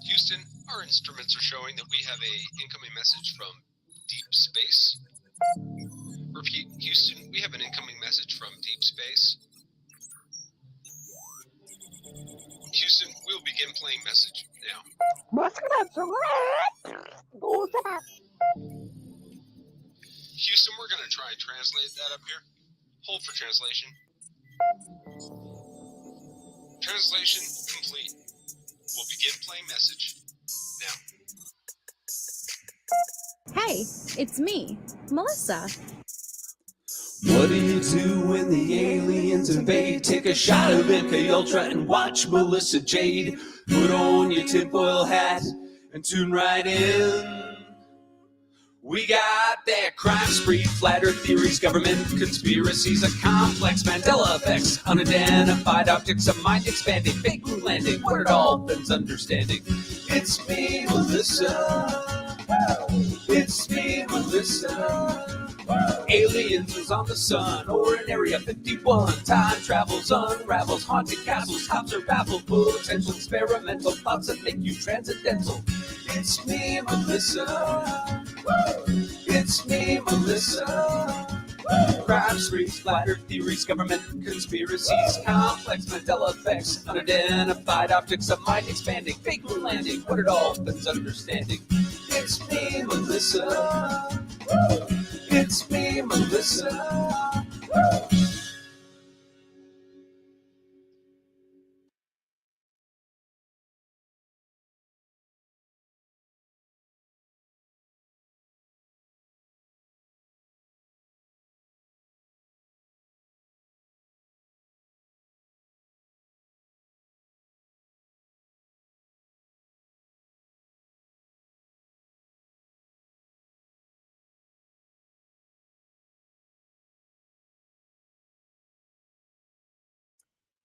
Houston, our instruments are showing that we have a incoming message from deep space. Repeat, Houston, we have an incoming message from deep space. Houston, we'll begin playing message now. Houston, we're going to try and translate that up here. Hold for translation. Translation complete. We'll begin playing message now. Hey, it's me, Melissa. What do you do when the aliens invade? Take a shot of MK Ultra and watch Melissa Jade. Put on your tinfoil hat and tune right in. We got that crime spree, flat earth theories, government conspiracies, a complex Mandela effects, unidentified objects, a mind expanding, fake moon landing, what it all bends understanding. It's me, Melissa. It's me, Melissa. Aliens was on the sun or in Area 51. Time travels, unravels, haunted castles, cops are baffled, potential experimental thoughts that make you transcendental. It's me, Melissa. It's me, Melissa. Crime sprees, flat earth theories, government conspiracies, complex Mandela effects, unidentified objects of mind expanding, fake moon landing, what it all bends understanding. It's me, Melissa. It's me, Melissa.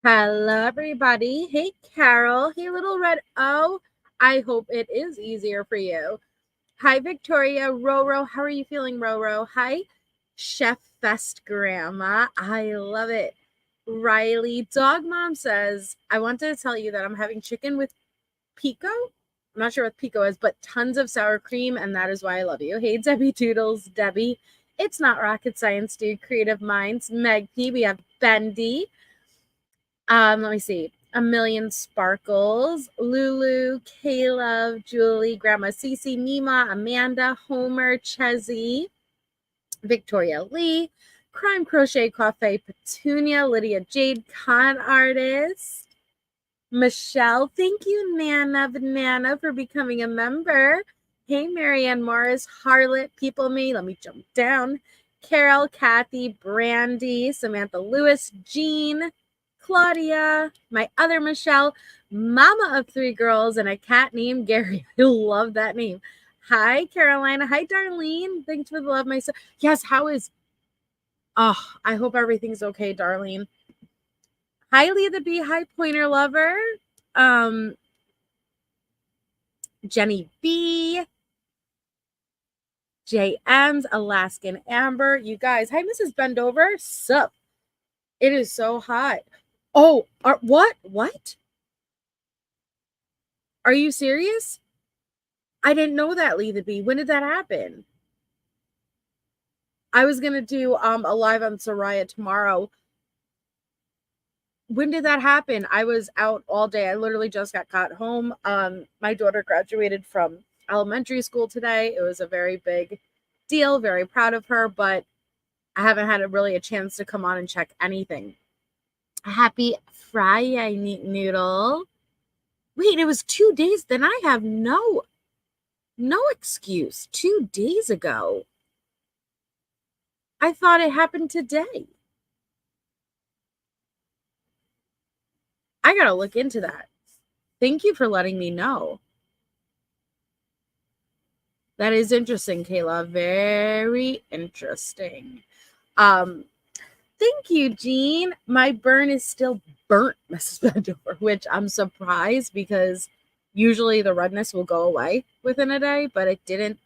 Hello, everybody. Hey, Carol. Hey, Little Red O. I hope it is easier for you. Hi, Victoria. Roro. How are you feeling, Roro? Hi, Chef Fest Grandma. I love it. Riley. Dog Mom says, I wanted to tell you that I'm having chicken with pico. I'm not sure what pico is, but tons of sour cream, and that is why I love you. Hey, Debbie Toodles. Debbie. It's not rocket science, dude. Creative Minds. Meg P. We have Bendy. Let me see. A Million Sparkles, Lulu, Caleb, Julie, Grandma Cece, Mima, Amanda, Homer, Chezzy, Victoria Lee, Crime Crochet Coffee, Petunia, Lydia Jade, Con Artist, Michelle. Thank you, Nana Banana, for becoming a member. Hey, Marianne Morris, Harlot, People Me. Let me jump down. Carol, Kathy, Brandy, Samantha Lewis, Jean, Claudia, my other Michelle, mama of 3 girls and a cat named Gary. I love that name. Hi, Carolina. Hi, Darlene. Thanks for the love, my son. Yes, how is... Oh, I hope everything's okay, Darlene. Hi, Leah the Bee. Hi, Pointer Lover. Jenny B. JM's, Alaskan Amber. You guys. Hi, Mrs. Bendover. Sup? It is so hot. Oh, what? What? Are you serious? I didn't know that, Lee the Bee. When did that happen? I was going to do a live on Soraya tomorrow. When did that happen? I was out all day. I literally just got home. My daughter graduated from elementary school today. It was a very big deal. Very proud of her, but I haven't had a chance to come on and check anything. Happy Friday, Neat Noodle. Wait, it was 2 days. Then I have no excuse. 2 days ago. I thought it happened today. I gotta look into that. Thank you for letting me know. That is interesting, Kayla. Very interesting. Thank you, Jean. My burn is still burnt, Mrs. Bendover, which I'm surprised because usually the redness will go away within a day, but it didn't.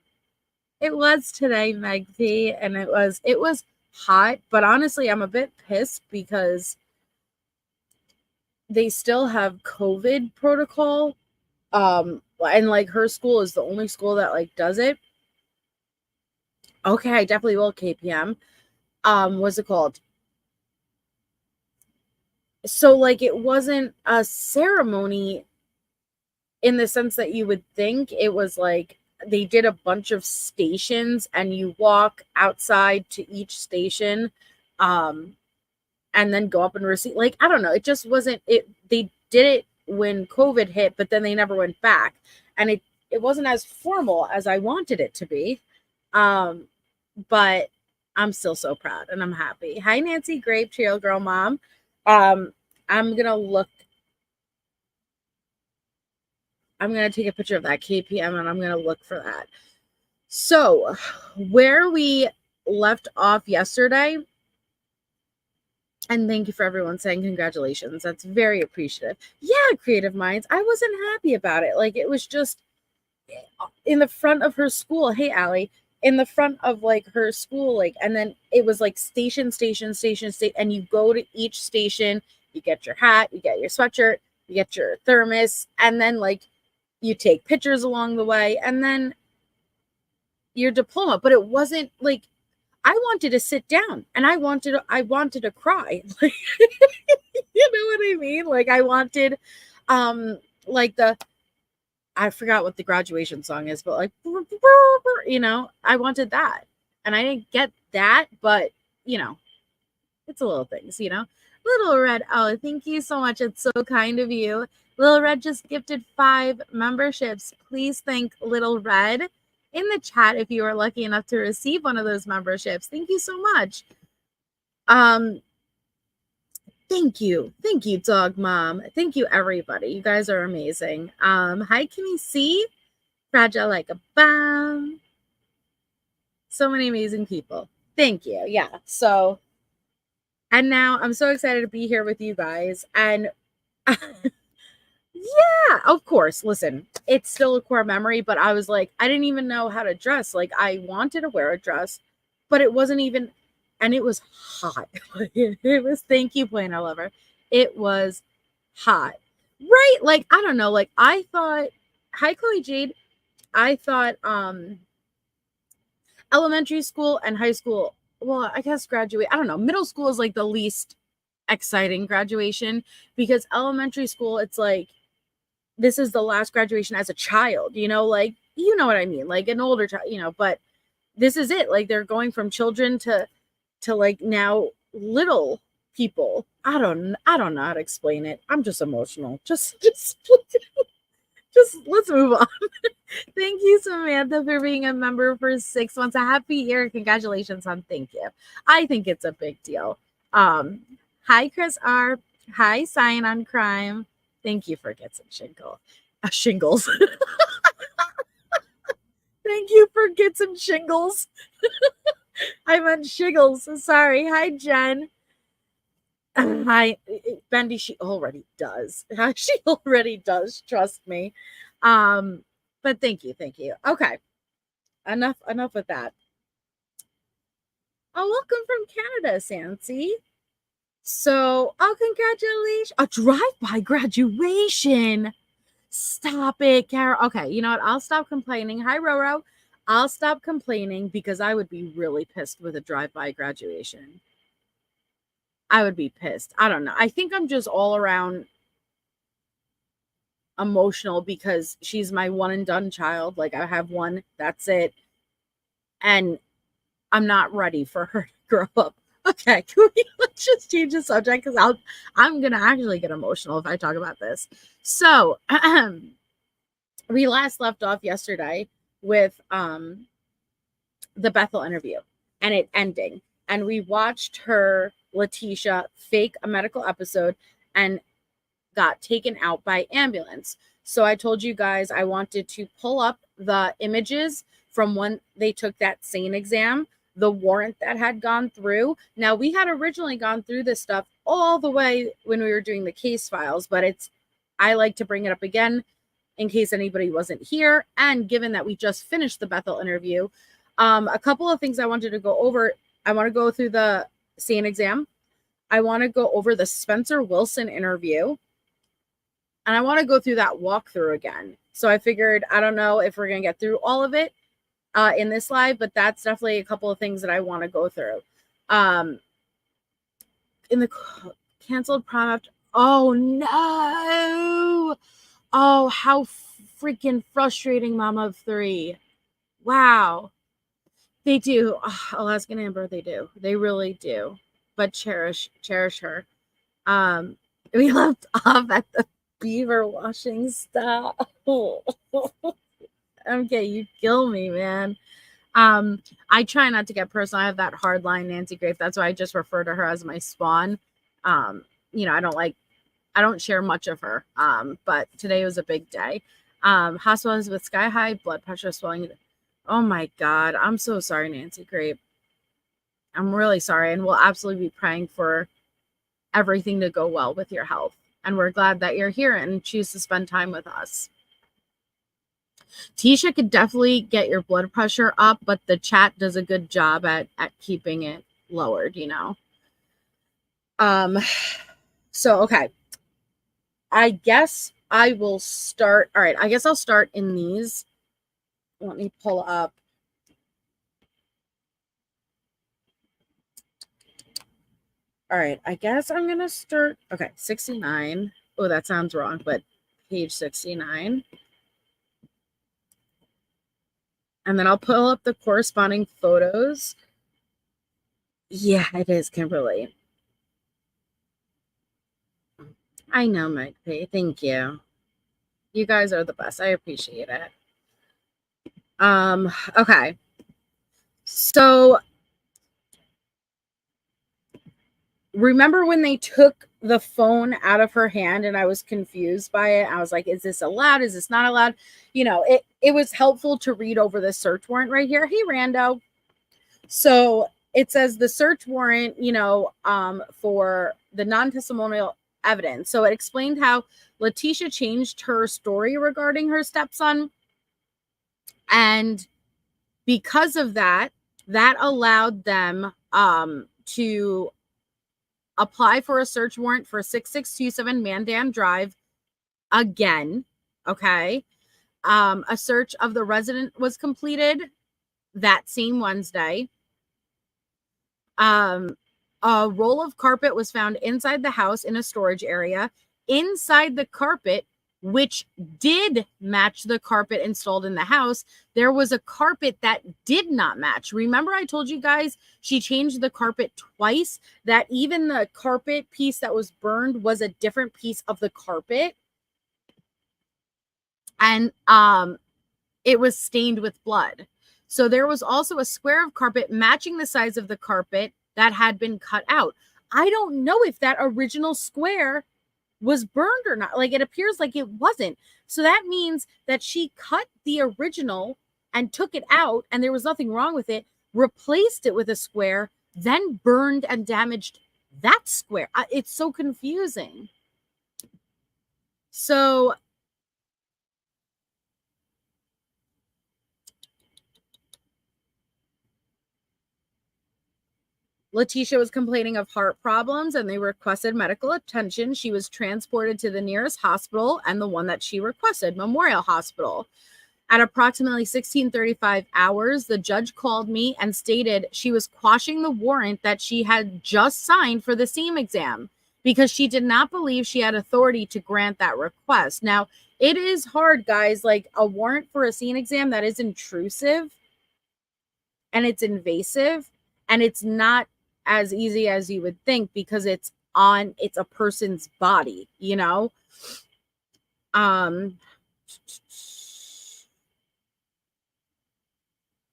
It was today, Meg P, and it was hot, but honestly, I'm a bit pissed because they still have COVID protocol And like her school is the only school that like does it. Okay, I definitely will. KPM. What's it called? So like it wasn't a ceremony in the sense that you would think. It was like they did a bunch of stations and you walk outside to each station, and then go up and receive. Like, I don't know. It just wasn't it. They did it when COVID hit, but then they never went back. And it wasn't as formal as I wanted it to be. But I'm still so proud and I'm happy. Hi, Nancy Grape, Trail Girl Mom. I'm going to take a picture of that KPM and I'm going to look for that. So where we left off yesterday, and thank you for everyone saying congratulations. That's very appreciative. Yeah, Creative Minds. I wasn't happy about it. Like, it was just in the front of her school. Hey, Allie. In the front of like her school, like, and then it was like station, and you go to each station, you get your hat, you get your sweatshirt, you get your thermos, and then like you take pictures along the way, and then your diploma. But it wasn't like, I wanted to sit down and I wanted to cry. Like, you know what I mean? Like, I wanted, like I forgot what the graduation song is, but like, you know, I wanted that. And I didn't get that, but, you know, it's a little things, you know. Little Red, oh, thank you so much. It's so kind of you. Little Red just gifted 5 memberships. Please thank Little Red in the chat if you are lucky enough to receive one of those memberships. Thank you so much. Thank you, Dog Mom. Thank you, everybody. You guys are amazing. Hi, Kimmy C. Fragile like a bomb. So many amazing people. Thank you. Yeah. So, and now I'm so excited to be here with you guys. And yeah, of course. Listen, it's still a core memory, but I was like, I didn't even know how to dress. Like, I wanted to wear a dress, but it wasn't even. And it was hot. It was, thank you, Plano Lover. It was hot. Right? Like, I don't know. Like, I thought, hi, Chloe Jade. I thought elementary school and high school, well, I guess graduate, I don't know. Middle school is like the least exciting graduation, because elementary school, it's like, this is the last graduation as a child, you know, like, you know what I mean? Like an older child, you know, but this is it. Like, they're going from children to like now little people. I don't know how to explain it. I'm just emotional. Just let's move on. Thank you, Samantha, for being a member for 6 months. A happy year. Congratulations on thank you. I think it's a big deal. Hi, Chris R. Hi, Cyan on Crime. Thank you for Get Some Shingles. Thank you for Get Some Shingles. I meant shiggles. Sorry. Hi, Jen. Hi, Bendy. She already does. She already does. Trust me. But thank you. Okay. Enough with that. Oh, welcome from Canada, Sancy. So, oh, congratulations. A drive-by graduation. Stop it, Carol. Okay, you know what? I'll stop complaining. Hi, Roro. I'll stop complaining, because I would be really pissed with a drive-by graduation. I would be pissed. I don't know. I think I'm just all around emotional, because she's my one and done child. Like, I have one, that's it. And I'm not ready for her to grow up. Okay, let's just change the subject, because I'm going to actually get emotional if I talk about this. So, we last left off yesterday with the Bethel interview and it ending. And we watched her, Letecia, fake a medical episode and got taken out by ambulance. So I told you guys I wanted to pull up the images from when they took that SANE exam, the warrant that had gone through. Now, we had originally gone through this stuff all the way when we were doing the case files, but I like to bring it up again in case anybody wasn't here. And given that we just finished the Bethel interview, a couple of things I wanted to go over. I want to go through the SANE exam. I want to go over the Spencer Wilson interview. And I want to go through that walkthrough again. So I figured, I don't know if we're going to get through all of it in this live, but that's definitely a couple of things that I want to go through. In the canceled prom after, oh no. Oh, how freaking frustrating, mama of three. Wow. They do. Oh, Alaska and Amber, they do. They really do. But cherish her. We left off at the beaver washing stop. Okay, you kill me, man. I try not to get personal. I have that hard line, Nancy Grafe. That's why I just refer to her as my spawn. You know, I don't share much of her. But today was a big day. Hospitalized with sky high blood pressure, swelling. Oh my God. I'm so sorry, Nancy Grape. I'm really sorry. And we'll absolutely be praying for everything to go well with your health. And we're glad that you're here and choose to spend time with us. Tisha could definitely get your blood pressure up, but the chat does a good job at keeping it lowered, you know. So, okay. I guess I will start. All right. I guess I'll start in these. Let me pull up. All right. I guess I'm going to start. Okay. 69. Oh, that sounds wrong, but page 69. And then I'll pull up the corresponding photos. Yeah, it is, Kimberly. I know, Mike P. Thank you. You guys are the best. I appreciate it. Okay. So remember when they took the phone out of her hand and I was confused by it? I was like, is this allowed? Is this not allowed? You know, it was helpful to read over the search warrant right here. Hey, Rando. So it says the search warrant, you know, for the non-testimonial evidence. So it explained how Letecia changed her story regarding her stepson. And because of that, that allowed them to apply for a search warrant for 6627 Mandan Drive again. Okay. A search of the resident was completed that same Wednesday. A roll of carpet was found inside the house in a storage area. Inside the carpet, which did match the carpet installed in the house, there was a carpet that did not match. Remember I told you guys she changed the carpet twice, that even the carpet piece that was burned was a different piece of the carpet. And it was stained with blood. So there was also a square of carpet matching the size of the carpet that had been cut out. I don't know if that original square was burned or not. Like, it appears like it wasn't. So that means that she cut the original and took it out, and there was nothing wrong with it, replaced it with a square, then burned and damaged that square. It's so confusing. So Letecia was complaining of heart problems and they requested medical attention. She was transported to the nearest hospital and the one that she requested, Memorial Hospital. At approximately 16:35 hours, the judge called me and stated she was quashing the warrant that she had just signed for the SEAM exam because she did not believe she had authority to grant that request. Now, it is hard, guys, like a warrant for a SEAM exam that is intrusive and it's invasive and it's not as easy as you would think because it's a person's body, you know?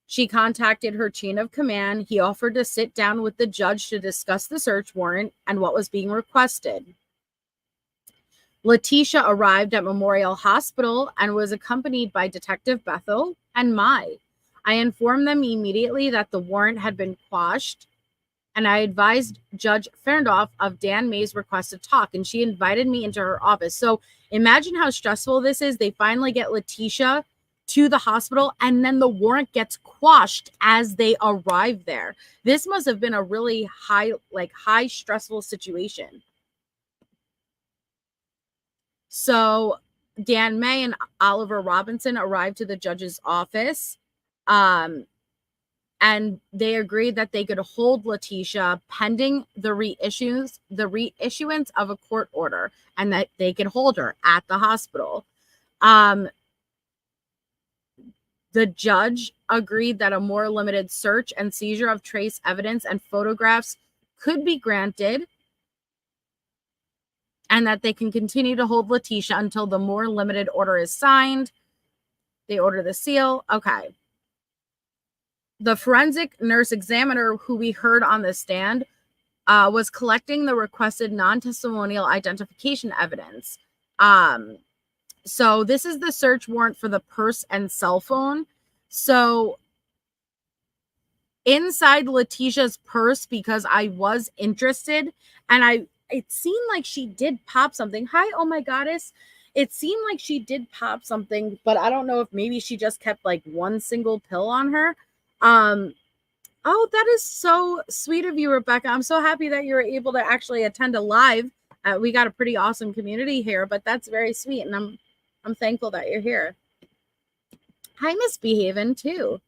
She contacted her chain of command. He offered to sit down with the judge to discuss the search warrant and what was being requested. Letecia arrived at Memorial Hospital and was accompanied by Detective Bethel and Mai. I informed them immediately that the warrant had been quashed, and I advised Judge Ferndorf of Dan May's request to talk, and she invited me into her office. So imagine how stressful this is. They finally get Letecia to the hospital, and then the warrant gets quashed as they arrive there. This must have been a really high stressful situation. So Dan May and Oliver Robinson arrived to the judge's office, and they agreed that they could hold Letecia pending the reissuance of a court order, and that they could hold her at the hospital. The judge agreed that a more limited search and seizure of trace evidence and photographs could be granted, and that they can continue to hold Letecia until the more limited order is signed. They order the seal. Okay. The forensic nurse examiner who we heard on the stand was collecting the requested non-testimonial identification evidence. So this is the search warrant for the purse and cell phone. So inside Letecia's purse, because I was interested, and it seemed like she did pop something. Hi, oh my goddess. It seemed like she did pop something, but I don't know if maybe she just kept like one single pill on her. Oh, that is so sweet of you, Rebecca. I'm so happy that you were able to actually attend a live. We got a pretty awesome community here, but that's very sweet, and I'm thankful that you're here. Hi, Misbehaving too.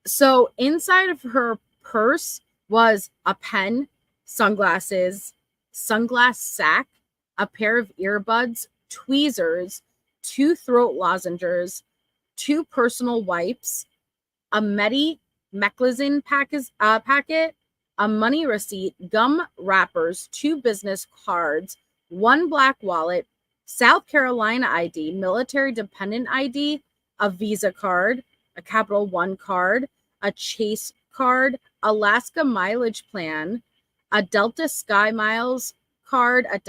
So inside of her purse was a pen, sunglasses, sunglass sack, a pair of earbuds, tweezers, 2 throat lozenges, 2 personal wipes, a Meclizin packet, a money receipt, gum wrappers, 2 business cards, 1 black wallet, South Carolina ID, military dependent ID, a Visa card, a Capital One card, a Chase card, Alaska mileage plan, a Delta Sky Miles card, a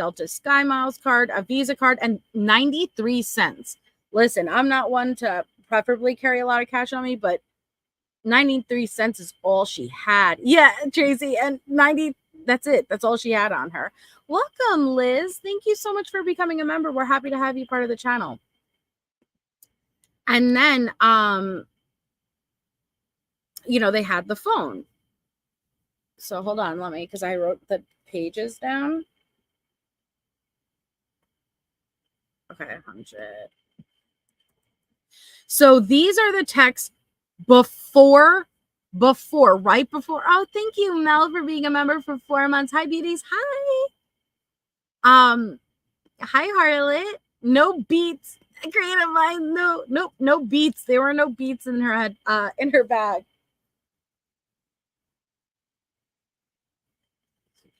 Visa card, and 93 cents. Listen, I'm not one to preferably carry a lot of cash on me, but 93 cents is all she had. Yeah, Tracy, and that's it. That's all she had on her. Welcome, Liz. Thank you so much for becoming a member. We're happy to have you part of the channel. And then, they had the phone. So hold on, because I wrote the pages down. Okay, 100. So these are the texts right before. Oh, thank you, Mel, for being a member for 4 months. Hi, beauties. Hi. Hi, Harlot. No beats. Creative mind. No beats. There were no beats in her head, in her bag.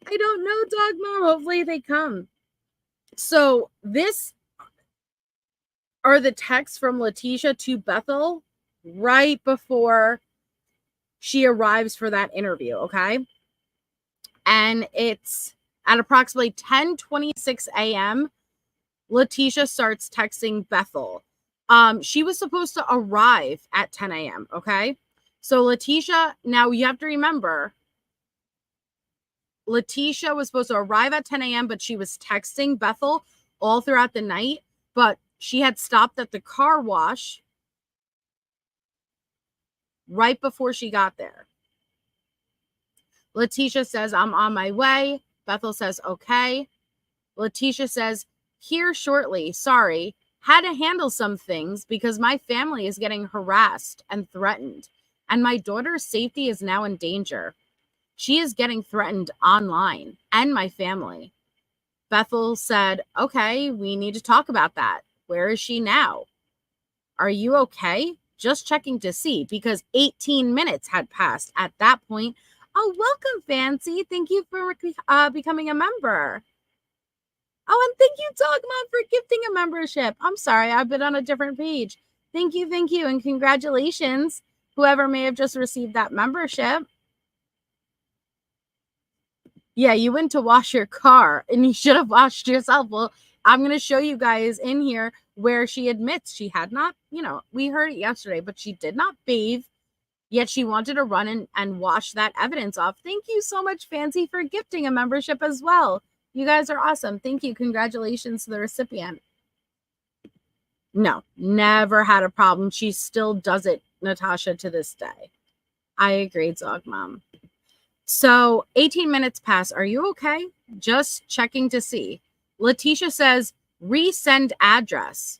I don't know, Dog Mom. Hopefully they come. So this are the texts from Letecia to Bethel right before she arrives for that interview, okay? And it's at approximately 10:26 a.m. Letecia starts texting Bethel. She was supposed to arrive at 10 a.m., okay? So Letecia, now you have to remember, Letecia was supposed to arrive at 10 a.m., but she was texting Bethel all throughout the night, but she had stopped at the car wash right before she got there. Letecia says, I'm on my way. Bethel says, okay. Letecia says, here shortly. Sorry. Had to handle some things because my family is getting harassed and threatened, and my daughter's safety is now in danger. She is getting threatened online and my family. Bethel said, okay, we need to talk about that. Where is she now? Are you okay? Just checking to see, because 18 minutes had passed at that point. Oh, welcome, Fancy. Thank you for becoming a member. Oh, and thank you, Dog Mom, for gifting a membership. I'm sorry, I've been on a different page. Thank you, and congratulations, whoever may have just received that membership. Yeah, you went to wash your car, and you should have washed yourself. Well, I'm going to show you guys in here where she admits she had not, we heard it yesterday, but she did not bathe, yet she wanted to run and wash that evidence off. Thank you so much, Fancy, for gifting a membership as well. You guys are awesome. Thank you. Congratulations to the recipient. No, never had a problem. She still does it, Natasha, to this day. I agree, Dog Mom. So 18 minutes pass. Are you okay? Just checking to see. Letecia says, resend address,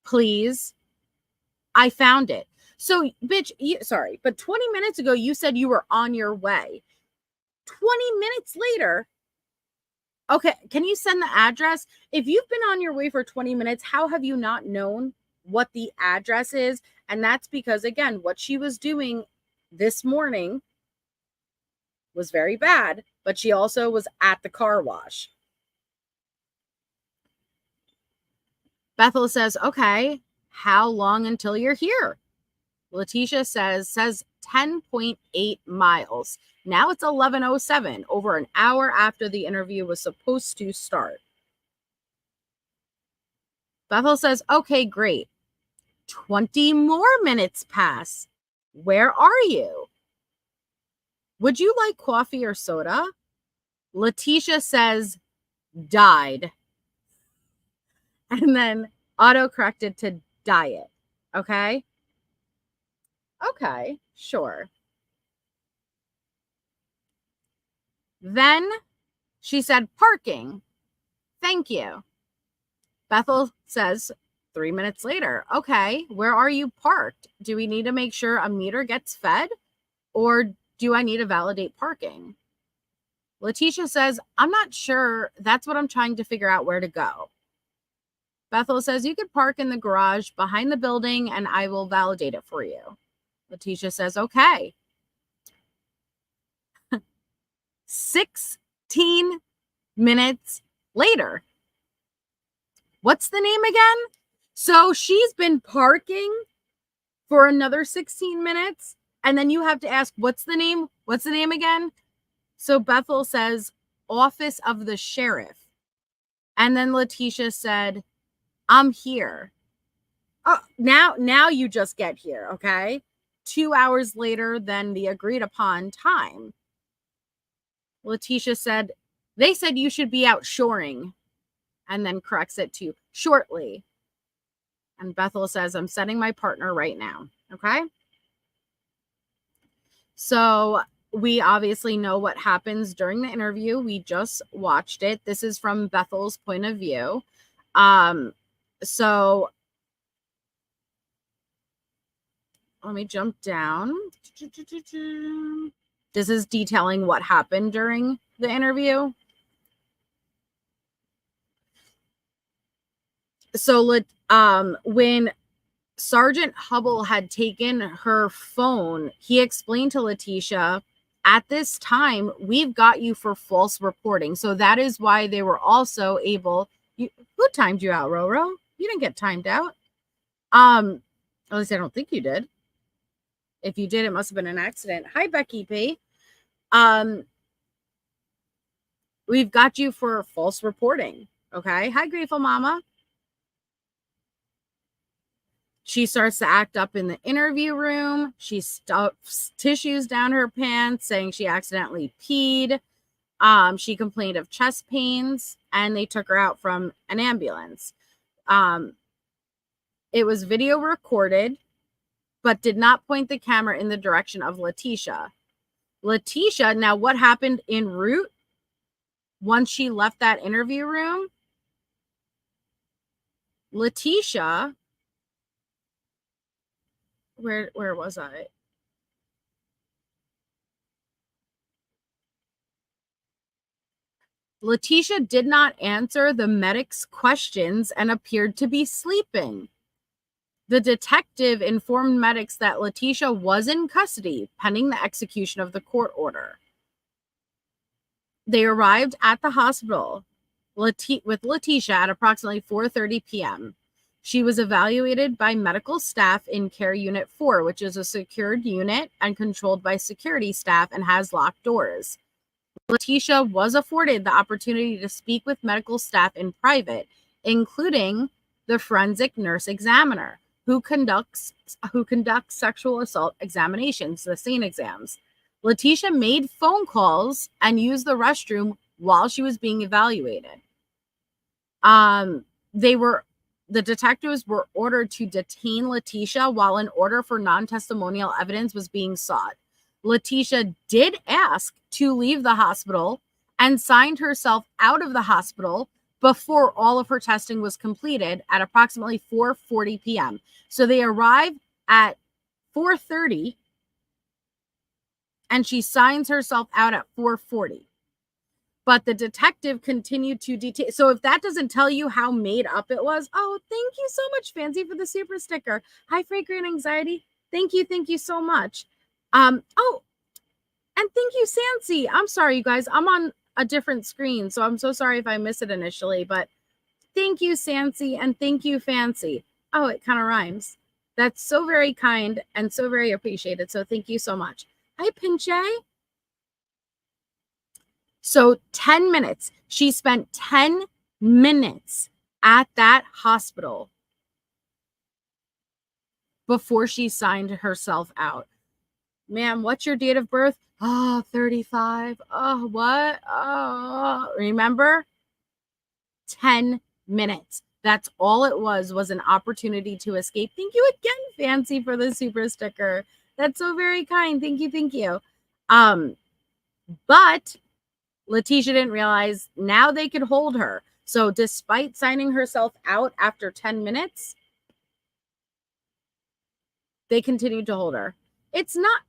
please. I found it. So, bitch, sorry, but 20 minutes ago, you said you were on your way. 20 minutes later, okay, can you send the address? If you've been on your way for 20 minutes, how have you not known what the address is? And that's because, again, what she was doing this morning was very bad, but she also was at the car wash. Bethel says, okay, how long until you're here? Letecia says 10.8 miles. Now it's 11:07, over an hour after the interview was supposed to start. Bethel says, okay, great. 20 more minutes pass. Where are you? Would you like coffee or soda? Letecia says, died. And then auto-corrected to diet. Okay? Okay, sure. Then she said, parking. Thank you. Bethel says 3 minutes later, okay, where are you parked? Do we need to make sure a meter gets fed? Or do I need to validate parking? Letecia says, I'm not sure. That's what I'm trying to figure out where to go. Bethel says, you could park in the garage behind the building and I will validate it for you. Letecia says, okay. 16 minutes later. What's the name again? So she's been parking for another 16 minutes. And then you have to ask, what's the name? What's the name again? So Bethel says, Office of the Sheriff. And then Letecia said, I'm here. Oh, now you just get here, okay? 2 hours later than the agreed upon time. Letecia said, they said you should be out shoring. And then corrects it to shortly. And Bethel says, I'm sending my partner right now. Okay. So we obviously know what happens during the interview. We just watched it. This is from Bethel's point of view. So let me jump down. This is detailing what happened during the interview. So when Sergeant Hubble had taken her phone, he explained to Letecia, at this time, we've got you for false reporting. So that is why they were also able. Who timed you out, Roro? You didn't get timed out. At least I don't think you did. If you did, it must have been an accident. Hi, Becky P. We've got you for false reporting. Okay. Hi, Grateful Mama. She starts to act up in the interview room. She stuffs tissues down her pants, saying she accidentally peed. She complained of chest pains, and they took her out from an ambulance. It was video recorded, but did not point the camera in the direction of Letecia. Letecia, now what happened en route once she left that interview room? Letecia... Where was I? Letecia did not answer the medic's questions and appeared to be sleeping. The detective informed medics that Letecia was in custody pending the execution of the court order. They arrived at the hospital with Letecia at approximately 4:30 p.m. She was evaluated by medical staff in Care Unit 4, which is a secured unit and controlled by security staff and has locked doors. Letecia was afforded the opportunity to speak with medical staff in private, including the forensic nurse examiner, who conducts sexual assault examinations, the SANE exams. Letecia made phone calls and used the restroom while she was being evaluated. The detectives were ordered to detain Letecia while an order for non-testimonial evidence was being sought. Letecia did ask to leave the hospital and signed herself out of the hospital, before all of her testing was completed at approximately 4:40 p.m. So they arrive at 4:30 and she signs herself out at 4:40. But the detective continued to detail. So if that doesn't tell you how made up it was, oh, thank you so much, Fancy, for the super sticker. Hi, Fragrant Anxiety. Thank you so much. Oh, and thank you, Sancy. I'm sorry, you guys. I'm on a different screen, so I'm so sorry if I miss it initially, but thank you, Sancy, and thank you, Fancy. Oh, it kind of rhymes. That's so very kind and so very appreciated. So thank you so much. Hi, Pinche. So 10 minutes. She spent 10 minutes at that hospital before she signed herself out. Ma'am, what's your date of birth? Oh, 35. Oh, what? Oh, remember? 10 minutes. That's all it was an opportunity to escape. Thank you again, Fancy, for the super sticker. That's so very kind. Thank you. But Letecia didn't realize now they could hold her. So despite signing herself out after 10 minutes, they continued to hold her. It's not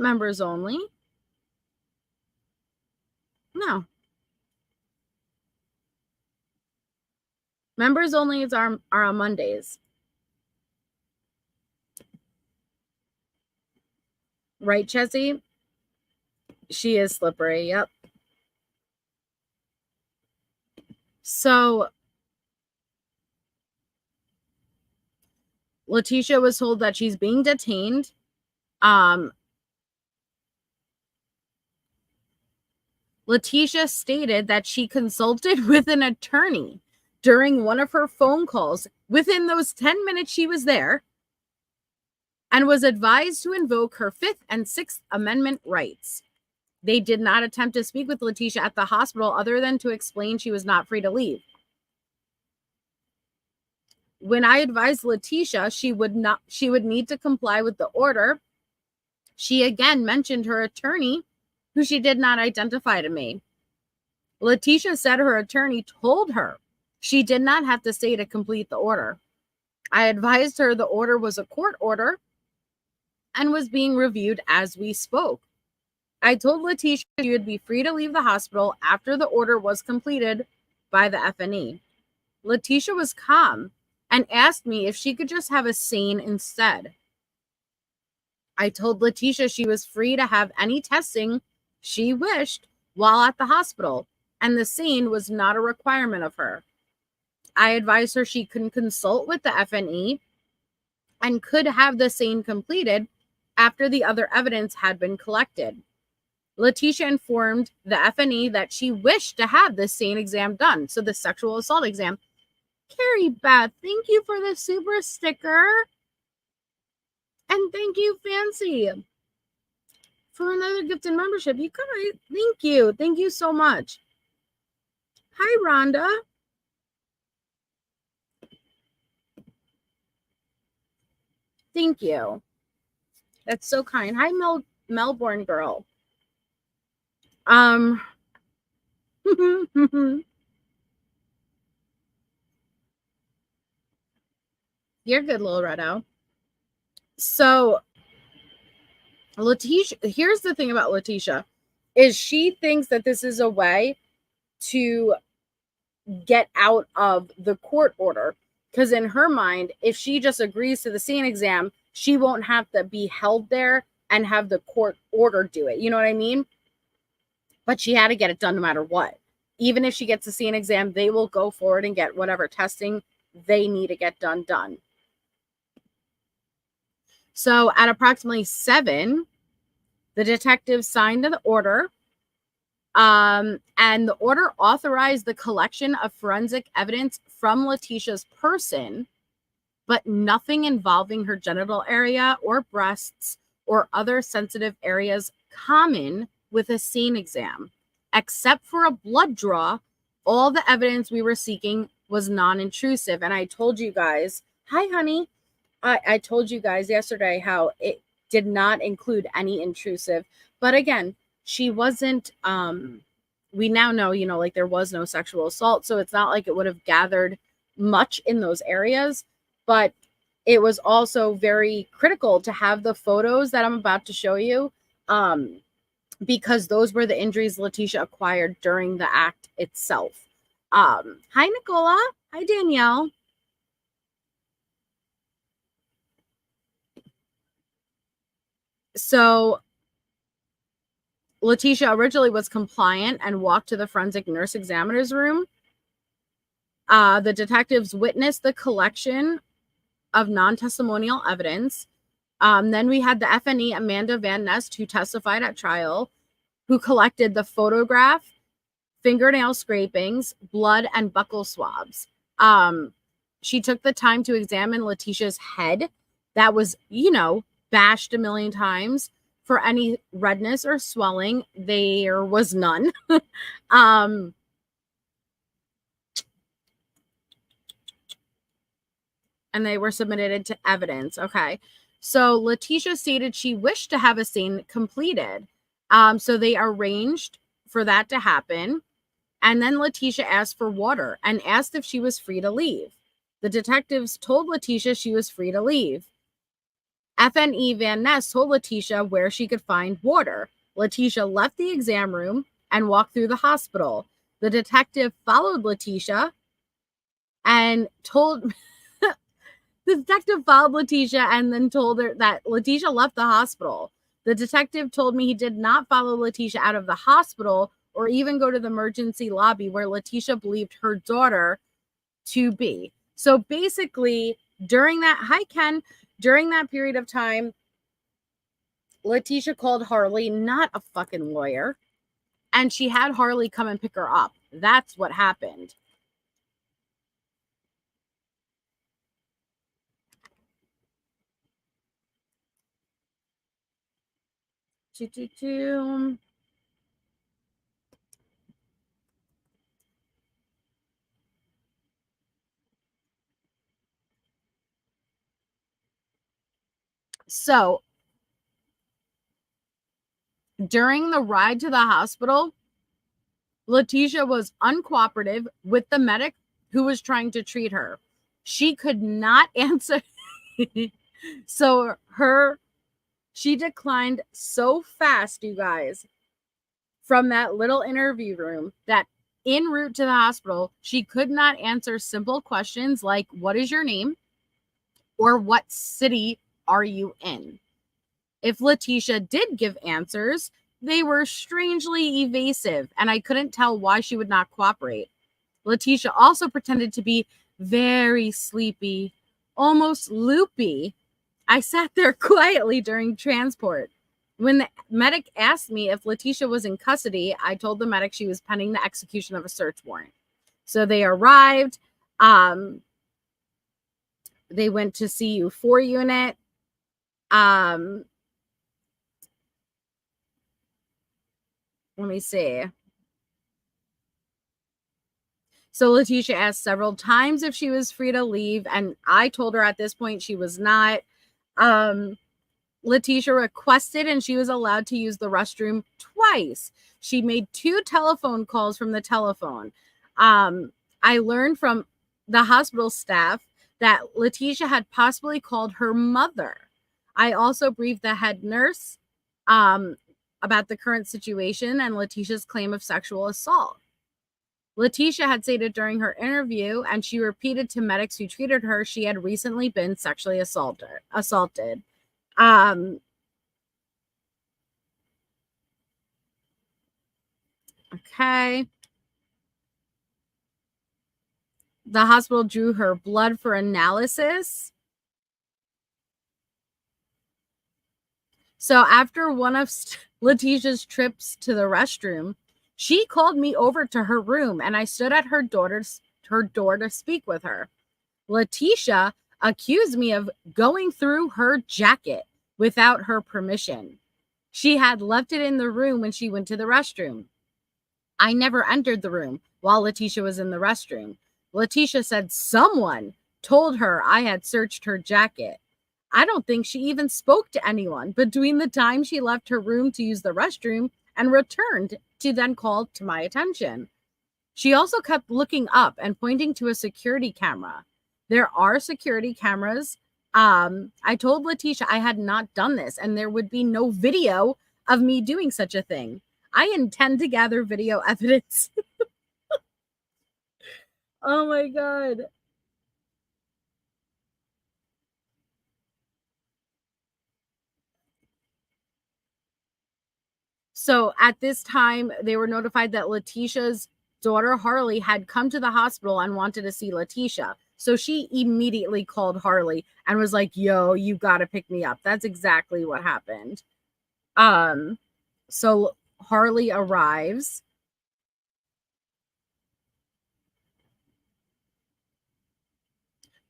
members only. No. Members only are on Mondays. Right, Chessie? She is slippery. Yep. So Letecia was told that she's being detained. Letecia stated that she consulted with an attorney during one of her phone calls within those 10 minutes she was there and was advised to invoke her 5th and 6th Amendment rights. They did not attempt to speak with Letecia at the hospital other than to explain she was not free to leave. When I advised Letecia she would need to comply with the order, she again mentioned her attorney, who she did not identify to me. Letecia said her attorney told her she did not have to stay to complete the order. I advised her the order was a court order and was being reviewed as we spoke. I told Letecia she would be free to leave the hospital after the order was completed by the FNE. Letecia was calm and asked me if she could just have a SANE instead. I told Letecia she was free to have any testing she wished while at the hospital, and the SANE was not a requirement of her. I advised her she can consult with the FNE and could have the SANE completed after the other evidence had been collected. Letecia informed the FNE that she wished to have the SANE exam done, so the sexual assault exam. Carrie Beth, thank you for the super sticker. And thank you, Fancy, for another gift and membership. You guys, thank you. Thank you so much. Hi, Rhonda. Thank you. That's so kind. Hi, Melbourne girl. You're good, little Redo. So Letecia, here's the thing about Letecia, is she thinks that this is a way to get out of the court order. Because in her mind, if she just agrees to the SANE exam, she won't have to be held there and have the court order do it. You know what I mean? But she had to get it done no matter what. Even if she gets the SANE exam, they will go forward and get whatever testing they need to get done. So at approximately 7, the detective signed the order, and the order authorized the collection of forensic evidence from Letecia's person, but nothing involving her genital area or breasts or other sensitive areas common with a SANE exam. Except for a blood draw, all the evidence we were seeking was non-intrusive. And I told you guys, hi, honey. I told you guys yesterday how it did not include any intrusive. But again, she wasn't we now know, like there was no sexual assault. So it's not like it would have gathered much in those areas. But it was also very critical to have the photos that I'm about to show you, because those were the injuries Letecia acquired during the act itself. Hi, Nicola. Hi, Danielle. So Letecia originally was compliant and walked to the forensic nurse examiner's room. The detectives witnessed the collection of non-testimonial evidence. Then we had the FNE, Amanda Van Nest, who testified at trial, who collected the photograph, fingernail scrapings, blood, and buccal swabs. She took the time to examine Letecia's head that was, bashed a million times for any redness or swelling. There was none. And they were submitted into evidence. Okay. So Letecia stated she wished to have a scene completed. So they arranged for that to happen. And then Letecia asked for water and asked if she was free to leave. The detectives told Letecia she was free to leave. FNE Van Ness told Letecia where she could find water. Letecia left the exam room and walked through the hospital. The detective followed Letecia and told... The detective followed Letecia and then told her that Letecia left the hospital. The detective told me he did not follow Letecia out of the hospital or even go to the emergency lobby where Letecia believed her daughter to be. So basically, during that period of time, Letecia called Harley, not a fucking lawyer, and she had Harley come and pick her up. That's what happened. So during the ride to the hospital, Letecia was uncooperative with the medic who was trying to treat her. She could not answer. So she declined so fast, you guys, from that little interview room that en route to the hospital, she could not answer simple questions like, what is your name? Or what city are you in? If Letecia did give answers, they were strangely evasive, and I couldn't tell why she would not cooperate. Letecia also pretended to be very sleepy, almost loopy. I sat there quietly during transport. When the medic asked me if Letecia was in custody, I told the medic she was pending the execution of a search warrant. So they arrived. They went to CU4 unit. Let me see. So Letecia asked several times if she was free to leave, and I told her at this point she was not. Letecia requested and she was allowed to use the restroom twice. She made 2 telephone calls from the telephone. I learned from the hospital staff that Letecia had possibly called her mother. I also briefed the head nurse about the current situation and Letecia's claim of sexual assault. Letecia had stated during her interview, and she repeated to medics who treated her, she had recently been sexually assaulted. Okay. The hospital drew her blood for analysis. So after one of Letecia's trips to the restroom, she called me over to her room and I stood at her door to speak with her. Letecia accused me of going through her jacket without her permission. She had left it in the room when she went to the restroom. I never entered the room while Letecia was in the restroom. Letecia said someone told her I had searched her jacket. I don't think she even spoke to anyone. Between the time she left her room to use the restroom and returned to then call to my attention. She also kept looking up and pointing to a security camera. There are security cameras. I told Letecia I had not done this and there would be no video of me doing such a thing. I intend to gather video evidence. Oh my God. So at this time, they were notified that Letecia's daughter, Harley, had come to the hospital and wanted to see Letecia. So she immediately called Harley and was like, yo, you got to pick me up. That's exactly what happened. So Harley arrives.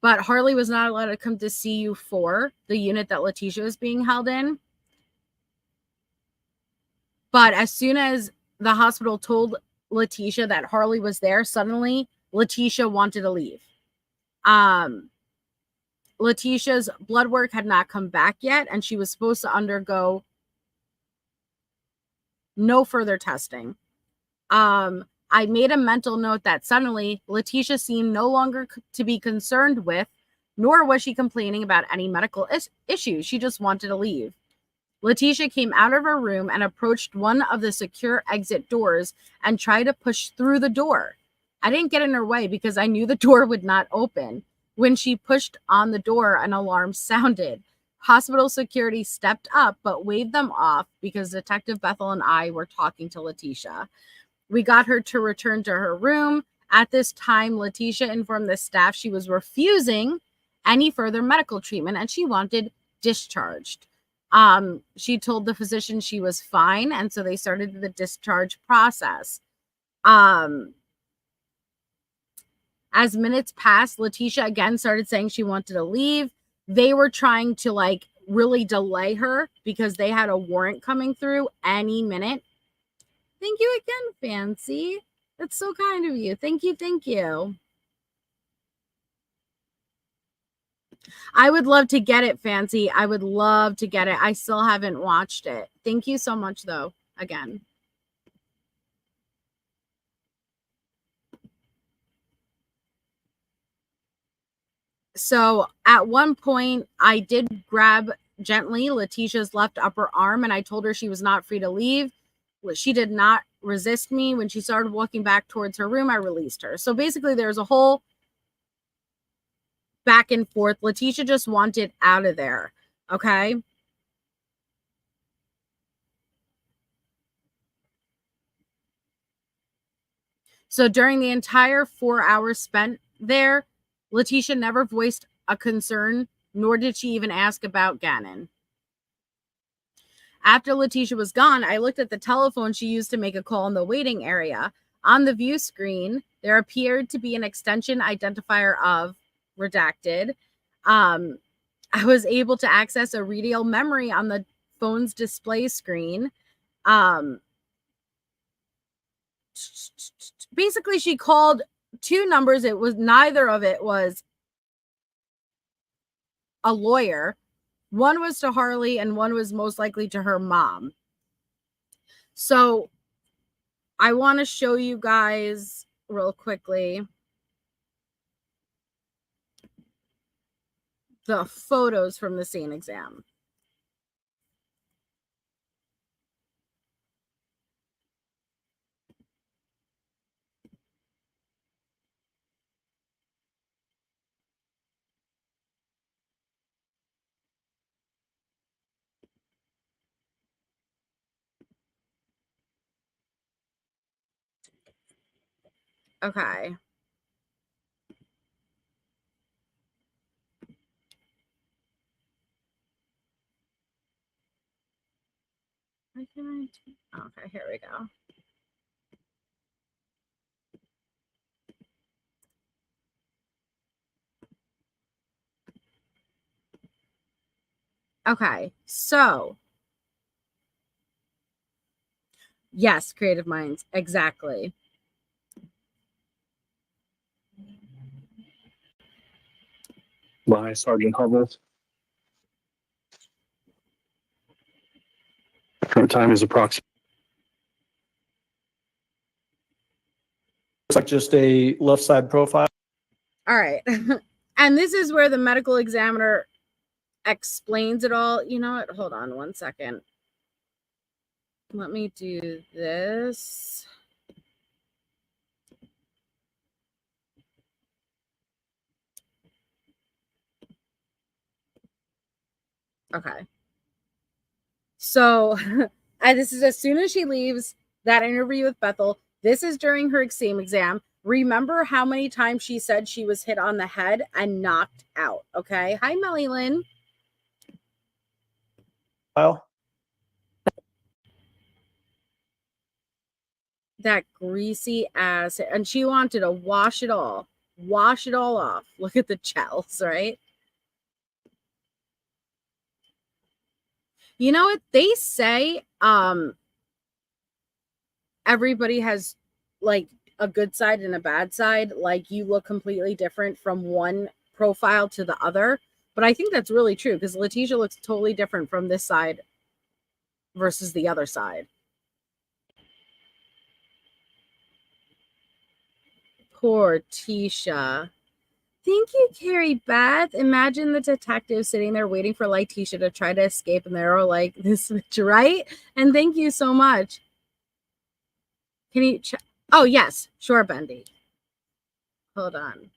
But Harley was not allowed to come to CU4, the unit that Letecia was being held in. But as soon as the hospital told Letecia that Harley was there, suddenly Letecia wanted to leave. Letecia's blood work had not come back yet, and she was supposed to undergo no further testing. I made a mental note that suddenly Letecia seemed no longer to be concerned with, nor was she complaining about any medical issues. She just wanted to leave. Letecia came out of her room and approached one of the secure exit doors and tried to push through the door. I didn't get in her way because I knew the door would not open. When she pushed on the door, an alarm sounded. Hospital security stepped up but waved them off because Detective Bethel and I were talking to Letecia. We got her to return to her room. At this time, Letecia informed the staff she was refusing any further medical treatment and she wanted discharged. She told the physician she was fine, and so they started the discharge process. As minutes passed, Letecia again started saying she wanted to leave. They were trying to like really delay her because they had a warrant coming through any minute. Thank you again, Fancy. That's so kind of you. Thank you. Thank you. I would love to get it, Fancy. I would love to get it. I still haven't watched it. Thank you so much, though, again. So at one point, I did grab gently Letecia's left upper arm, and I told her she was not free to leave. She did not resist me. When she started walking back towards her room, I released her. So basically, there's a whole back and forth. Letecia just wanted out of there. Okay. So during the entire 4 hours spent there, Letecia never voiced a concern, nor did she even ask about Gannon. After Letecia was gone, I looked at the telephone she used to make a call in the waiting area. On the view screen, there appeared to be an extension identifier of redacted. I was able to access a radial memory on the phone's display screen. Basically, she called two numbers. It was neither of it was a lawyer. One was to Harley and one was most likely to her mom. So I want to show you guys real quickly the photos from the scene exam. Okay. Okay, here we go. Okay, so yes, creative minds, exactly. By Sergeant Hubble. Current time is approximately like just a left side profile. All right. And this is where the medical examiner explains it all. You know what? Hold on one second. Let me do this. Okay. So this is as soon as she leaves that interview with Bethel. This is during her exam. Remember how many times she said she was hit on the head and knocked out. Okay. Hi, Melly Lynn. That greasy ass. And she wanted to wash it all off. Look at the gels, right? You know what they say? Everybody has like a good side and a bad side. Like you look completely different from one profile to the other. But I think that's really true because Letecia looks totally different from this side versus the other side. Poor Tisha. Thank you, Carrie Beth. Imagine the detective sitting there waiting for Letecia to try to escape, and they're all like, this bitch, right? And thank you so much. Can you check? Oh, yes. Sure, Bendy. Hold on.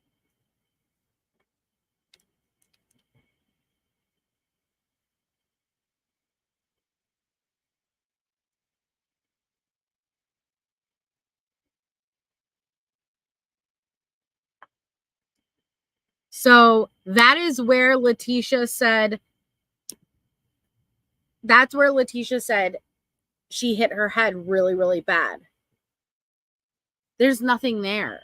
So that is where Letecia said, she hit her head really, really bad. There's nothing there.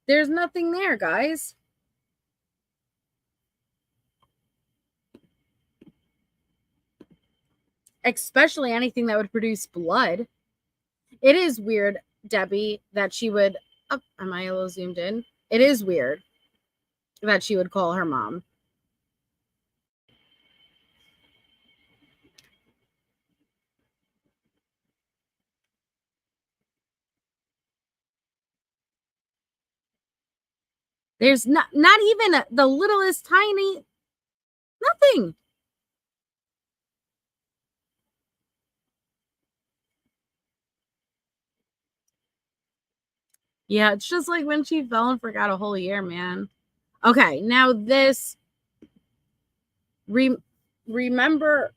There's nothing there, guys. Especially anything that would produce blood. It is weird, Debbie, that she would... Oh, am I a little zoomed in? It is weird that she would call her mom. There's not even the littlest tiny... Nothing. Yeah, it's just like when she fell and forgot a whole year, man. Okay, now this... Remember...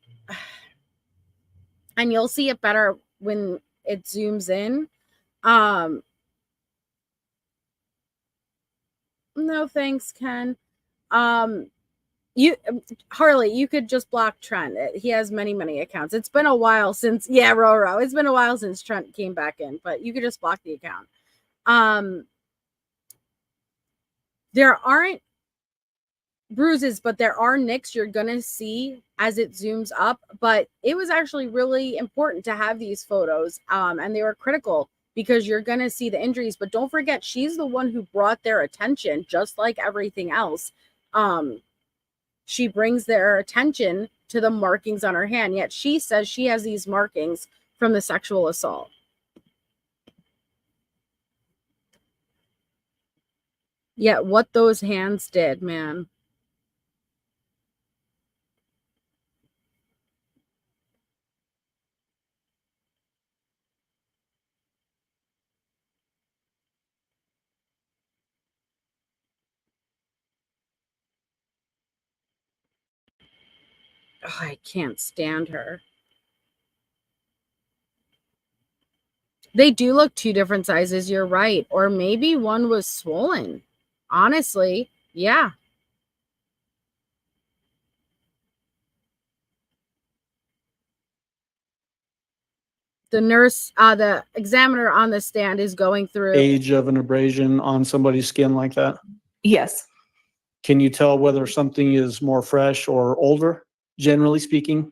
And you'll see it better when it zooms in. No thanks, Ken. Harley, you could just block Trent. He has many accounts. It's been a while since, yeah, Roro. It's been a while since Trent came back in, but you could just block the account. There aren't bruises, but there are nicks you're gonna see as it zooms up. But it was actually really important to have these photos, and they were critical because you're gonna see the injuries. But don't forget, she's the one who brought their attention, just like everything else. She brings their attention to the markings on her hand, yet she says she has these markings from the sexual assault. Yet what those hands did, man. Oh, I can't stand her. They do look two different sizes. You're right. Or maybe one was swollen. Honestly, yeah. The nurse, the examiner on the stand is going through. Age of an abrasion on somebody's skin like that? Yes. Can you tell whether something is more fresh or older, generally speaking?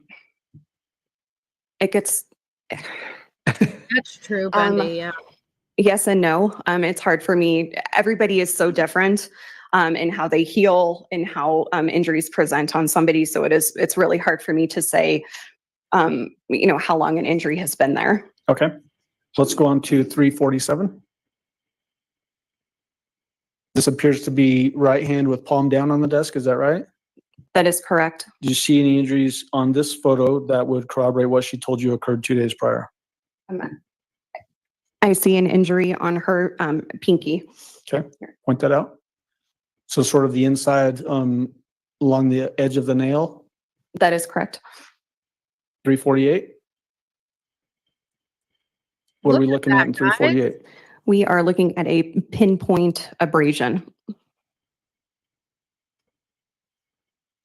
It gets... That's true, Bendy, yeah. Yes and no. It's hard for me. Everybody is so different in how they heal and how injuries present on somebody. So it's really hard for me to say how long an injury has been there. Okay. Let's go on to 347. This appears to be right hand with palm down on the desk. Is that right? That is correct. Do you see any injuries on this photo that would corroborate what she told you occurred 2 days prior? I see an injury on her pinky. Okay. Point that out. So sort of the inside along the edge of the nail. That is correct. 348. What are we Look at looking at that, in 348? We are looking at a pinpoint abrasion.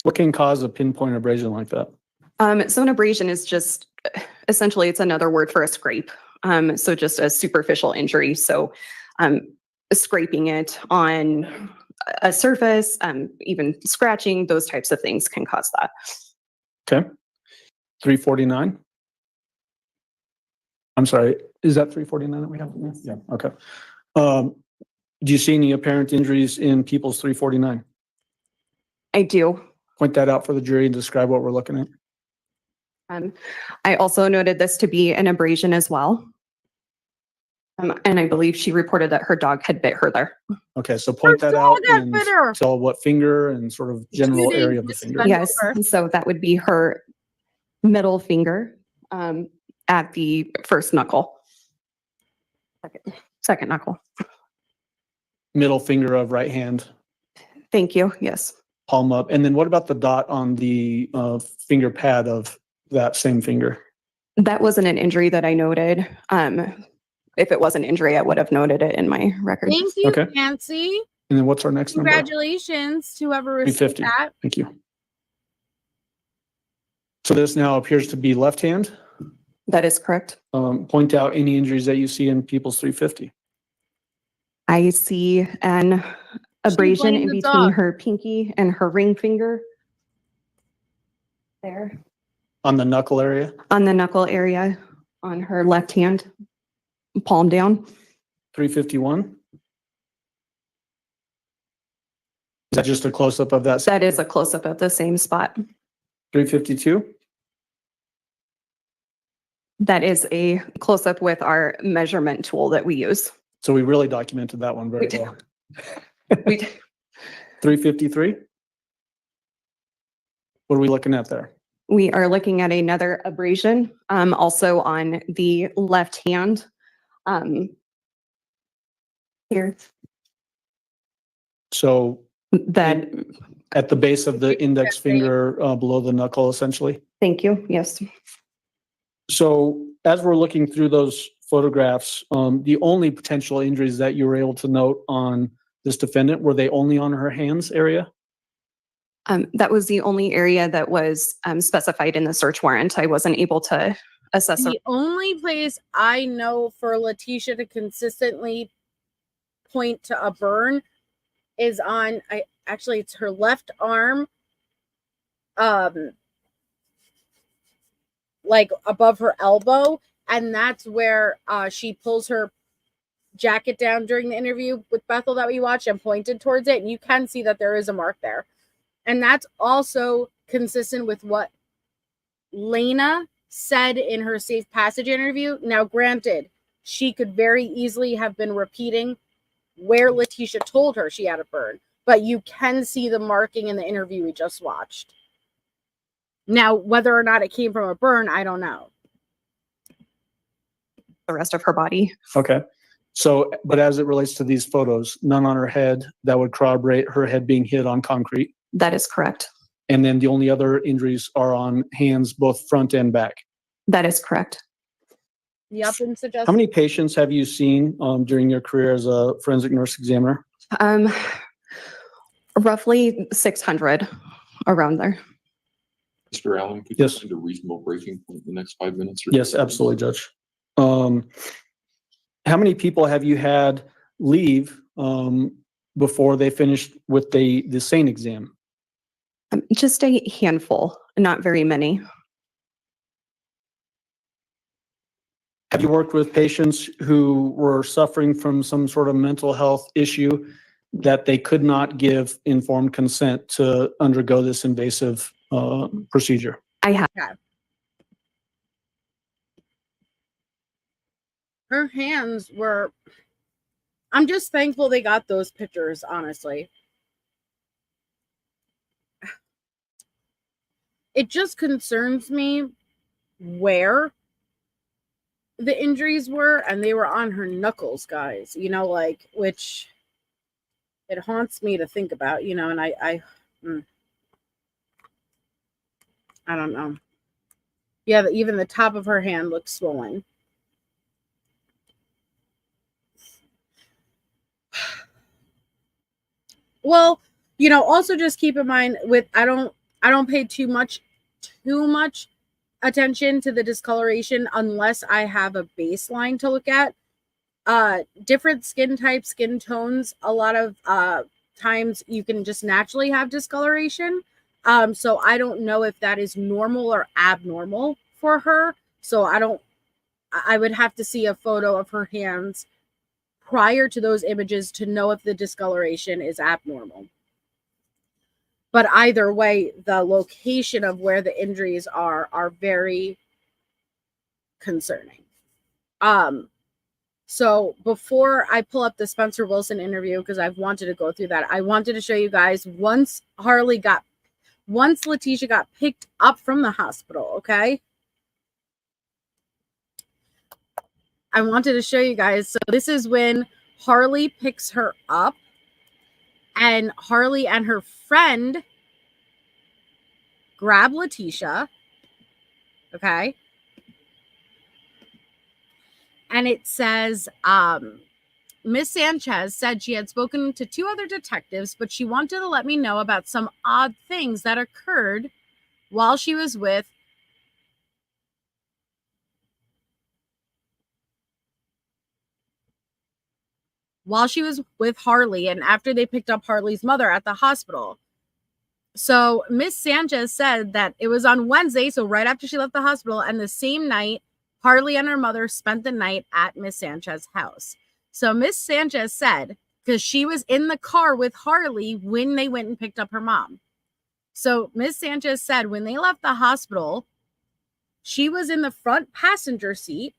What can cause a pinpoint abrasion like that? So an abrasion is just essentially it's another word for a scrape. So just a superficial injury. So scraping it on a surface, even scratching, those types of things can cause that. Okay. 349. I'm sorry. Is that 349 that we have? Yeah. Okay. Do you see any apparent injuries in people's 349? I do. Point that out for the jury and describe what we're looking at. I also noted this to be an abrasion as well. And I believe she reported that her dog had bit her there. Okay, so point that dog out got and bit her. tell what finger and sort of general 2 days area of the this finger. bent Yes, over. so that would be her middle finger at the first knuckle. Second knuckle. Middle finger of right hand, Thank you. Yes. palm up. And then what about the dot on the finger pad of that same finger? That wasn't an injury that I noted. If it was an injury, I would have noted it in my record. Thank you, Okay. Nancy. And then what's our next number? Congratulations to whoever received 350. that. Thank you. So this now appears to be left hand. That is correct. Point out any injuries that you see in people's 350. I see an abrasion blamed in the between dog. her pinky and her ring finger. There. On the knuckle area. On the knuckle area on her left hand, palm down. 351. Is that just a close-up of that? That is a close-up of the same spot. 352. That is a close-up with our measurement tool that we use. So we really documented that one very We did. well. We did. 353. What are we looking at there? We are looking at another abrasion, also on the left hand. Here, So that, at the base of the index finger below the knuckle, essentially. thank you, yes. So as we're looking through those photographs, the only potential injuries that you were able to note on this defendant, were they only on her hands area? That was the only area that was specified in the search warrant. I wasn't able to assess. The only place I know for Letecia to consistently point to a burn is on, actually it's her left arm, like above her elbow, and that's where she pulls her jacket down during the interview with Bethel that we watched and pointed towards it, and you can see that there is a mark there. And that's also consistent with what Lena said in her safe passage interview. Now, granted, she could very easily have been repeating where Letecia told her she had a burn, but you can see the marking in the interview we just watched. Now, whether or not it came from a burn, I don't know. The rest of her body. Okay. So, but as it relates to these photos, none on her head that would corroborate her head being hit on concrete. That is correct. And then the only other injuries are on hands, both front and back. That is correct. Yep, and suggest How many patients have you seen during your career as a forensic nurse examiner? Roughly 600 around there. Mr. Allen, could Yes. you find a reasonable breaking point in the next 5 minutes? Or Yes, absolutely, Judge. How many people have you had leave before they finished with the SANE exam? Just a handful, not very many. Have you worked with patients who were suffering from some sort of mental health issue that they could not give informed consent to undergo this invasive procedure? I have. her hands were, I'm just thankful they got those pictures, honestly. It just concerns me where the injuries were, and they were on her knuckles, guys, you know, like, which it haunts me to think about, you know, and I don't know. Yeah, even the top of her hand looks swollen. Well, you know, also just keep in mind with I don't pay too much attention to the discoloration unless I have a baseline to look at. Different skin types, skin tones, a lot of times you can just naturally have discoloration. So I don't know if that is normal or abnormal for her. So I would have to see a photo of her hands prior to those images to know if the discoloration is abnormal. But either way, the location of where the injuries are very concerning. So before I pull up the Spencer Wilson interview, because I've wanted to go through that, I wanted to show you guys once Letecia got picked up from the hospital, okay? I wanted to show you guys. So this is when Harley picks her up, and Harley and her friend grab Letecia, okay? And it says, Miss Sanchez said she had spoken to 2 other detectives, but she wanted to let me know about some odd things that occurred while she was with Harley and after they picked up Harley's mother at the hospital. So Miss Sanchez said that it was on Wednesday, so right after she left the hospital, and the same night, Harley and her mother spent the night at Miss Sanchez's house. So Miss Sanchez said, because she was in the car with Harley when they went and picked up her mom. So Miss Sanchez said when they left the hospital, she was in the front passenger seat,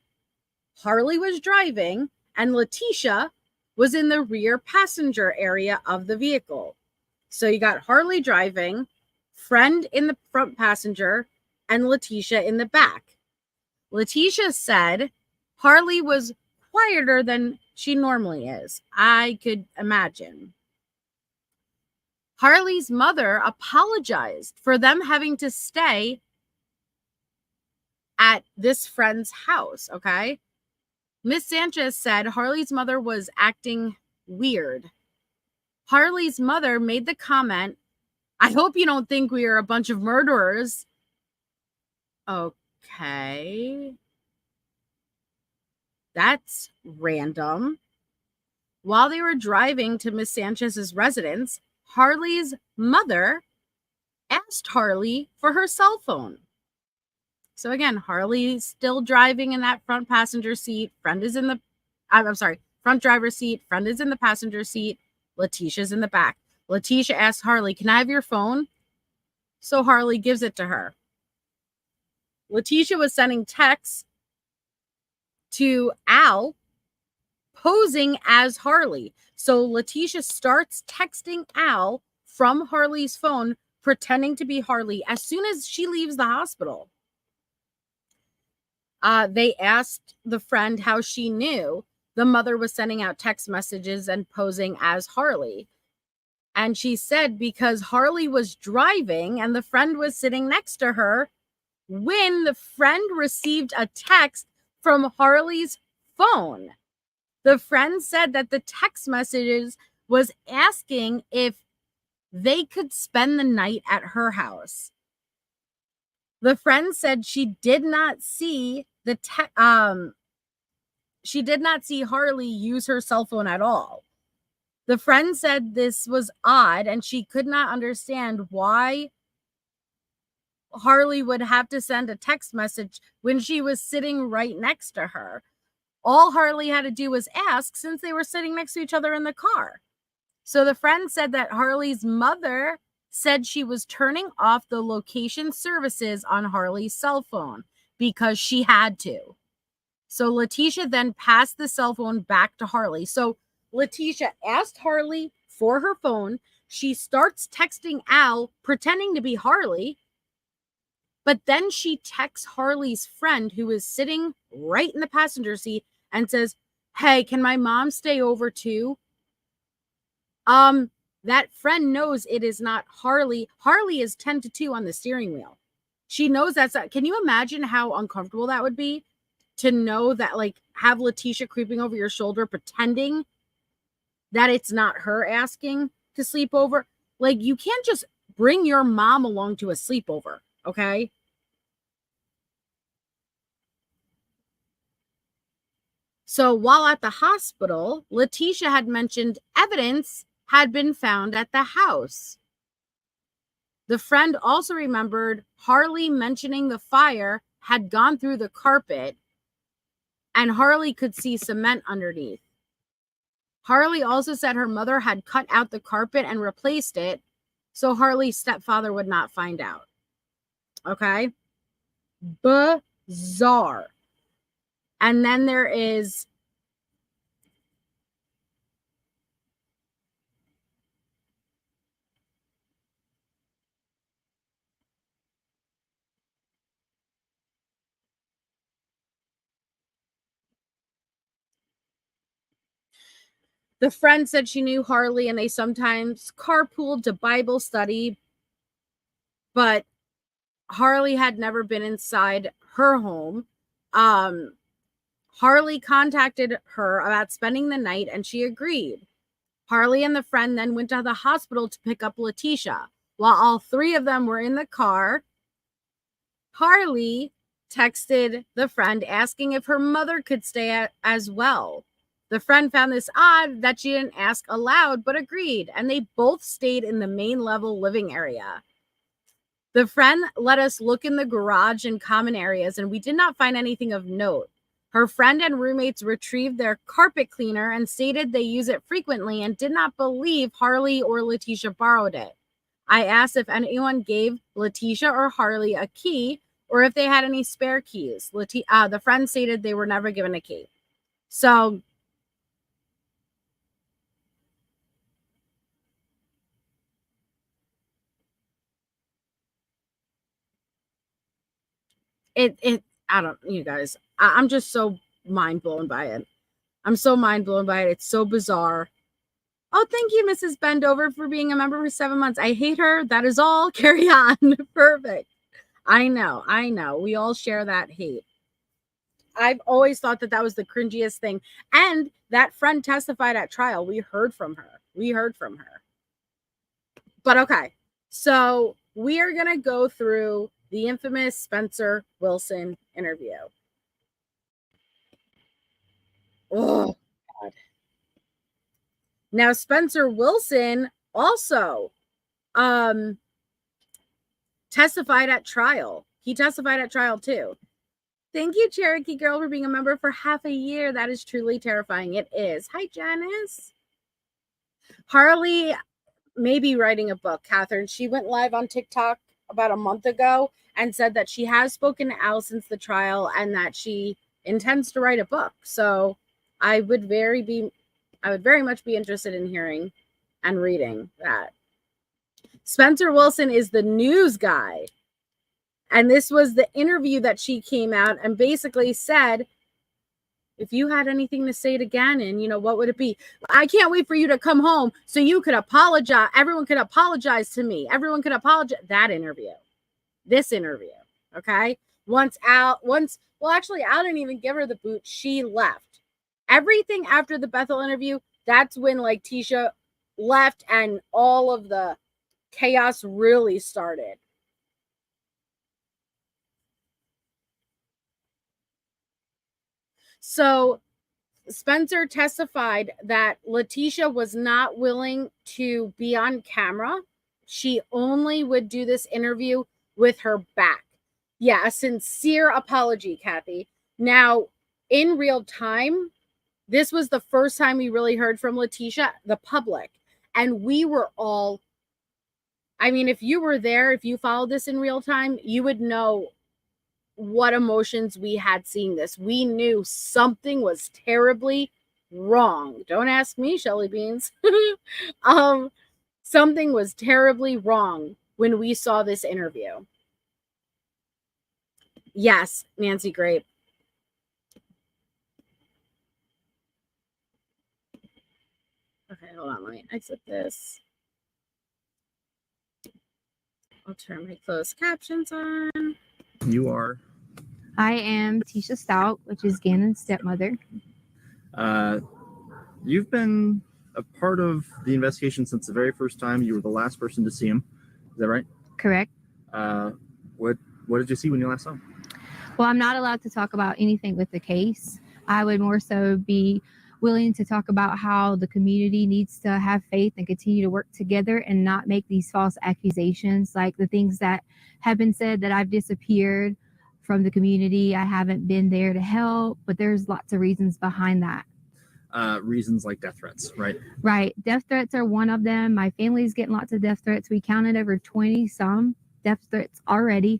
Harley was driving, and Letecia was in the rear passenger area of the vehicle. So you got Harley driving, friend in the front passenger, and Letecia in the back. Letecia said Harley was quieter than she normally is. I could imagine. Harley's mother apologized for them having to stay at this friend's house, okay? Miss Sanchez said Harley's mother was acting weird. Harley's mother made the comment, I hope you don't think we are a bunch of murderers. Okay. That's random. While they were driving to Miss Sanchez's residence, Harley's mother asked Harley for her cell phone. So again, Harley's still driving in that front passenger seat. Friend is in the, front driver's seat. Friend is in the passenger seat. Letecia's in the back. Letecia asks Harley, can I have your phone? So Harley gives it to her. Letecia was sending texts to Al posing as Harley. So Letecia starts texting Al from Harley's phone, pretending to be Harley as soon as she leaves the hospital. They asked the friend how she knew the mother was sending out text messages and posing as Harley. And she said because Harley was driving and the friend was sitting next to her when the friend received a text from Harley's phone. The friend said that the text messages was asking if they could spend the night at her house. The friend said she did not see Harley use her cell phone at all. The friend said this was odd and she could not understand why Harley would have to send a text message when she was sitting right next to her. All Harley had to do was ask since they were sitting next to each other in the car. So the friend said that Harley's mother said she was turning off the location services on Harley's cell phone because she had to. So Letecia then passed the cell phone back to Harley. So Letecia asked Harley for her phone. She starts texting Al, pretending to be Harley. But then she texts Harley's friend, who is sitting right in the passenger seat, and says, "Hey, can my mom stay over too?" That friend knows it is not Harley. Harley is 10-2 on the steering wheel. She knows that's not. Can you imagine how uncomfortable that would be to know that, like, have Letecia creeping over your shoulder, pretending that it's not her asking to sleep over? Like, you can't just bring your mom along to a sleepover, okay? So while at the hospital, Letecia had mentioned evidence had been found at the house. The friend also remembered Harley mentioning the fire had gone through the carpet and Harley could see cement underneath. Harley also said her mother had cut out the carpet and replaced it so Harley's stepfather would not find out. Okay? Bizarre. And then there is the friend said she knew Harley and they sometimes carpooled to Bible study, but Harley had never been inside her home. Harley contacted her about spending the night and she agreed. Harley and the friend then went to the hospital to pick up Letecia. While all three of them were in the car, Harley texted the friend asking if her mother could stay as well. The friend found this odd that she didn't ask aloud, but agreed, and they both stayed in the main level living area. The friend let us look in the garage and common areas, and we did not find anything of note. Her friend and roommates retrieved their carpet cleaner and stated they use it frequently and did not believe Harley or Letecia borrowed it. I asked if anyone gave Letecia or Harley a key or if they had any spare keys. The friend stated they were never given a key. So I don't, you guys, I'm just so mind blown by it. I'm so mind blown by it. It's so bizarre. Oh, thank you, Mrs. Bendover, for being a member for 7 months. I hate her. That is all. Carry on. Perfect. I know. We all share that hate. I've always thought that that was the cringiest thing. And that friend testified at trial. We heard from her. But okay. So we are going to go through the infamous Spencer Wilson interview. Oh, God. Now, Spencer Wilson also testified at trial. He testified at trial too. Thank you, Cherokee Girl, for being a member for half a year. That is truly terrifying. It is. Hi, Janice. Harley may be writing a book, Catherine. She went live on TikTok about a month ago and said that she has spoken to Al since the trial and that she intends to write a book. So I would very much be interested in hearing and reading that. Spencer Wilson is the news guy. And this was the interview that she came out and basically said, if you had anything to say to Gannon, what would it be? I can't wait for you to come home so you could apologize. Everyone could apologize to me. Everyone could apologize. That interview. This interview. Okay? Al didn't even give her the boot. She left. Everything after the Bethel interview, that's when Letecia left and all of the chaos really started. So Spencer testified that Letecia was not willing to be on camera. She only would do this interview with her back. Yeah, a sincere apology, Kathy. Now, in real time, this was the first time we really heard from Letecia, the public. And we were all, if you were there, if you followed this in real time, you would know what emotions we had seeing this. We knew something was terribly wrong. Don't ask me, Shelly Beans. Something was terribly wrong when we saw this interview. Yes, Nancy Grape. Okay, hold on. Let me exit this. I'll turn my closed captions on. You are. I am Letecia Stauch, which is Gannon's stepmother. You've been a part of the investigation since the very first time. You were the last person to see him. Is that right? Correct. What did you see when you last saw him? Well, I'm not allowed to talk about anything with the case. I would more so be willing to talk about how the community needs to have faith and continue to work together and not make these false accusations, like the things that have been said that I've disappeared from the community. I haven't been there to help, but there's lots of reasons behind that. Reasons like death threats, right? Right. Death threats are one of them. My family's getting lots of death threats. We counted over 20 some death threats already.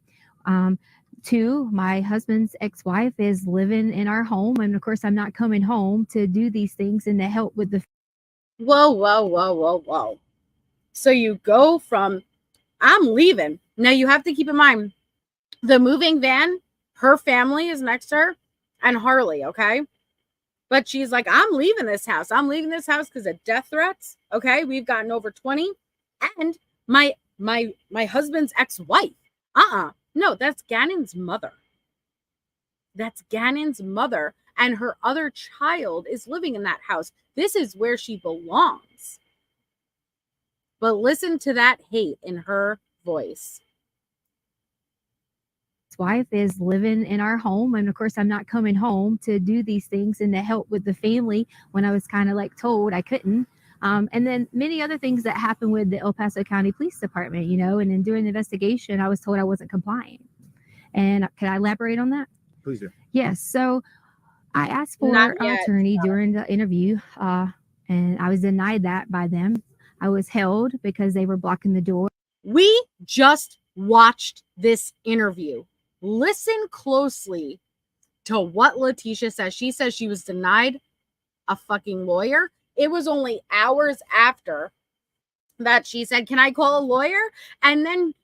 Two, my husband's ex-wife is living in our home. And of course, I'm not coming home to do these things and to help with the... Whoa. So you go from, I'm leaving. Now you have to keep in mind, the moving van, her family is next to her, and Harley, okay? But she's like, I'm leaving this house. I'm leaving this house because of death threats. Okay, we've gotten over 20. And my husband's ex-wife. No, that's Gannon's mother. That's Gannon's mother. And her other child is living in that house. This is where she belongs. But listen to that hate in her voice. Wife is living in our home, and of course I'm not coming home to do these things and to help with the family when I was kind of like told I couldn't, and then many other things that happened with the El Paso County Police Department, you know, and then during the investigation I was told I wasn't complying. And can I elaborate on that? Please do. Yes. So I asked for an attorney during the interview, and I was denied that by them. I was held because they were blocking the door. We just watched this interview. Listen closely to what Letecia says. She says she was denied a fucking lawyer. It was only hours after that she said, can I call a lawyer? And then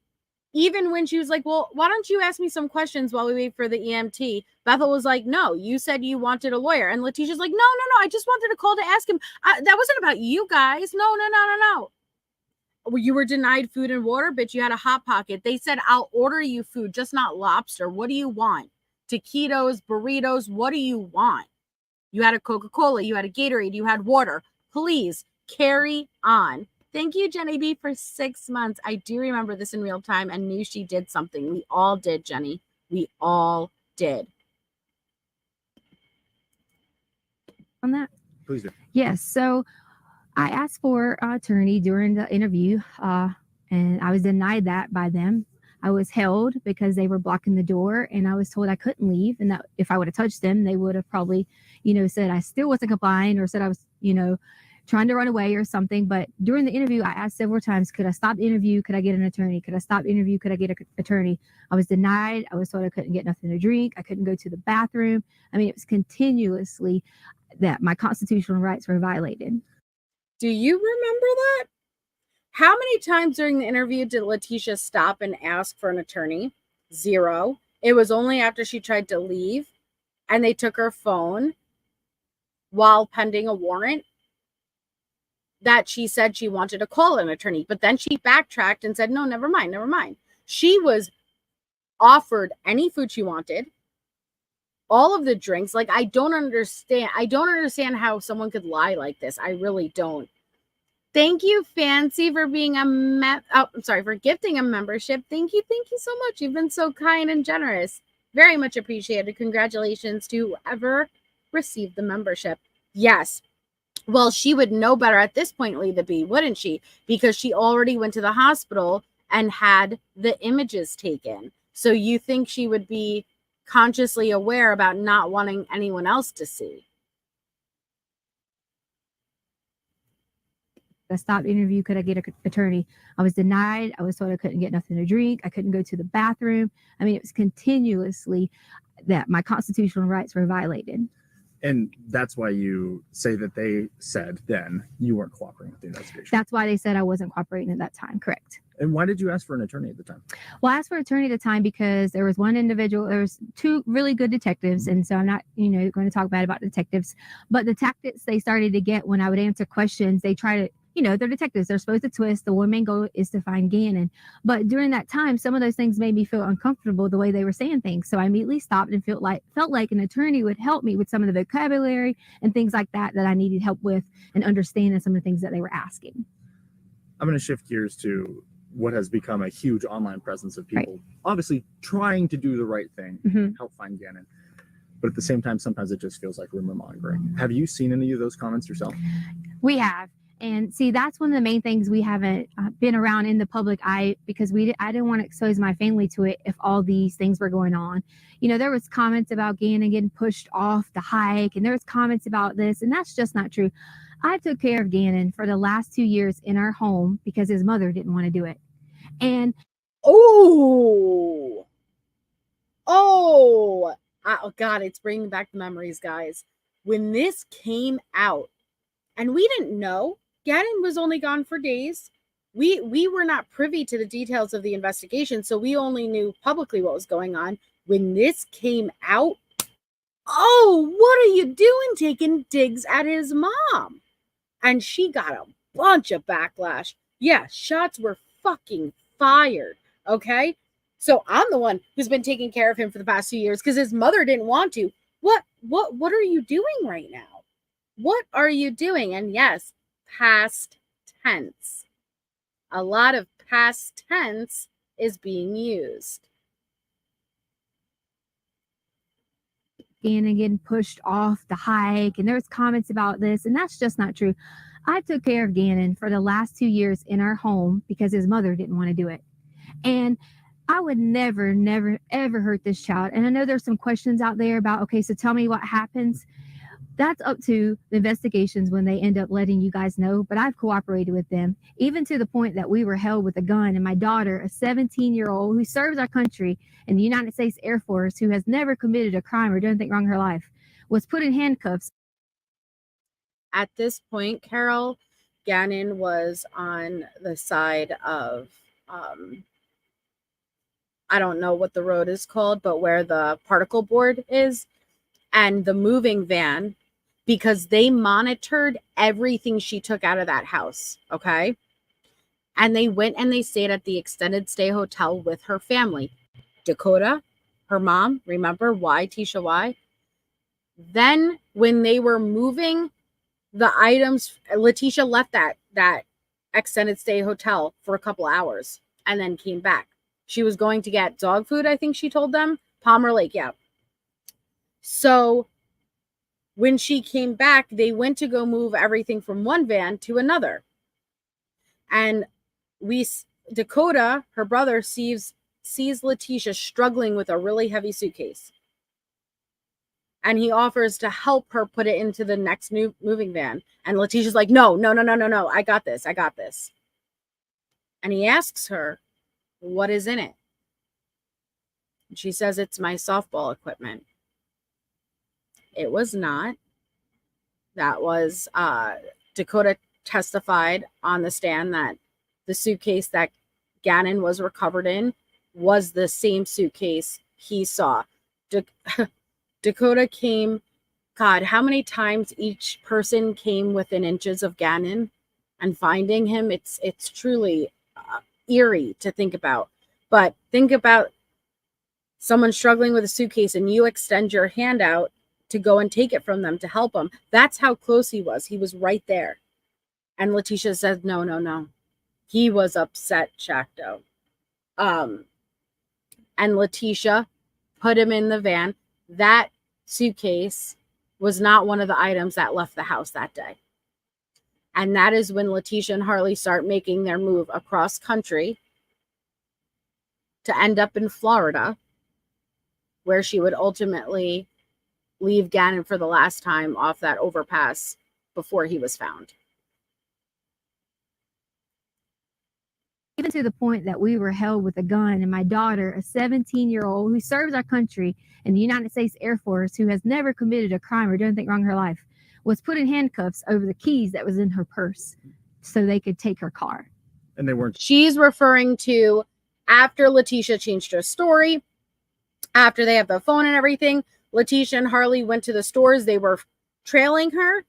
even when she was like, well, why don't you ask me some questions while we wait for the EMT? Bethel was like, no, you said you wanted a lawyer. And Leticia's like, no. I just wanted to call to ask him. That wasn't about you guys. No. You were denied food and water, bitch. You had a Hot Pocket. They said, I'll order you food, just not lobster. What do you want? Taquitos, burritos. What do you want? You had a Coca-Cola. You had a Gatorade. You had water. Please carry on. Thank you, Jenny B, for 6 months. I do remember this in real time and knew she did something. We all did, Jenny. We all did. On that? Please do. Yes. So I asked for an attorney during the interview, and I was denied that by them. I was held because they were blocking the door, and I was told I couldn't leave, and that if I would have touched them, they would have probably, said I still wasn't complying, or said I was, trying to run away or something. But during the interview, I asked several times, could I stop the interview? Could I get an attorney? Could I stop the interview? Could I get an attorney? I was denied. I was told I couldn't get nothing to drink. I couldn't go to the bathroom. I mean, it was continuously that my constitutional rights were violated. Do you remember that? How many times during the interview did Letecia stop and ask for an attorney? 0. It was only after she tried to leave and they took her phone while pending a warrant that she said she wanted to call an attorney. But then she backtracked and said, no, never mind. She was offered any food she wanted, all of the drinks. Like, I don't understand how someone could lie like this. I really don't. Thank you, Fancy, for being for gifting a membership. Thank you so much. You've been so kind and generous. Very much appreciated. Congratulations to whoever received the membership. Yes. Well, she would know better at this point, Lee the Bee, wouldn't she? Because she already went to the hospital and had the images taken. So you think she would be consciously aware about not wanting anyone else to see? I stopped the interview. Could I get an attorney? I was denied. I was told I couldn't get nothing to drink. I couldn't go to the bathroom. I mean, it was continuously that my constitutional rights were violated. And that's why you say that they said then you weren't cooperating with the investigation. That's why they said I wasn't cooperating at that time. Correct. And why did you ask for an attorney at the time? Well, I asked for an attorney at the time because there was one individual, there was two really good detectives. And so I'm not, going to talk bad about detectives, but the tactics they started to get when I would answer questions, they try to, they're detectives. They're supposed to twist. The one main goal is to find Gannon. But during that time, some of those things made me feel uncomfortable the way they were saying things. So I immediately stopped and felt like an attorney would help me with some of the vocabulary and things like that I needed help with and understanding some of the things that they were asking. I'm going to shift gears to what has become a huge online presence of people obviously trying to do the right thing, help find Gannon. But at the same time, sometimes it just feels like rumor mongering. Have you seen any of those comments yourself? We have. And see, that's one of the main things we haven't been around in the public eye because I didn't want to expose my family to it if all these things were going on. There was comments about Gannon getting pushed off the hike, and there was comments about this, and that's just not true. I took care of Gannon for the last 2 years in our home because his mother didn't want to do it. And oh God, it's bringing back the memories, guys. When this came out, and we didn't know, Gannon was only gone for days. We were not privy to the details of the investigation, so we only knew publicly what was going on. When this came out, oh, what are you doing taking digs at his mom? And she got a bunch of backlash. Yeah, shots were fucking fired, okay? So I'm the one who's been taking care of him for the past 2 years because his mother didn't want to. What are you doing right now? What are you doing? And yes, past tense. A lot of past tense is being used. And getting pushed off the hike, and there's comments about this, and that's just not true. I took care of Gannon for the last 2 years in our home because his mother didn't want to do it. And I would never, ever hurt this child. And I know there's some questions out there about, okay, so tell me what happens. That's up to the investigations when they end up letting you guys know. But I've cooperated with them, even to the point that we were held with a gun. And my daughter, a 17-year-old who serves our country in the United States Air Force, who has never committed a crime or done anything wrong in her life, was put in handcuffs. At this point, Carol, Gannon was on the side of, I don't know what the road is called, but where the particle board is, and the moving van, because they monitored everything she took out of that house, okay? And they went and they stayed at the extended stay hotel with her family. Dakota, her mom, remember why, Tisha, why? Then when they were moving the items, Letecia left that extended stay hotel for a couple hours and then came back. She was going to get dog food, I think she told them. Palmer Lake, yeah. So when she came back, they went to go move everything from one van to another. And Dakota, her brother, sees Letecia struggling with a really heavy suitcase. And he offers to help her put it into the next new moving van. And Leticia's like, no. I got this. And he asks her, what is in it? And she says, it's my softball equipment. It was not. That was Dakota testified on the stand that the suitcase that Gannon was recovered in was the same suitcase he saw. Dakota came, God, how many times each person came within inches of Gannon and finding him? It's truly eerie to think about. But think about someone struggling with a suitcase and you extend your hand out to go and take it from them to help them. That's how close he was. He was right there. And Letecia said, no. He was upset, Shacto. And Letecia put him in the van. That suitcase was not one of the items that left the house that day. And that is when Letecia and Harley start making their move across country to end up in Florida, where she would ultimately leave Gannon for the last time off that overpass before he was found. even to the point that we were held with a gun, and my daughter, a 17-year-old who serves our country in the United States Air Force, who has never committed a crime or done anything wrong in her life, was put in handcuffs over the keys that was in her purse so they could take her car. And they weren't. She's referring to after Letecia changed her story, after they have the phone and everything, Letecia and Harley went to the stores. They were trailing her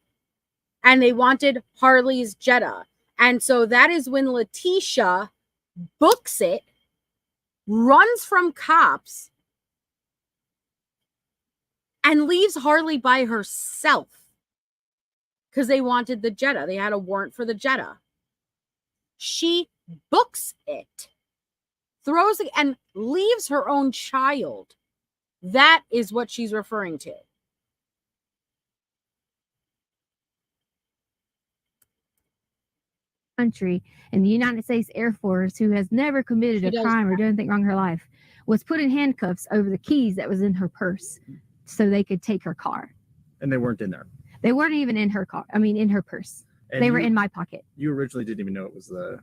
and they wanted Harley's Jetta. And so that is when Letecia books it, runs from cops, and leaves Harley by herself because they wanted the Jetta. They had a warrant for the Jetta. She books it, throws it, and leaves her own child. That is what she's referring to. Country in the United States Air Force, who has never committed a crime or done anything wrong in her life, was put in handcuffs over the keys that was in her purse so they could take her car. And they weren't in there. They weren't even in her car. I mean, in her purse. And they were in my pocket. You originally didn't even know it was the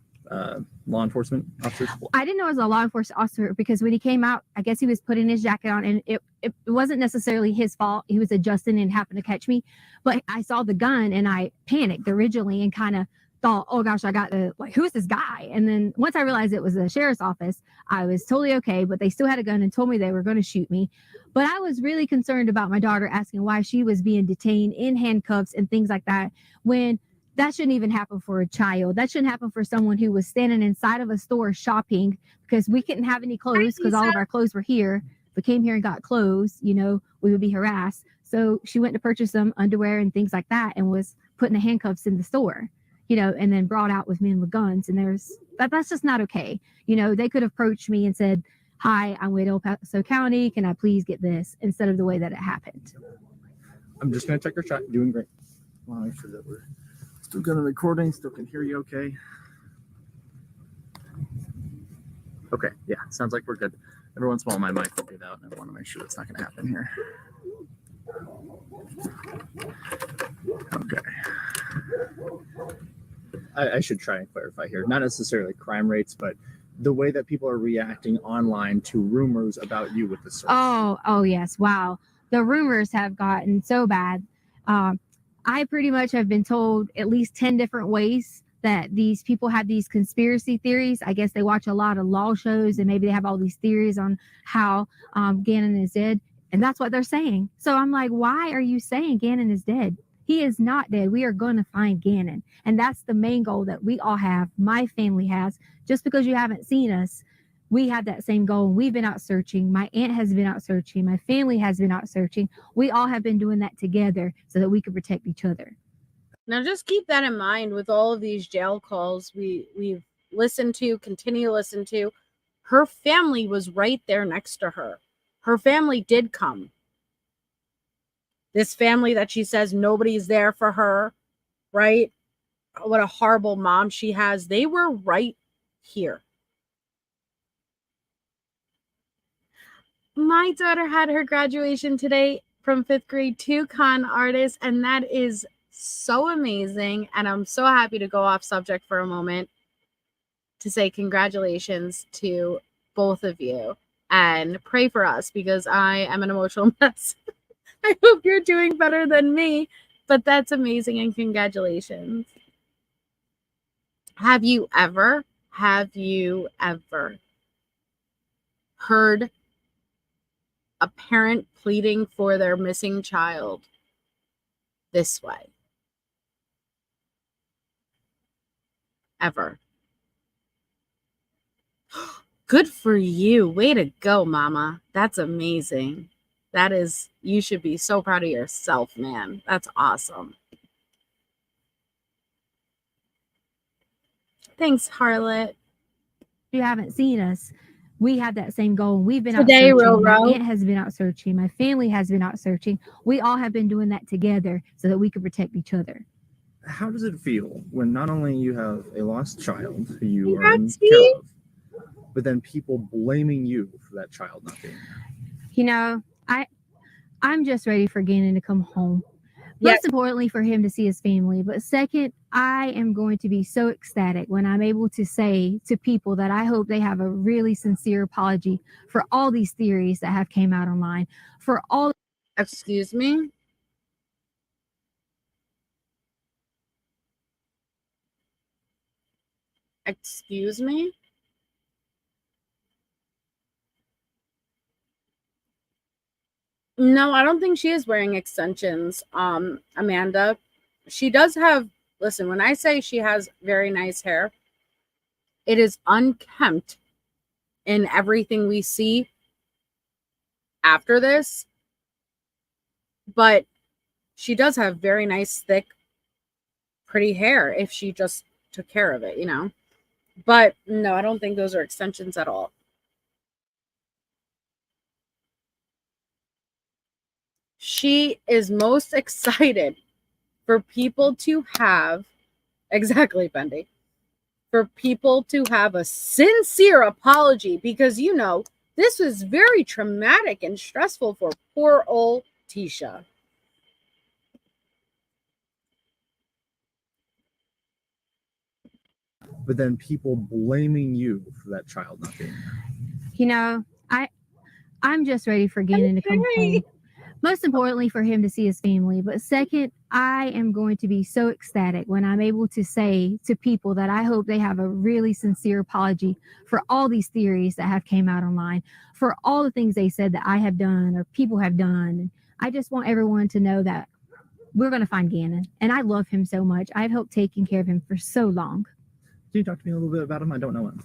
law enforcement officer? I didn't know it was a law enforcement officer because when he came out, I guess he was putting his jacket on, and it wasn't necessarily his fault. He was adjusting and happened to catch me. But I saw the gun and I panicked originally and kind of thought, oh gosh, I got to, like, who's this guy? And then once I realized it was the sheriff's office, I was totally okay, but they still had a gun and told me they were going to shoot me. But I was really concerned about my daughter, asking why she was being detained in handcuffs and things like that, when that shouldn't even happen for a child. That shouldn't happen for someone who was standing inside of a store shopping, because we couldn't have any clothes because all of our clothes were here. If we came here and got clothes, you know, we would be harassed. So she went to purchase some underwear and things like that and was putting the handcuffs in the store, you know, and then brought out with men with guns. And that's just not okay. You know, they could have approached me and said, hi, I'm with El Paso County. Can I please get this? Instead of the way that it happened. I'm just going to check your shot. Doing great. I want to make sure that we're still got a recording, still can hear you okay. Okay, yeah, sounds like we're good. Every once in a while my mic will get out, and I want to make sure that's not going to happen here. Okay. I should try and clarify here. Not necessarily crime rates, but the way that people are reacting online to rumors about you with the search. Oh yes, wow. The rumors have gotten so bad. I pretty much have been told at least 10 different ways that these people have these conspiracy theories. I guess they watch a lot of law shows and maybe they have all these theories on how Gannon is dead. And that's what they're saying. So I'm like, why are you saying Gannon is dead? He is not dead. We are going to find Gannon. And that's the main goal that we all have. My family has. Just because you haven't seen us, we have that same goal. We've been out searching. My aunt has been out searching. My family has been out searching. We all have been doing that together so that we can protect each other. Now, just keep that in mind with all of these jail calls we've listened to, continue to listen to. Her family was right there next to her. Her family did come. This family that she says nobody's there for her, right? What a horrible mom she has. They were right here. My daughter had her graduation today from 5th grade to con artist, and that is so amazing. And I'm so happy to go off subject for a moment to say congratulations to both of you and pray for us, because I am an emotional mess. I hope you're doing better than me, but that's amazing and congratulations. Have you ever heard a parent pleading for their missing child this way? Ever? Good for you. Way to go, mama. That's amazing. You should be so proud of yourself, man. That's awesome. Thanks, Harlot. If you haven't seen us, we have that same goal. We've been Today, out searching. Ro-Ro. My aunt has been out searching. My family has been out searching. We all have been doing that together so that we can protect each other. How does it feel when not only you have a lost child who you are in care of, but then people blaming you for that child not being there? You know, I'm just ready for Gannon to come home. Yes. Most importantly, for him to see his family. But second, I am going to be so ecstatic when I'm able to say to people that I hope they have a really sincere apology for all these theories that have came out online, for all. Excuse me? Excuse me? No, I don't think she is wearing extensions, Amanda. She does have, listen, when I say she has very nice hair, it is unkempt in everything we see after this. But she does have very nice, thick, pretty hair if she just took care of it, you know? But no, I don't think those are extensions at all. She is most excited for people to have, exactly, Bendy, for people to have a sincere apology because, you know, this was very traumatic and stressful for poor old Tisha. But then people blaming you for that child not being there. You know, I'm just ready for Gannon to come home. Most importantly, for him to see his family. But second, I am going to be so ecstatic when I'm able to say to people that I hope they have a really sincere apology for all these theories that have came out online, for all the things they said that I have done or people have done. And I just want everyone to know that we're going to find Gannon. And I love him so much. I've helped taking care of him for so long. Can you talk to me a little bit about him? I don't know him.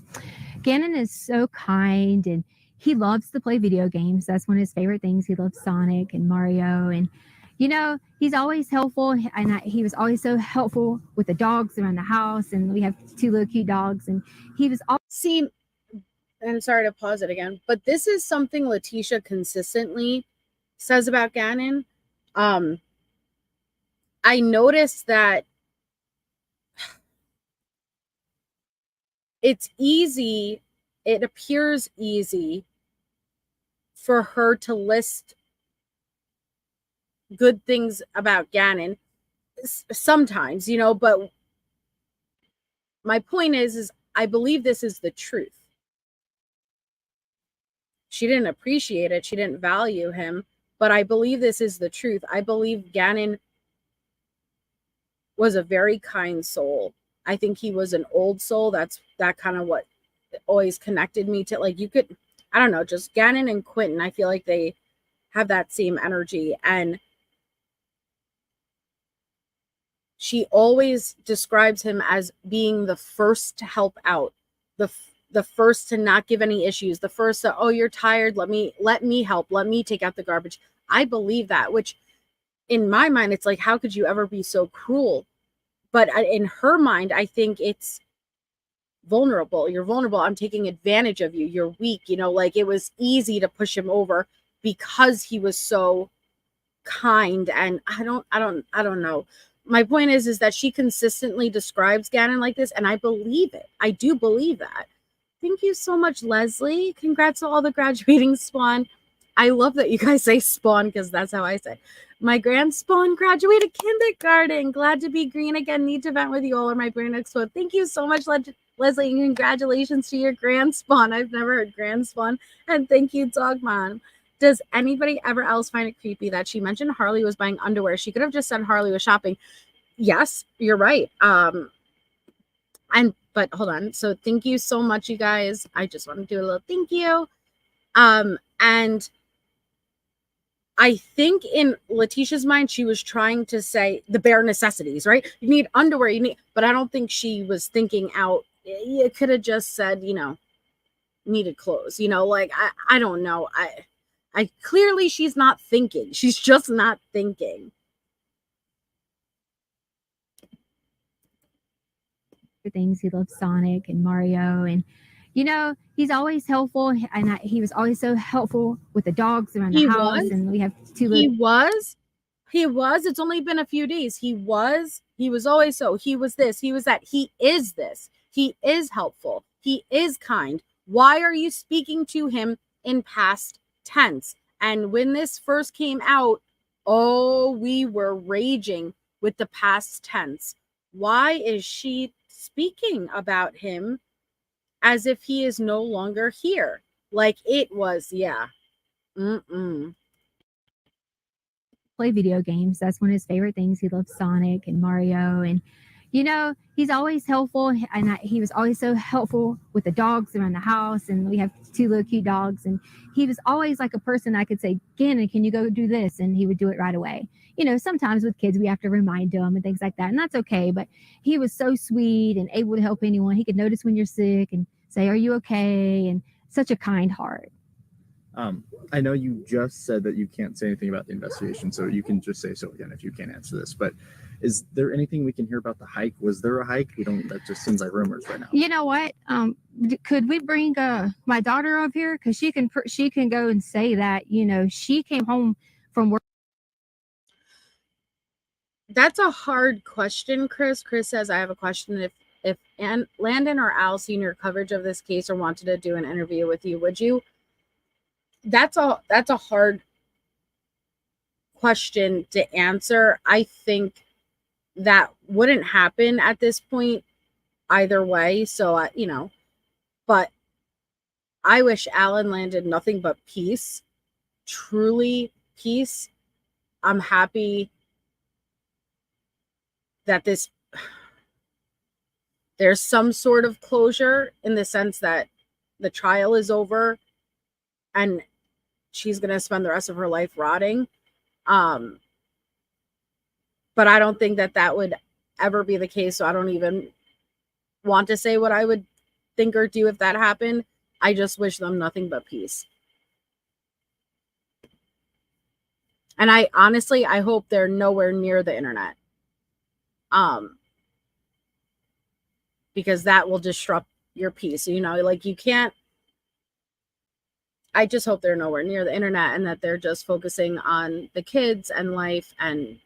Gannon is so kind and he loves to play video games. That's one of his favorite things. He loves Sonic and Mario. And, you know, he's always helpful. And he was always so helpful with the dogs around the house. And we have 2 little cute dogs. And he was all. See, I'm sorry to pause it again, but this is something Letecia consistently says about Gannon. I noticed that it's easy, it appears easy for her to list good things about Gannon sometimes, you know, but my point is I believe this is the truth. She didn't appreciate it. She didn't value him, but I believe this is the truth. I believe Gannon was a very kind soul. I think he was an old soul. That kind of what always connected me to, like, you could, I don't know, just Gannon and Quentin. I feel like they have that same energy. And she always describes him as being the first to help out, the first to not give any issues, the first to, oh, you're tired, let me help, let me take out the garbage. I believe that, which in my mind, it's like, how could you ever be so cruel? But in her mind, I think it's vulnerable. You're vulnerable. I'm taking advantage of you. You're weak. You know, like, it was easy to push him over because he was so kind. And I don't know. My point is that she consistently describes Gannon like this, and I believe it. I do believe that. Thank you so much, Leslie. Congrats to all the graduating Spawn. I love that you guys say Spawn because that's how I say. My grand Spawn graduated kindergarten. Glad to be green again. Need to vent with you all or my brain explode. Thank you so much, Leslie, and congratulations to your grand Spawn. I've never heard grand Spawn. And thank you, Dogmon. Does anybody ever else find it creepy that she mentioned Harley was buying underwear? She could have just said Harley was shopping. Yes, you're right. But hold on. So thank you so much, you guys. I just want to do a little thank you. And I think in Leticia's mind, she was trying to say the bare necessities, right? You need underwear, but I don't think she was thinking out. It could have just said, you know, needed clothes, you know, like, I don't know. I clearly she's not thinking. She's just not thinking. Things. He loves Sonic and Mario, and you know, he's always helpful. And he was always so helpful with the dogs around the house. And we have 2 little. He was. It's only been a few days. He was always so. He was this. He was that. He is this. He is helpful. He is kind. Why are you speaking to him in past tense? And when this first came out, Oh, we were raging with the past tense. Why is she speaking about him as if he is no longer here? Like it was, yeah. Play video games. That's one of his favorite things. He loves Sonic and Mario, and he's always helpful. And he was always so helpful with the dogs around the house. And we have 2 little cute dogs, and he was always like a person I could say, Gannon, can you go do this? And he would do it right away. Sometimes with kids we have to remind them and things like that, and that's okay. But he was so sweet and able to help anyone. He could notice when you're sick and say, are you okay? And such a kind heart. I know you just said that you can't say anything about the investigation, so you can just say so again if you can't answer this. But is there anything we can hear about the hike? Was there a hike? That just seems like rumors right now. You know what? Could we bring my daughter up here? Because she can go and say that, she came home from work. That's a hard question, Chris. Chris says, I have a question. If Landon or Al seen your coverage of this case or wanted to do an interview with you, would you? That's a hard question to answer. I think that wouldn't happen at this point either way. So, but I wish Alan landed nothing but peace, truly peace. I'm happy that there's some sort of closure in the sense that the trial is over and she's going to spend the rest of her life rotting. But I don't think that would ever be the case. So I don't even want to say what I would think or do if that happened. I just wish them nothing but peace. And I honestly hope they're nowhere near the internet. Because that will disrupt your peace. You can't. I just hope they're nowhere near the internet and that they're just focusing on the kids and life and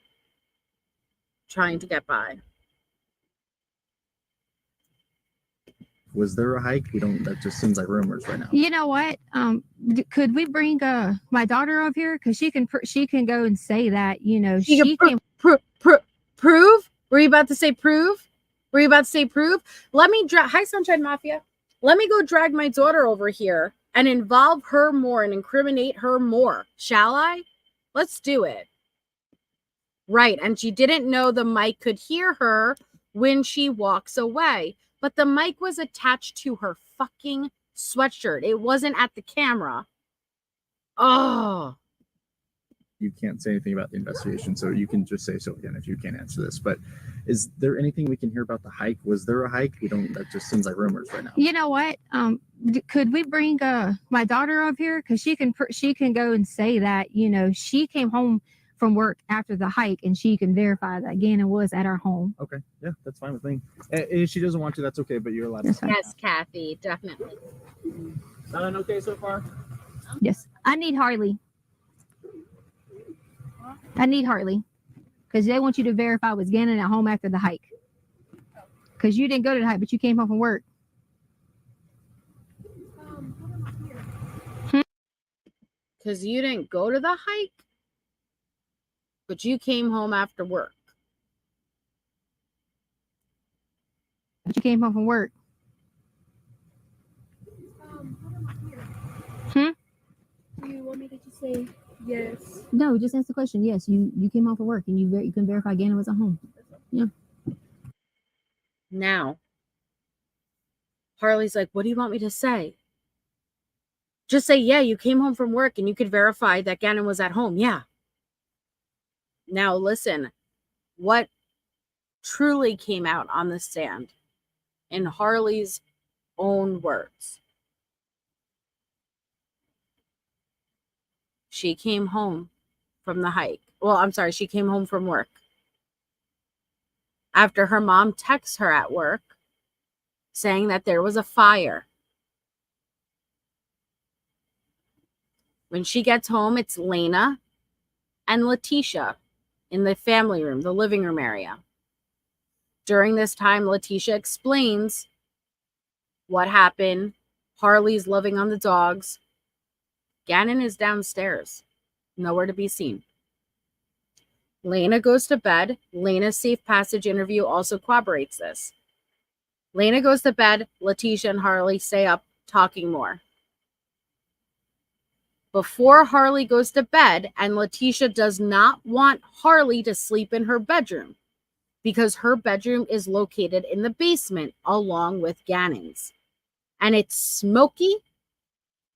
trying to get by. Was there a hike? That just seems like rumors right now. You know what? Could we bring my daughter up here? Because she can go and say that, she can prove. Were you about to say prove? Let me Hi, Sunshine Mafia. Let me go drag my daughter over here and involve her more and incriminate her more. Shall I? Let's do it. Right. And she didn't know the mic could hear her when she walks away. But the mic was attached to her fucking sweatshirt. It wasn't at the camera. Oh. You can't say anything about the investigation, so you can just say so again if you can't answer this. But is there anything we can hear about the hike? Was there a hike? That just seems like rumors right now. You know what? Could we bring my daughter up here? Because she can go and say that, she came home from work after the hike and she can verify that Gannon was at our home. Okay. Yeah, that's fine with me. And if she doesn't want to, that's okay, but you're allowed to. Yes, Kathy, definitely. Sound okay so far? Yes. I need Harley. Because they want you to verify was Gannon at home after the hike. Because you didn't go to the hike, but you came home from work. Because you didn't go to the hike, but you came home after work. But you came home from work. Do you want me to just say yes? No, just answer the question. Yes, you came home from work and you can verify Gannon was at home. Yeah. Now, Harley's like, what do you want me to say? Just say, yeah, you came home from work and you could verify that Gannon was at home. Yeah. Now, listen, what truly came out on the stand in Harley's own words. She came home from the hike. Well, I'm sorry, she came home from work. After her mom texts her at work saying that there was a fire. When she gets home, it's Lena and Letecia in the family room, the living room area. During this time, Letecia explains what happened. Harley's loving on the dogs. Gannon is downstairs, nowhere to be seen. Lena goes to bed. Lena's safe passage interview also corroborates this. Lena goes to bed. Letecia and Harley stay up talking more. Before Harley goes to bed, and Letecia does not want Harley to sleep in her bedroom because her bedroom is located in the basement along with Gannon's. And it's smoky,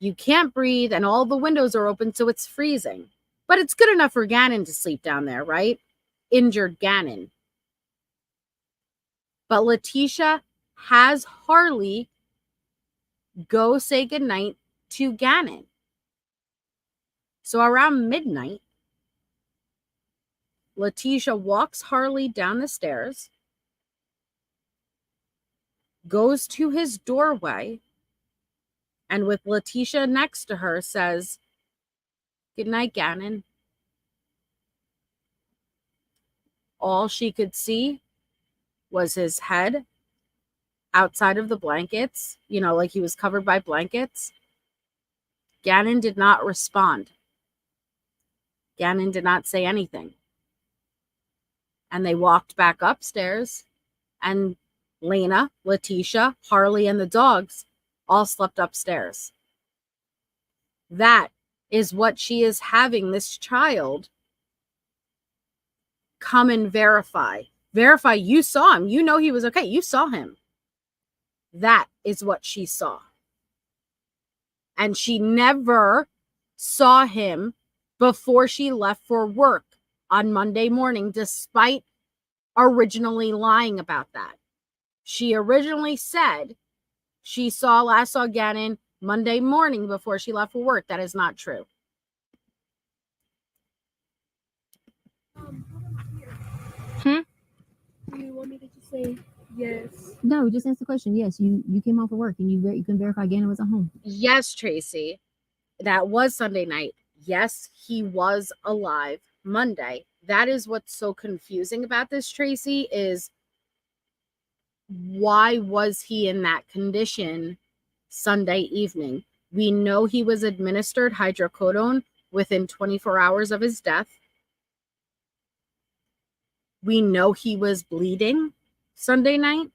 you can't breathe, and all the windows are open, so it's freezing. But it's good enough for Gannon to sleep down there, right? Injured Gannon. But Letecia has Harley go say goodnight to Gannon. So around midnight, Letecia walks Harley down the stairs, goes to his doorway, and with Letecia next to her says, "Good night, Gannon." All she could see was his head outside of the blankets, like he was covered by blankets. Gannon did not respond. Gannon did not say anything. And they walked back upstairs, and Lena, Letecia, Harley, and the dogs all slept upstairs. That is what she is having this child come and verify. Verify you saw him. You know he was okay. You saw him. That is what she saw. And she never saw him before she left for work on Monday morning, despite originally lying about that. She originally said she last saw Gannon Monday morning before she left for work. That is not true. Do you want me to just say yes? No, just answer the question. Yes, you came home from work and you can verify Gannon was at home. Yes, Tracy. That was Sunday night. Yes, he was alive Monday. That is what's so confusing about this, Tracy, is why was he in that condition Sunday evening? We know he was administered hydrocodone within 24 hours of his death. We know he was bleeding Sunday night,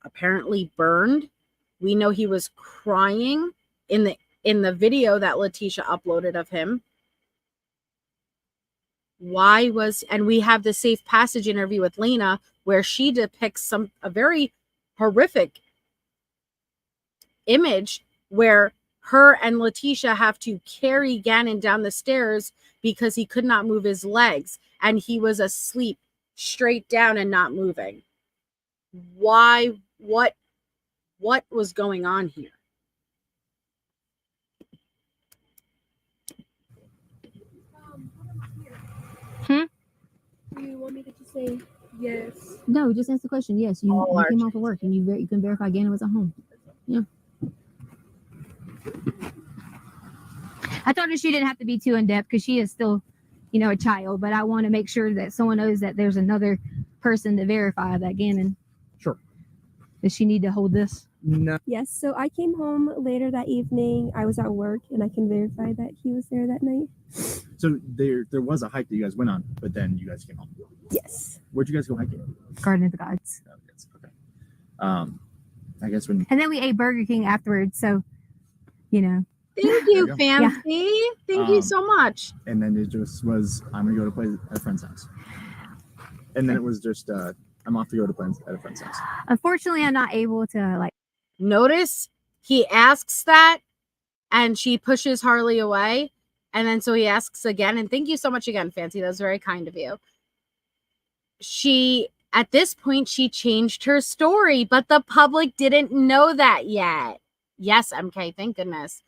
apparently burned. We know he was crying in the video that Letecia uploaded of him. And we have the safe passage interview with Lena where she depicts a very horrific image where her and Letecia have to carry Gannon down the stairs because he could not move his legs and he was asleep straight down and not moving. Why? What was going on here? Do you want me to just say yes? No, just answer the question. Yes, you came home from work and you can verify Gannon was at home. Yeah. I told her she didn't have to be too in depth because she is still, a child. But I want to make sure that someone knows that there's another person to verify that Gannon. Sure. Does she need to hold this? No. Yes. So I came home later that evening. I was at work, and I can verify that he was there that night. So there was a hike that you guys went on, but then you guys came home. Yes. Where'd you guys go hiking? Garden of the Gods. Oh, yes. Okay. I guess when. And then we ate Burger King afterwards. So, Thank you, go. Fancy. Thank you so much. And then it just was, I'm gonna go to play at a friend's house. And then it was just, I'm off to go to play at a friend's house. Unfortunately, I'm not able to Notice he asks that and she pushes Harley away. And then so he asks again. And thank you so much again, Fancy. That was very kind of you. At this point, she changed her story, but the public didn't know that yet. Yes, MK, thank goodness.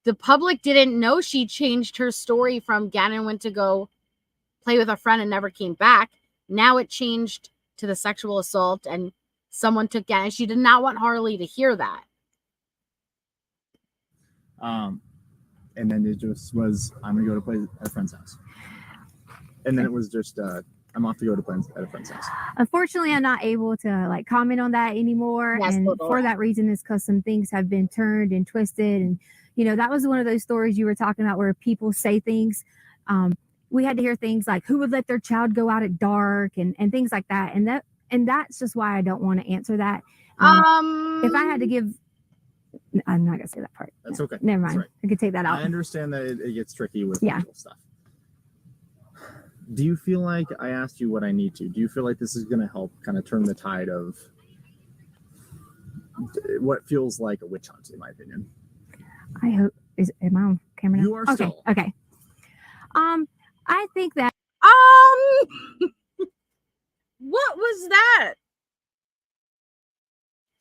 The public didn't know she changed her story from Gannon went to go play with a friend and never came back. Now it changed to the sexual assault and someone took Gannon. She did not want Harley to hear that. And then it just was, I'm gonna go to play at a friend's house. And then it was just, I'm off to go to play at a friend's house. Unfortunately, I'm not able to comment on that anymore. Yes, and for that reason is because some things have been turned and twisted. And, that was one of those stories you were talking about where people say things we had to hear things like who would let their child go out at dark and things like that. And that's just why I don't want to answer that. If I had to give, I'm not gonna say that part. That's okay. Never That's mind. right. I could take that out. I understand that it gets tricky with Yeah. legal stuff. Do you feel like I asked you what I need to? Do you feel like this is going to help kind of turn the tide of what feels like a witch hunt, in my opinion? I hope am I on camera now? You are okay. still. Okay. I think that what was that?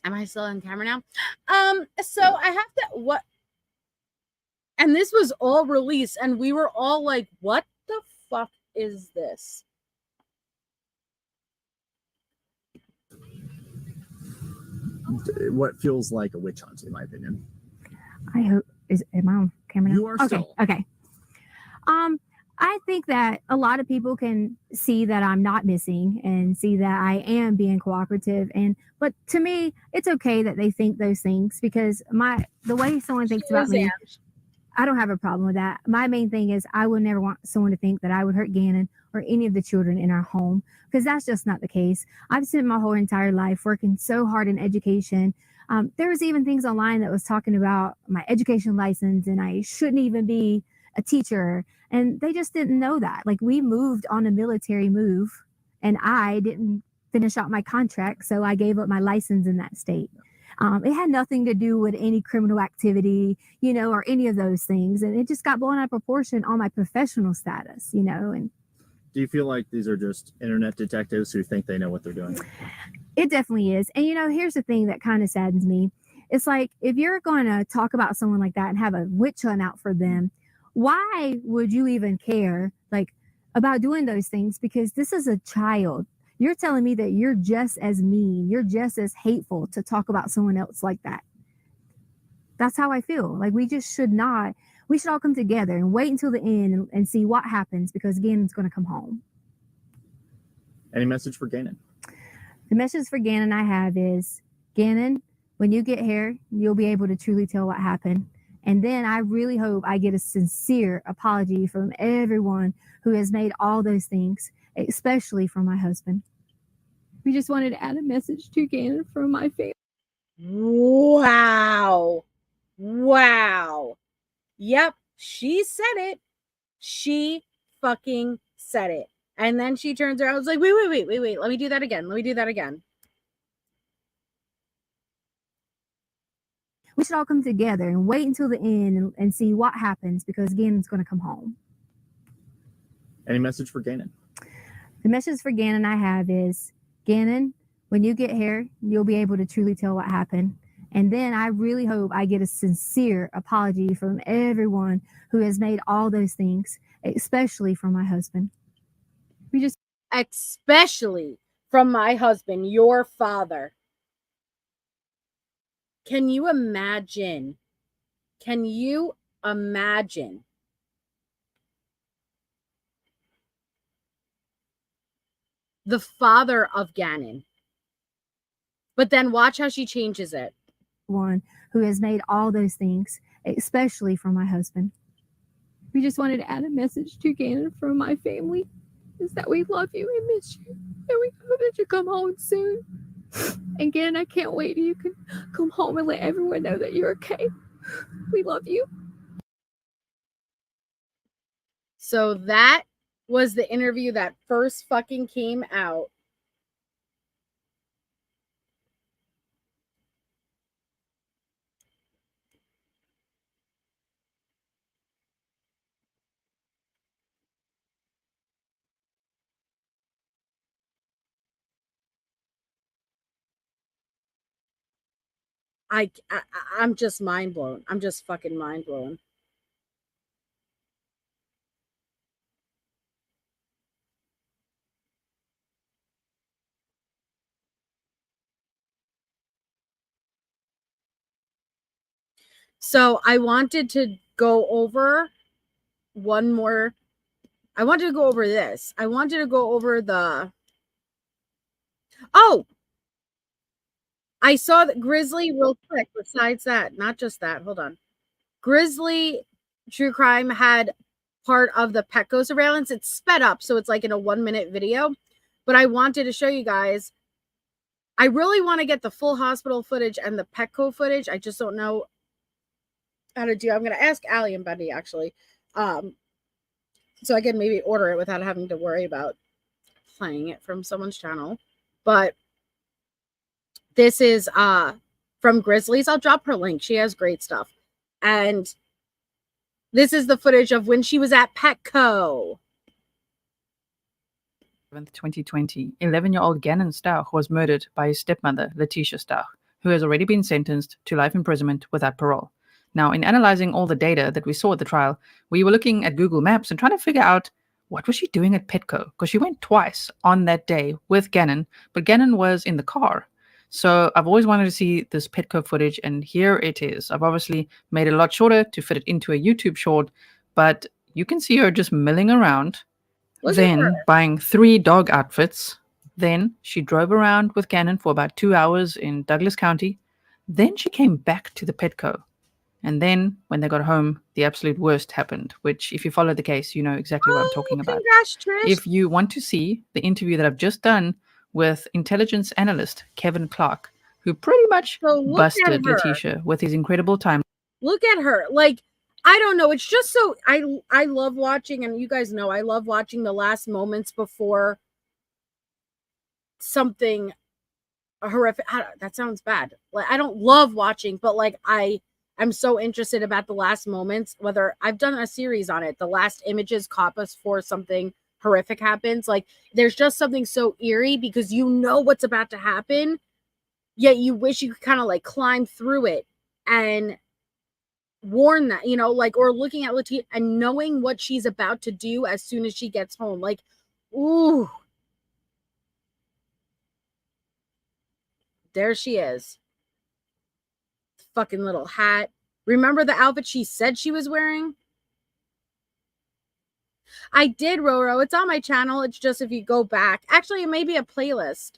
Am I still on camera now? So I have to what? And this was all released, and we were all like, "What the fuck is this?" What feels like a witch hunt, in my opinion? I hope am I on camera now? You are okay. still. Okay. I think that a lot of people can see that I'm not missing and see that I am being cooperative. But to me, it's okay that they think those things because the way someone thinks about me, I don't have a problem with that. My main thing is I would never want someone to think that I would hurt Gannon or any of the children in our home because that's just not the case. I've spent my whole entire life working so hard in education. There was even things online that was talking about my education license and I shouldn't even be a teacher. And they just didn't know that. Like we moved on a military move and I didn't finish out my contract. So I gave up my license in that state. It had nothing to do with any criminal activity, or any of those things. And it just got blown out of proportion on my professional status, and do you feel like these are just internet detectives who think they know what they're doing? It definitely is. And, here's the thing that kind of saddens me. It's like, if you're going to talk about someone like that and have a witch hunt out for them, why would you even care about doing those things? Because this is a child. You're telling me that you're just as mean, you're just as hateful to talk about someone else like that. That's how I feel. Like we should all come together and wait until the end and see what happens because Gannon's going to come home. Any message for Gannon? The message for Gannon I have is, Gannon, when you get here, you'll be able to truly tell what happened. And then I really hope I get a sincere apology from everyone who has made all those things, especially from my husband. We just wanted to add a message to Gannon from my family. Wow. Yep, she said it. She fucking said it. And then she turns around and was like, wait. Let me do that again. We should all come together and wait until the end and see what happens because Gannon's going to come home. Any message for Gannon? The message for Gannon I have is, Gannon, when you get here, you'll be able to truly tell what happened. And then I really hope I get a sincere apology from everyone who has made all those things, especially from my husband. Especially from my husband, your father. Can you imagine? The father of Gannon. But then watch how she changes it. One who has made all those things, especially from my husband. We just wanted to add a message to Gannon from my family, is that we love you and miss you, and we hope that you come home soon. And Gannon, I can't wait till you can come home and let everyone know that you're okay. We love you. So that was the interview that first fucking came out. I'm just mind blown. I'm just fucking mind blown. So I wanted to go over one more. I wanted to go over this. I wanted to go over the. Oh! I saw that Grizzly real quick. Besides that, not just that. Hold on. Grizzly True Crime had part of the Petco surveillance. It's sped up, so it's like in a 1-minute video. But I wanted to show you guys. I really want to get the full hospital footage and the Petco footage. I just don't know how to do. I'm going to ask Allie and Betty, actually. So I can maybe order it without having to worry about playing it from someone's channel. But this is from Grizzlies. I'll drop her link. She has great stuff. And this is the footage of when she was at Petco. 2020, 11-year-old Gannon Stauch was murdered by his stepmother, Letecia Stauch, who has already been sentenced to life imprisonment without parole. Now, in analyzing all the data that we saw at the trial, we were looking at Google Maps and trying to figure out what was she doing at Petco, because she went twice on that day with Gannon, but Gannon was in the car. So I've always wanted to see this Petco footage, and here it is. I've obviously made it a lot shorter to fit it into a YouTube short, but you can see her just milling around, then buying 3 dog outfits. Then she drove around with Gannon for about 2 hours in Douglas County. Then she came back to the Petco. And then when they got home, the absolute worst happened, which if you follow the case, you know exactly what I'm talking about. Congrats, Trish. If you want to see the interview that I've just done with intelligence analyst Kevin Clark, who pretty much busted Letecia with his incredible time. Look at her. Like, I don't know. It's just so I love watching, and you guys know I love watching the last moments before something horrific. That sounds bad. Like, I don't love watching, but like I'm so interested about the last moments, whether I've done a series on it. The last images caught us for something horrific happens. Like, there's just something so eerie because you know what's about to happen, yet you wish you could kind of like climb through it and warn that, you know, like, or looking at Letecia and knowing what she's about to do as soon as she gets home. Like, ooh, there she is. Fucking little hat. Remember the outfit she said she was wearing? I did, Roro. It's on my channel. It's just if you go back. Actually, it may be a playlist.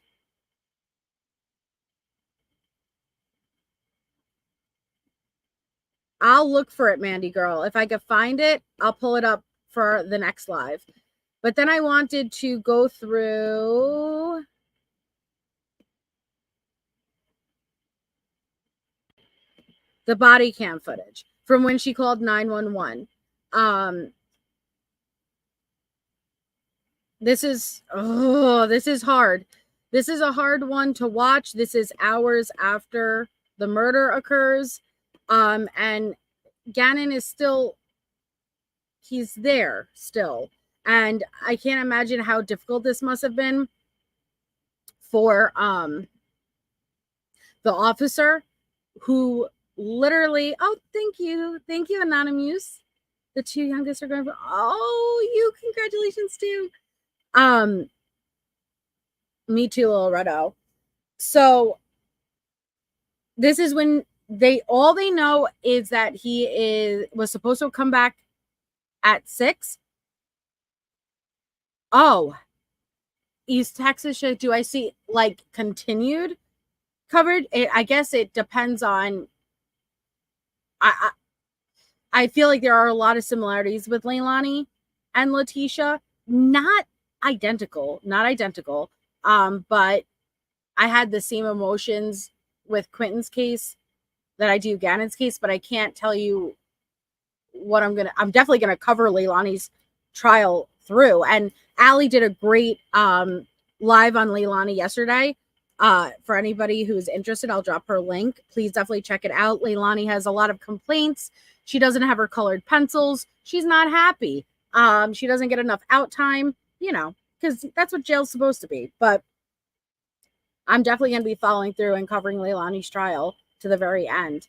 I'll look for it, Mandy girl. If I could find it, I'll pull it up for the next live. But then I wanted to go through the body cam footage from when she called 911. This is hard. This is a hard one to watch. This is hours after the murder occurs. And Gannon is still, he's there still. And I can't imagine how difficult this must have been for the officer who literally, oh, thank you, Anonymous. The 2 youngest are going for, oh, you, congratulations too. Me too, little Redo. So this is when all they know is that he was supposed to come back at 6. Oh, East Texas, do I see like continued covered? I guess it depends on, I feel like there are a lot of similarities with Leilani and Letecia. Not identical, but I had the same emotions with Quentin's case that I do Gannon's case, but I can't tell you what I'm definitely gonna cover Leilani's trial through. And Allie did a great live on Leilani yesterday. For anybody who's interested, I'll drop her link. Please definitely check it out. Leilani has a lot of complaints. She doesn't have her colored pencils. She's not happy. She doesn't get enough out time, you know, because that's what jail's supposed to be. But I'm definitely going to be following through and covering Leilani's trial to the very end.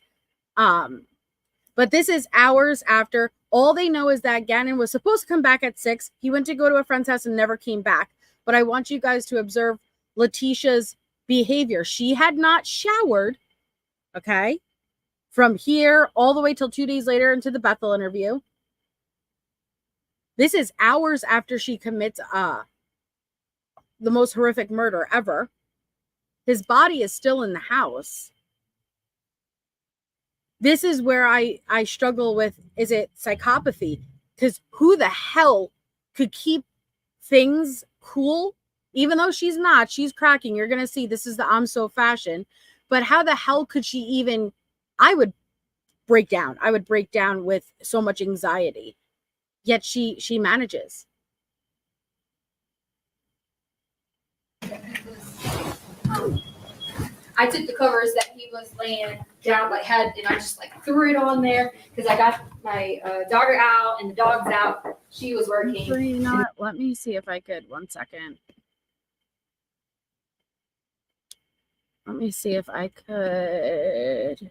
But this is hours after. All they know is that Gannon was supposed to come back at 6. He went to go to a friend's house and never came back. But I want you guys to observe Letecia's behavior. She had not showered, okay, from here all the way till 2 days later into the Bethel interview. This is hours after she commits the most horrific murder ever. His body is still in the house. This is where I struggle with, is it psychopathy? Because who the hell could keep things cool? Even though she's not, she's cracking. You're going to see this is the I'm so fashion. But how the hell could she even, I would break down. I would break down with so much anxiety. Yet she manages. I took the covers that he was laying down, and I just threw it on there because I got my daughter out and the dog's out. She was working. You know what? Let me see if I could. 1 second. Let me see if I could.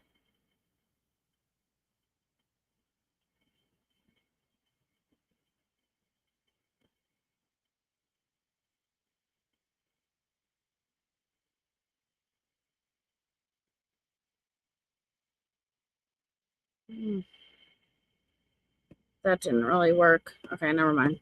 That didn't really work. Okay, never mind.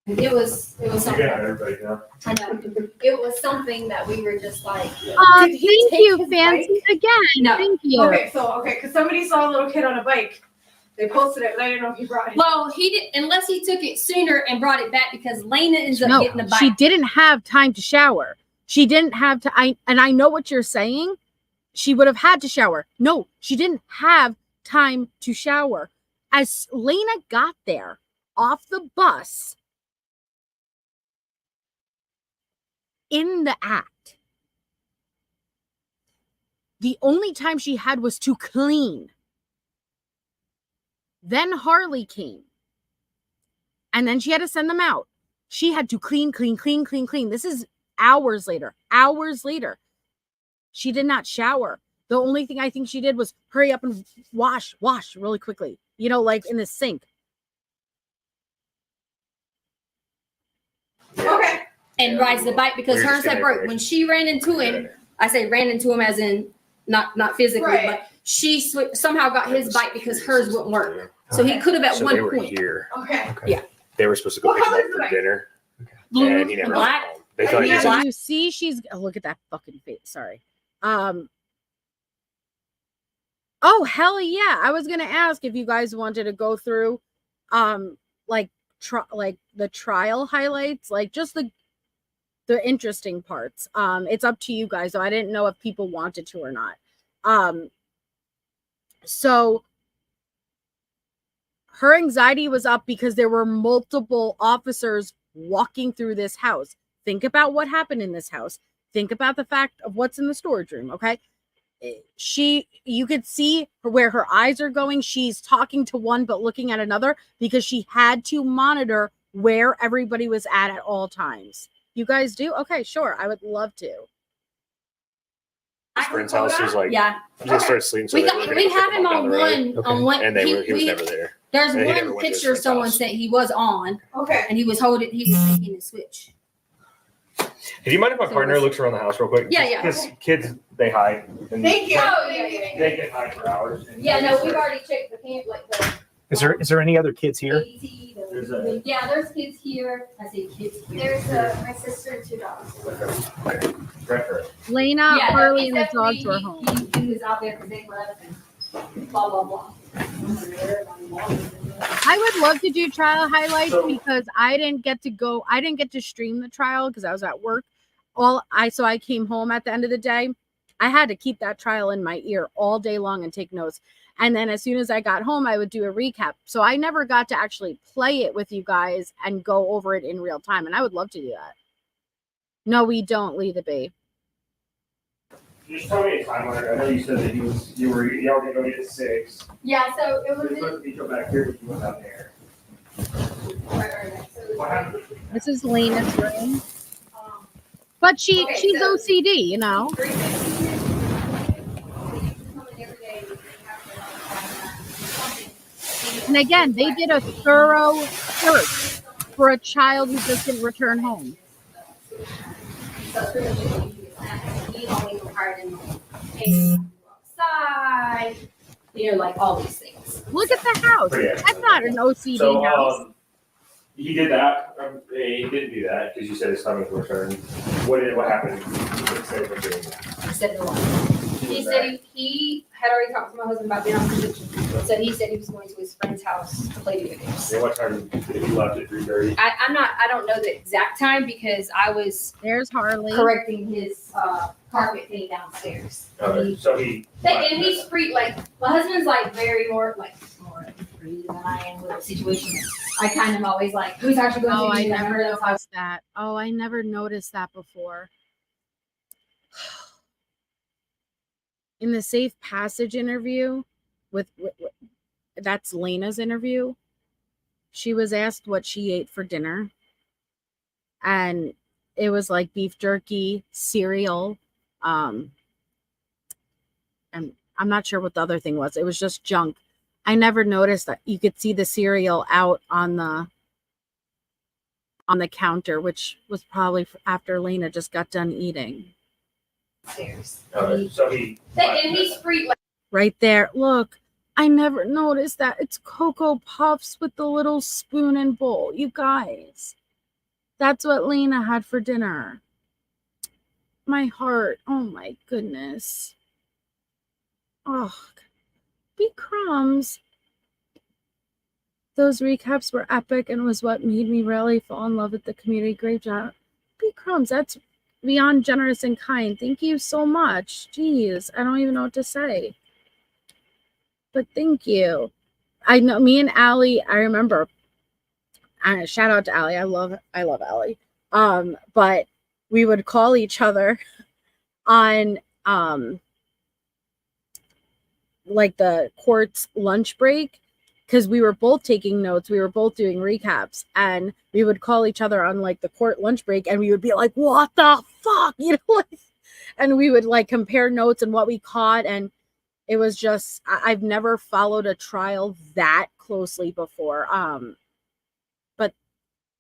It was something. Yeah, everybody know. I know. It was something that we were just like. Thank you, Fancy, again. No. Thank you. Okay, because somebody saw a little kid on a bike. They posted it, but I didn't know if he brought it. Well, he did, unless he took it sooner and brought it back because Lena ends up getting the bike. She didn't have time to shower. She didn't have to. I know what you're saying. She would have had to shower. No, she didn't have time to shower. As Lena got there off the bus, in the act, the only time she had was to clean. Then Harley came. And then she had to send them out. She had to clean. This is hours later. She did not shower. The only thing I think she did was hurry up and wash really quickly. You know, like in the sink. Okay. And rides the bike because hers had broke. When she ran into him, I say ran into him as in not physically, Right. but she somehow got his bike because hers wouldn't work. So he could have at one They were point. here. Okay. Yeah. They were supposed to go What pick him color up is the for bike? dinner. Blue And he and never black. went home. They thought he was So you see, she's look at that fucking face. Sorry. Oh hell yeah! I was gonna ask if you guys wanted to go through, like the trial highlights, like just the interesting parts. It's up to you guys. So I didn't know if people wanted to or not. So her anxiety was up because there were multiple officers walking through this house. Think about what happened in this house. Think about the fact of what's in the storage room, okay? You could see where her eyes are going. She's talking to one but looking at another because she had to monitor where everybody was at all times. You guys do? Okay, sure. I would love to. his friend's house. He's like, Yeah. he just started sleeping. So We they got were gonna we go have pick him up on the road. one And he was never there. There's And he never one went to his picture friend's someone house. sent he was on Okay. and he was making the switch. Hey, do you mind if my So partner it's- looks around the house real quick? Yeah, yeah. Because kids, they hide. And Thank you. Oh, yeah. They can hide for hours. and- Yeah, no, we've already checked the camp, like the Is there any other kids here? ADT, yeah, there's kids here. I say kids here. There's my sister and 2 dogs. Lena, Yeah, Harley, and the except dogs were home. He was out there because they left and blah, blah, blah. I would love to do trial highlights because I didn't get to stream the trial because I was at work. So I came home at the end of the day. I had to keep that trial in my ear all day long and take notes. And then as soon as I got home, I would do a recap. So I never got to actually play it with you guys and go over it in real time. And I would love to do that. No, we don't, Lee the Bee. Just tell me a time limit. I know you said that y'all were gonna go get 6. Yeah, so it was. supposed to be back here, but you went out there. What happened? This is Lena's room. But she's OCD, you know. And again, they did a thorough search for a child who just didn't return home. Outside, like all these things. Look at the house. That's not an OCD house. He did that. He didn't do that because you said his stomach was returned. What happened? Instead of doing that? He said no. He said he had already talked to my husband about being on conviction. So he said he was going to his friend's house to play video games. Yeah, what time did you left at 3:30? I don't know the exact time because I was There's Harley correcting his carpet thing downstairs. So he. And he's free. Like my husband's like very more free than I am with the situation. I kind of always like, who's actually going to I do that? never noticed that. Oh, I never noticed that before. In the safe passage interview with that's Lena's interview, she was asked what she ate for dinner. And it was like beef jerky, cereal, and I'm not sure what the other thing was. It was just junk. I never noticed that you could see the cereal out on the counter, which was probably after Lena just got done eating. So he. And he's free. Like, Right there. Look, I never noticed that. It's Cocoa Puffs with the little spoon and bowl. You guys, that's what Lena had for dinner. My heart. Oh my goodness. Oh, be crumbs. Those recaps were epic and was what made me really fall in love with the community. Great job. Be crumbs. That's beyond generous and kind. Thank you so much. Jeez, I don't even know what to say. But thank you. I know me and Allie, I remember. Shout out to Allie. I love Allie. But we would call each other on like the court's lunch break because we were both taking notes. We were both doing recaps, and we would call each other on like the court lunch break, and we would be like, "What the fuck?" You know, like, and we would like compare notes and what we caught, and it was just I've never followed a trial that closely before. But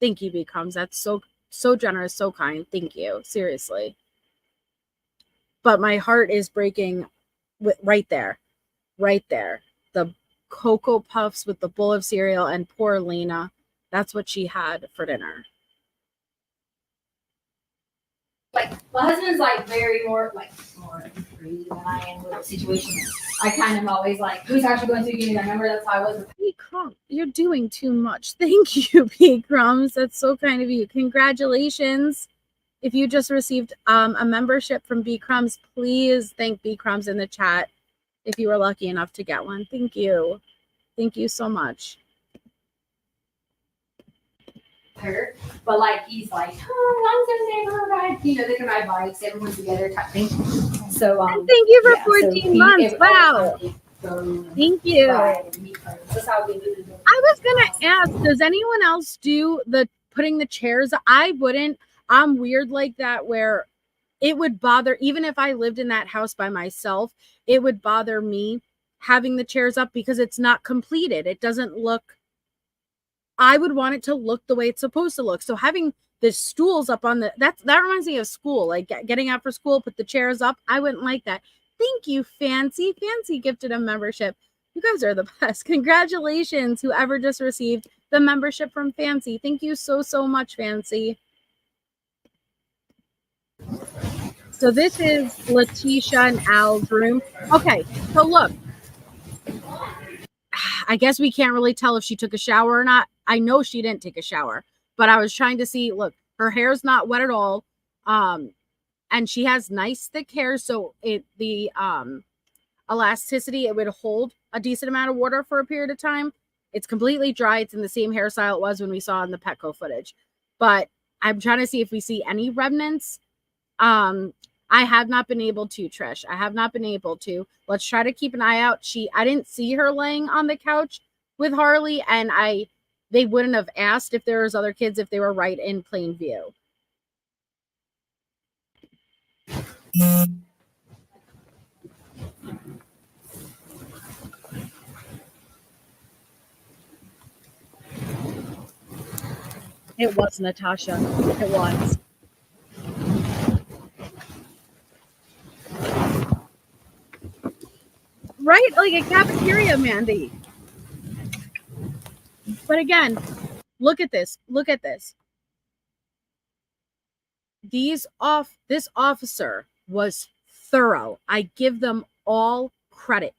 thank you, B Crumbs. That's so generous, so kind. Thank you, seriously. But my heart is breaking right there. The Cocoa Puffs with the bowl of cereal, and poor Lena. That's what she had for dinner. my husband's like very more free than I am with the situation. I kind of always like, who's actually going to give me that number? That's how I was. B Crumbs, you're doing too much. Thank you, B Crumbs. That's so kind of you. Congratulations. If you just received a membership from B Crumbs, please thank B Crumbs in the chat if you were lucky enough to get one. Thank you. Thank you so much. Her, but like he's like, oh, I'm gonna ride. You know, they can ride bikes, everyone's together type thing. So and thank you for 14 months. Wow. Thank you. That's how we do it. I was gonna ask, does anyone else do the putting the chairs? I wouldn't. I'm weird like that where it would bother, even if I lived in that house by myself, it would bother me having the chairs up because it's not completed. It doesn't look, I would want it to look the way it's supposed to look. So having the stools up on that reminds me of school, like getting out for school, put the chairs up. I wouldn't like that. Thank you, Fancy. Fancy gifted a membership. You guys are the best. Congratulations, whoever just received the membership from Fancy. Thank you so, so much, Fancy. So this is Letecia and Al's room. Okay, so look. I guess we can't really tell if she took a shower or not. I know she didn't take a shower, but I was trying to see, look, her hair's not wet at all. And she has nice thick hair, so the elasticity, it would hold a decent amount of water for a period of time. It's completely dry. It's in the same hairstyle it was when we saw in the Petco footage. But I'm trying to see if we see any remnants. I have not been able to, Trish. I have not been able to. Let's try to keep an eye out. I didn't see her laying on the couch with Harley, and they wouldn't have asked if there was other kids if they were right in plain view. It was Natasha. It was. Right? Like a cafeteria, Mandy. But again, look at this. Look at this. This officer was thorough. I give them all credit.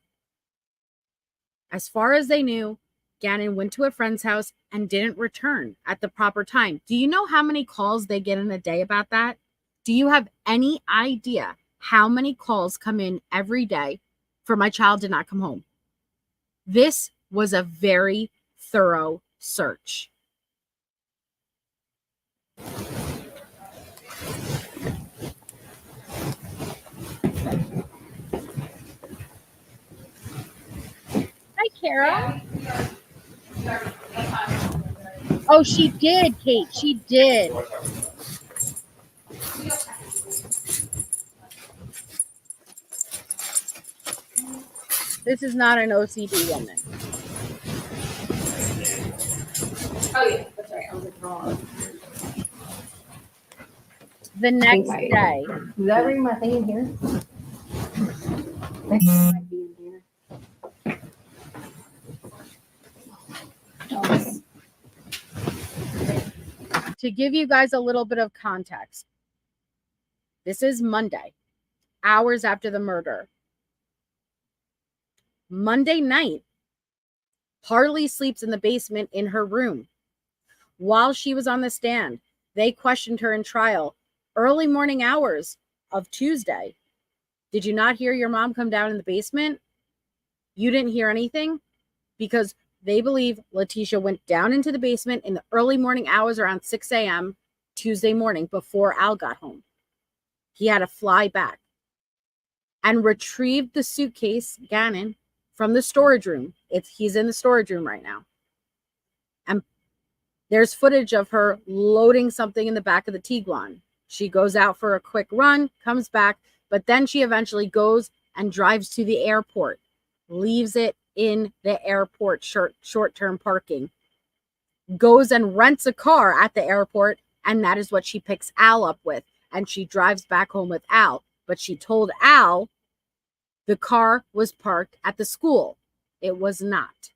As far as they knew, Gannon went to a friend's house and didn't return at the proper time. Do you know how many calls they get in a day about that? Do you have any idea how many calls come in every day for my child did not come home? This was a very thorough search. Hi, Kara. Oh, she did, Kate. She did. This is not an OCD woman. Oh yeah, that's right. I was like wrong. The next day. Did I bring my thing in here? Might be in here. To give you guys a little bit of context, this is Monday, hours after the murder. Monday night, Harley sleeps in the basement in her room. While she was on the stand, they questioned her in trial, early morning hours of Tuesday. Did you not hear your mom come down in the basement? You didn't hear anything? Because they believe Letecia went down into the basement in the early morning hours around 6 a.m. Tuesday morning before Al got home. He had to fly back and retrieved the suitcase, Gannon, from the storage room. He's in the storage room right now. And there's footage of her loading something in the back of the Tiguan. She goes out for a quick run, comes back, but then she eventually goes and drives to the airport, leaves it in the airport short-term parking, goes and rents a car at the airport, and that is what she picks Al up with. And she drives back home with Al. But she told Al the car was parked at the school. It was not.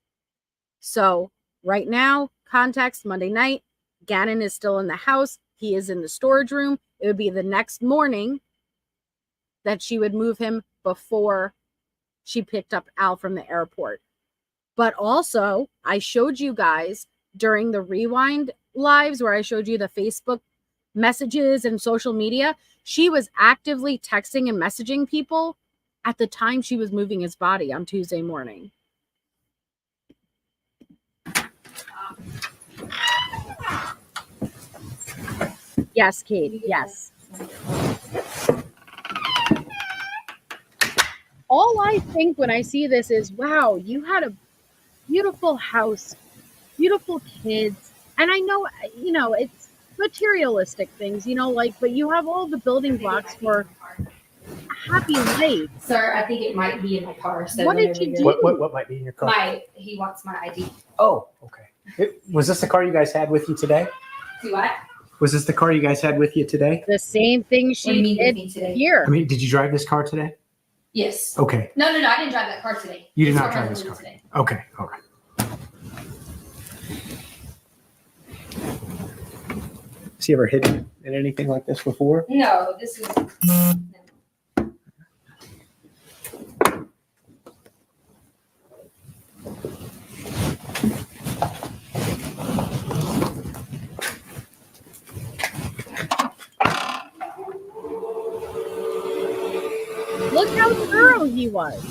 So right now, context, Monday night, Gannon is still in the house. He is in the storage room. It would be the next morning that she would move him before she picked up Al from the airport. But also, I showed you guys during the Rewind lives where I showed you the Facebook messages and social media, she was actively texting and messaging people at the time she was moving his body on Tuesday morning. Yes, Kate, yes. All I think when I see this is, wow, you had a beautiful house, beautiful kids. And I know, it's materialistic things, but you have all the building blocks for a happy life. Sir, I think it might be in my car. So what did you do? What might be in your car? He wants my ID. Oh, okay. Was this the car you guys had with you today? Do what? Was this the car you guys had with you today? The same thing she did here. I mean, did you drive this car today? Yes. Okay. No, I didn't drive that car today. You did not drive this car today. Okay, all right. Has he ever hidden in anything like this before? No, this is. Look how thorough he was.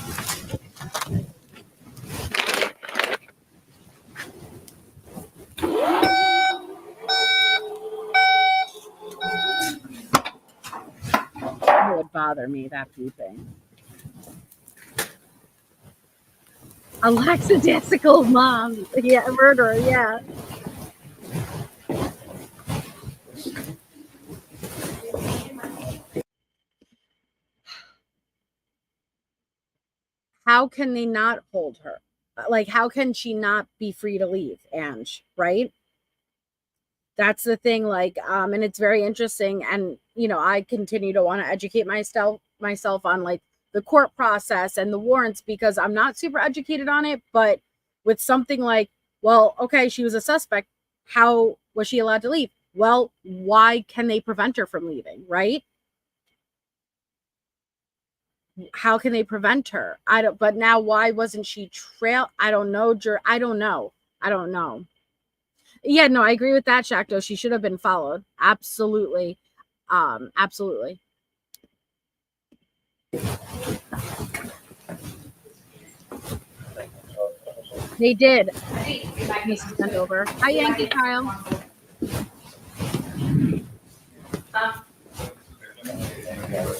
It would bother me, that beeping. A lackadaisical mom. Yeah, murderer, yeah. How can they not hold her? Like, how can she not be free to leave, Ange, right? That's the thing, and it's very interesting. And, I continue to want to educate myself on, the court process and the warrants, because I'm not super educated on it. But with something like, well, okay, she was a suspect. How was she allowed to leave? Well, why can they prevent her from leaving, right? How can they prevent her? But now why wasn't she I don't know. I don't know. Yeah, no, I agree with that, Shakto. She should have been followed. Absolutely. Absolutely. They did. Mrs. Sent over. Hi, Yankee Kyle.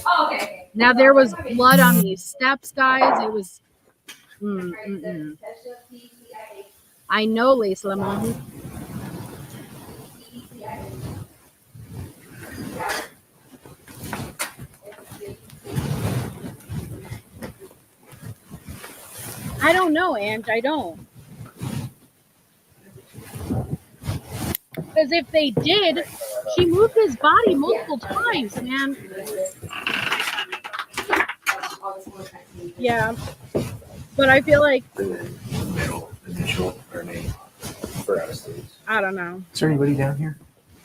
Oh, okay. Now there was blood on these steps, guys. It was. I know, Lace Lemon. I don't know, Ange. I don't. Because if they did, she moved his body multiple times, man. Yeah. But I feel like Middle initial or name for us. I don't know. Is there anybody down here?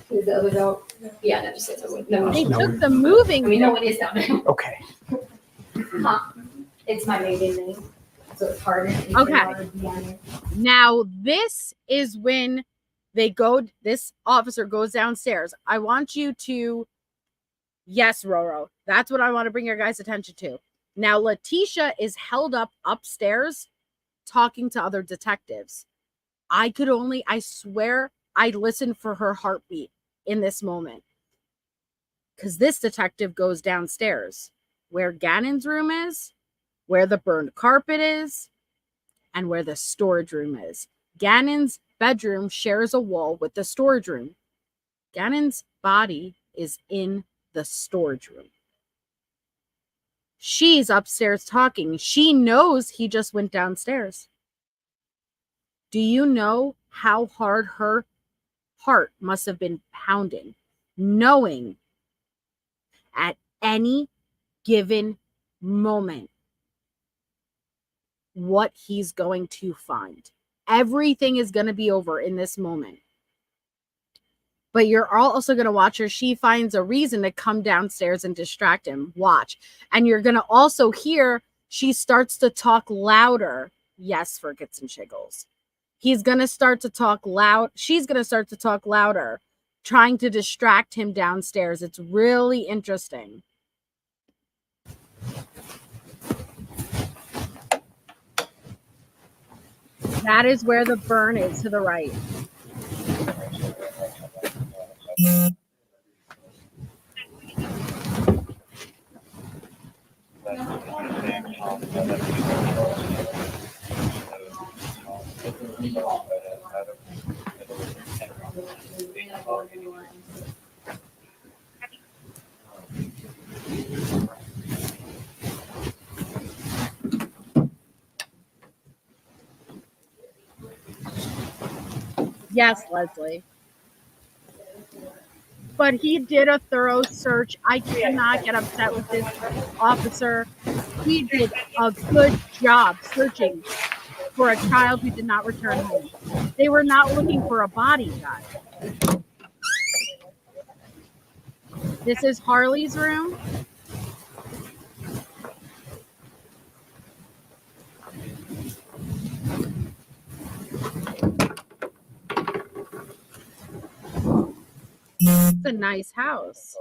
Is the other dog? Yeah, that just says no. They took the moving. I mean, no one is down there. Okay. Huh. It's my maiden name, so it's harder. Okay. Now this is when this officer goes downstairs. I want you to, yes, Roro. That's what I want to bring your guys' attention to. Now, Letecia is held up upstairs talking to other detectives. I swear I listened for her heartbeat in this moment. Because this detective goes downstairs where Gannon's room is, where the burned carpet is, and where the storage room is. Gannon's bedroom shares a wall with the storage room. Gannon's body is in the storage room. She's upstairs talking. She knows he just went downstairs. Do you know how hard her heart must have been pounding, knowing at any given moment what he's going to find? Everything is going to be over in this moment. But you're also going to watch her. She finds a reason to come downstairs and distract him. Watch. And you're going to also hear she starts to talk louder. Yes, for Gits and Shiggles. He's going to start to talk loud. She's going to start to talk louder, trying to distract him downstairs. It's really interesting. That is where the burn is to the right. Yes, Leslie. But he did a thorough search. I cannot get upset with this officer. He did a good job searching for a child who did not return home. They were not looking for a body, guys. This is Harley's room. It's a nice house.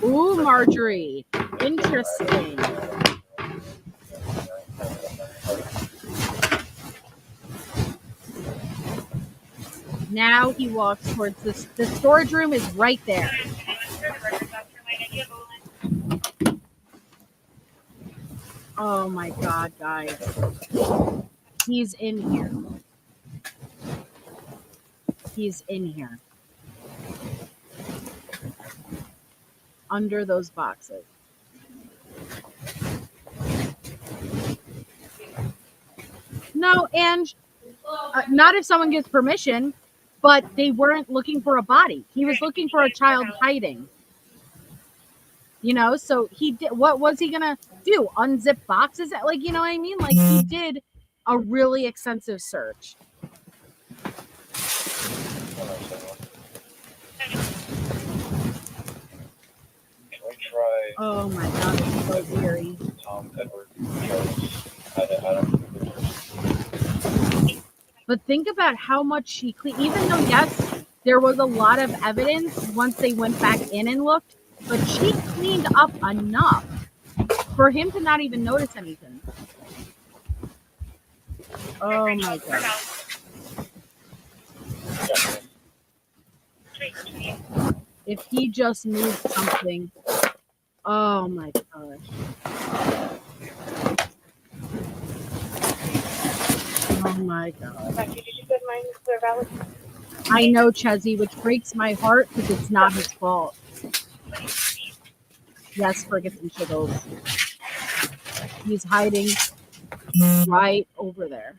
Ooh, Marjorie. Interesting. Now he walks towards this. The storage room is right there. Oh my God, guys. He's in here. He's in here. Under those boxes. No, and not if someone gives permission, but they weren't looking for a body. He was looking for a child hiding. You know, so he did. What was he gonna do? Unzip boxes? Like, you know what I mean? Like, he did a really extensive search. Oh my god, it's so eerie. But think about how much she cleaned, even though, yes, there was a lot of evidence once they went back in and looked, but she cleaned up enough for him to not even notice anything. Oh my god. If he just moved something. Oh my gosh. Oh my god. I know, Chezzy, which breaks my heart because it's not his fault. Yes, Frigates and Shiggles. He's hiding right over there.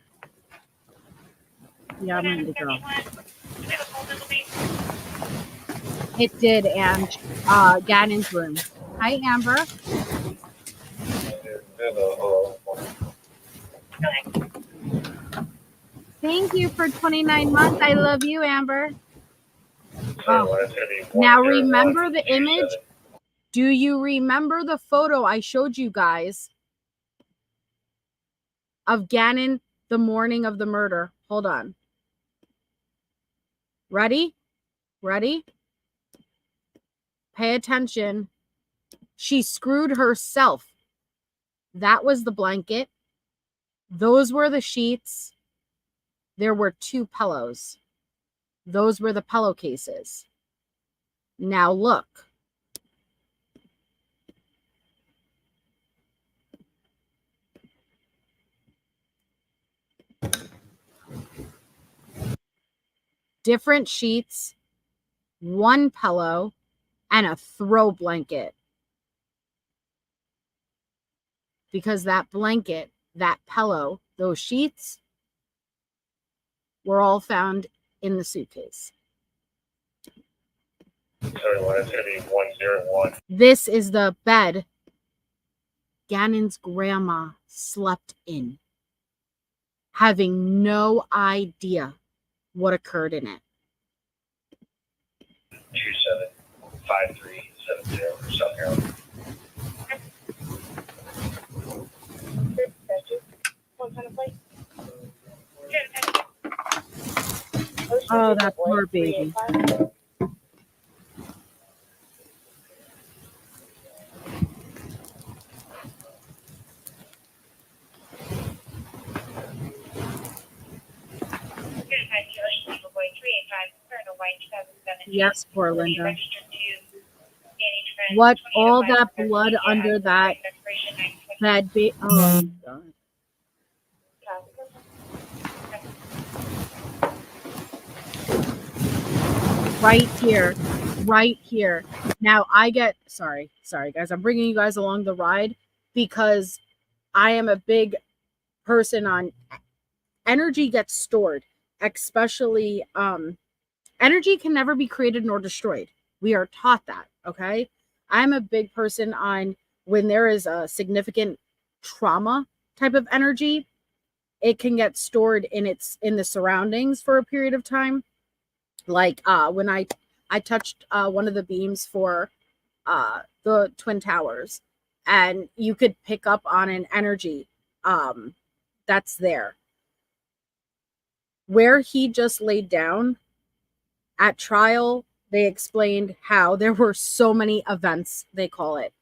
Yeah, I'm ready to go. It did, and Gannon's room. Hi, Amber. Thank you for 29 months. I love you, Amber. Oh. Now remember the image? Do you remember the photo I showed you guys of Gannon the morning of the murder? Hold on. Ready? Ready? Pay attention. She screwed herself. That was the blanket. Those were the sheets. There were 2 pillows. Those were the pillowcases. Now look. Different sheets, 1 pillow, and a throw blanket. Because that blanket, that pillow, those sheets were all found in the suitcase. So it's going to be 101. This is the bed Gannon's grandma slept in, having no idea what occurred in it. 275370 South Carolina. Oh, that poor baby. Yes, poor Linda. What, all that blood under that bed? Oh, my God. Right here. Right here. Now I get, sorry guys, I'm bringing you guys along the ride because I am a big person on energy gets stored, especially energy can never be created nor destroyed. We are taught that, okay? I'm a big person on when there is a significant trauma type of energy, it can get stored in the surroundings for a period of time. Like when I touched one of the beams for the Twin Towers, and you could pick up on an energy that's there. Where he just laid down at trial, they explained how there were so many events, they call it,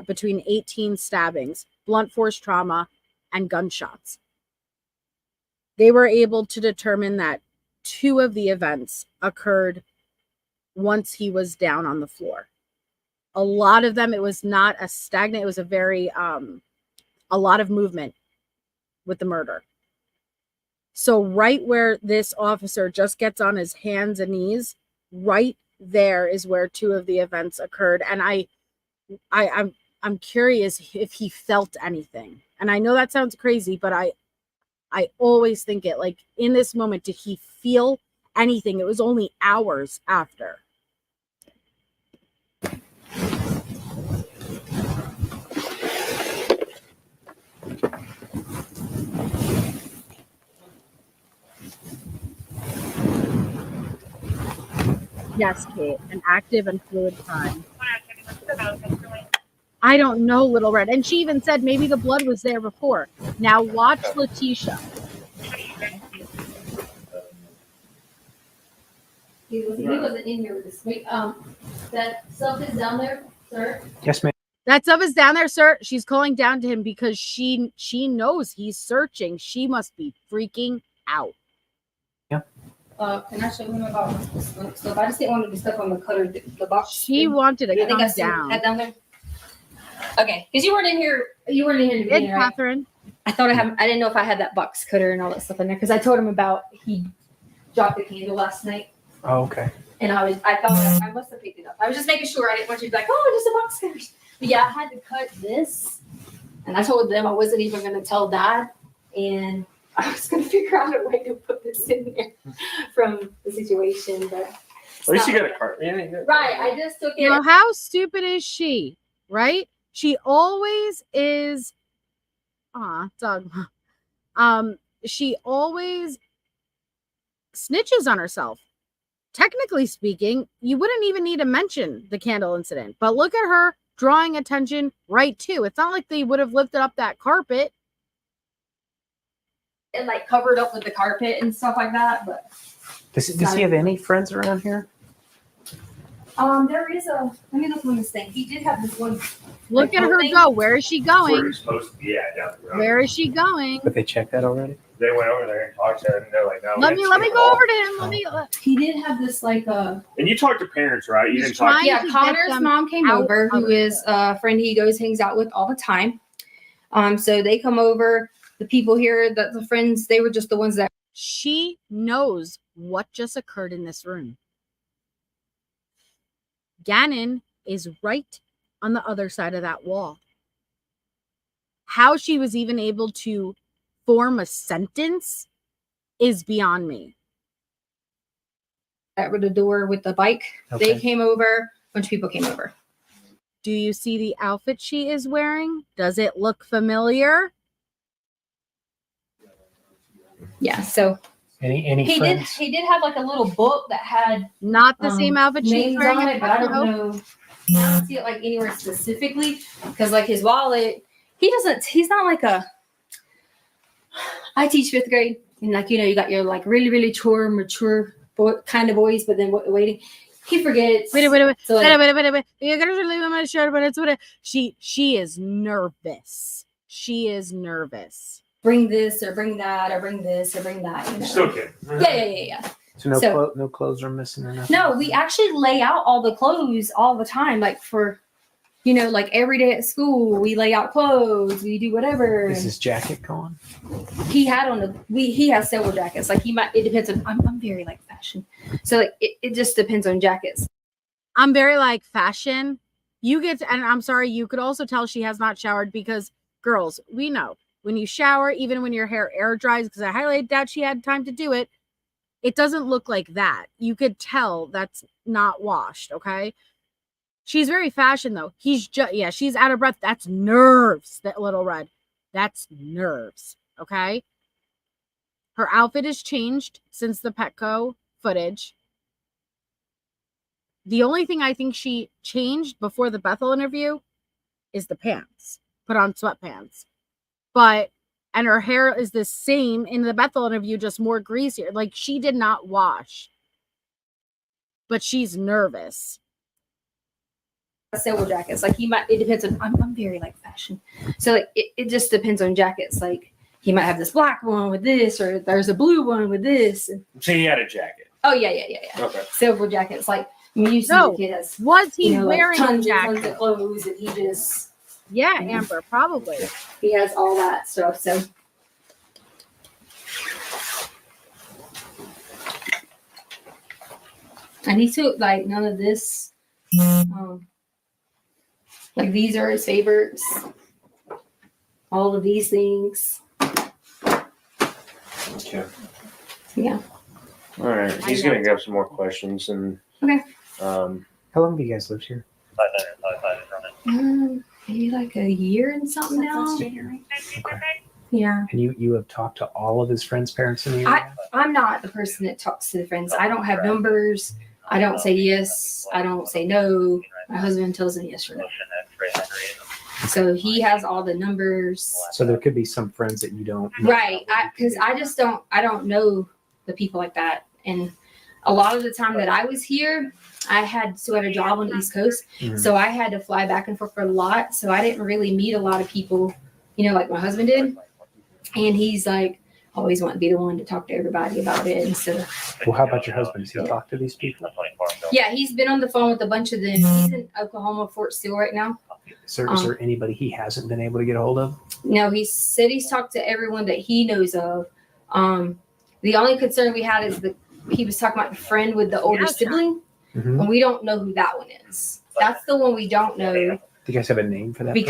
between 18 stabbings, blunt force trauma, and gunshots. They were able to determine that 2 of the events occurred once he was down on the floor. A lot of them, it was not a stagnant, it was a very, a lot of movement with the murder. So right where this officer just gets on his hands and knees, right there is where 2 of the events occurred. And I'm curious if he felt anything. And I know that sounds crazy, but I always think it, like, in this moment, did he feel anything? It was only hours after. Yes, Kate, an active and fluid crime. I don't know, Little Red. And she even said maybe the blood was there before. Now watch Letecia. He wasn't in here with this. Wait, that stuff is down there, sir. Yes, ma'am. That stuff is down there, sir. She's calling down to him because she knows he's searching. She must be freaking out. Can I show him about this one stuff? I just didn't want to be stuck on the cutter, the box. She wanted to I think come I see down. that down there. Okay, because you weren't in here. You weren't in here in the Good, beginning, right? Catherine. I thought I didn't know if I had that box cutter and all that stuff in there because I told him about he dropped the candle last night. Oh, okay. And I thought I must have picked it up. I was just making sure I didn't want you to be like, oh, just a box cutter. But yeah, I had to cut this, and I told them I wasn't even going to tell Dad, and I was going to figure out a way to put this in there from the situation. But At least you got a cart. Yeah, right. I just took it. You know, how stupid is she? Right? She always is. Doug. She always snitches on herself. Technically speaking, you wouldn't even need to mention the candle incident. But look at her drawing attention right to. It's not like they would have lifted up that carpet. And like covered up with the carpet and stuff like that. But Does he have any friends around here? there is a. Let me look on this thing. He did have this one. Look at her thing. go. Where is she Where going? you're supposed to be at down the road. Where is she going? But they checked that already? They went over there and talked to him, and they're like, no. Let me go over to him. Let me. He did have this like And you talked to parents, right? You He's didn't talk. trying Yeah, to get Connor's them mom came out over, of who is a friend he hangs out with all the time. So they come over. The people here, the friends, they were just the ones that. She knows what just occurred in this room. Gannon is right on the other side of that wall. How she was even able to form a sentence is beyond me. At the door with the bike, Okay. they came over. A bunch of people came over. Do you see the outfit she is wearing? Does it look familiar? Yeah. So Any he friends? did have like a little book that had Not the same outfit she's names wearing. on at it, but I don't Chapo? know. I don't see it like anywhere specifically because like his wallet, he's not like a. I teach 5th grade, and like you got your like really mature boy, kind of boys, but then waiting, he forgets. Wait. So, like, You're gonna leave my shirt, but it's what she is nervous. She is nervous. bring this or bring that or bring this or bring that. Still kidding. Yeah. So no clothes are missing or nothing? No, we actually lay out all the clothes all the time. Like for, like every day at school, we lay out clothes. We do whatever. Is his jacket gone? He had he has several jackets. Like it depends on, I'm very like fashion. So like it just depends on jackets. I'm very like fashion. And I'm sorry, you could also tell she has not showered because girls, we know when you shower, even when your hair air dries, because I highly doubt she had time to do it, it doesn't look like that. You could tell that's not washed, okay? She's very fashion though. She's out of breath. That's nerves, that Little Red. That's nerves, okay? Her outfit has changed since the Petco footage. The only thing I think she changed before the Bethel interview is the pants. Put on sweatpants. And her hair is the same in the Bethel interview, just more greasier. Like she did not wash. But she's nervous. Several jackets. Like it depends on, I'm very like fashion. So like it just depends on jackets. Like he might have this black one with this, or there's a blue one with this. So he had a jacket. Oh yeah. Okay. Several jackets. Like you see the kid has, was he wearing tons a and jacket? tons of clothes, and he just Amber, probably. He has all that stuff. So and he took like none of this. Like these are his favorites. All of these things. Okay. Yeah. All right. He's gonna grab some more questions and. Okay. How long have you guys lived here? Maybe like a year and something now. Okay. Yeah. And you have talked to all of his friends' parents in the area? I'm not the person that talks to the friends. I don't have numbers. I don't say yes. I don't say no. My husband tells him yes or no. So he has all the numbers. So there could be some friends that you don't. Right. Because I don't know the people like that. And a lot of the time that I was here, I had a job on the East Coast. Mhm. So I had to fly back and forth for a lot. So I didn't really meet a lot of people, like my husband did. And he's like, always want to be the one to talk to everybody about it. And so, Well, how about your husband? Does he talk to these people? yeah, he's been on the phone with a bunch of them. He's in Oklahoma, Fort Steele right now. Is there anybody he hasn't been able to get a hold of? No, he said he's talked to everyone that he knows of. The only concern we had is he was talking about the friend with the older sibling, Mhm. and we don't know who that one is. That's the one we don't know Do you guys have a name for that person?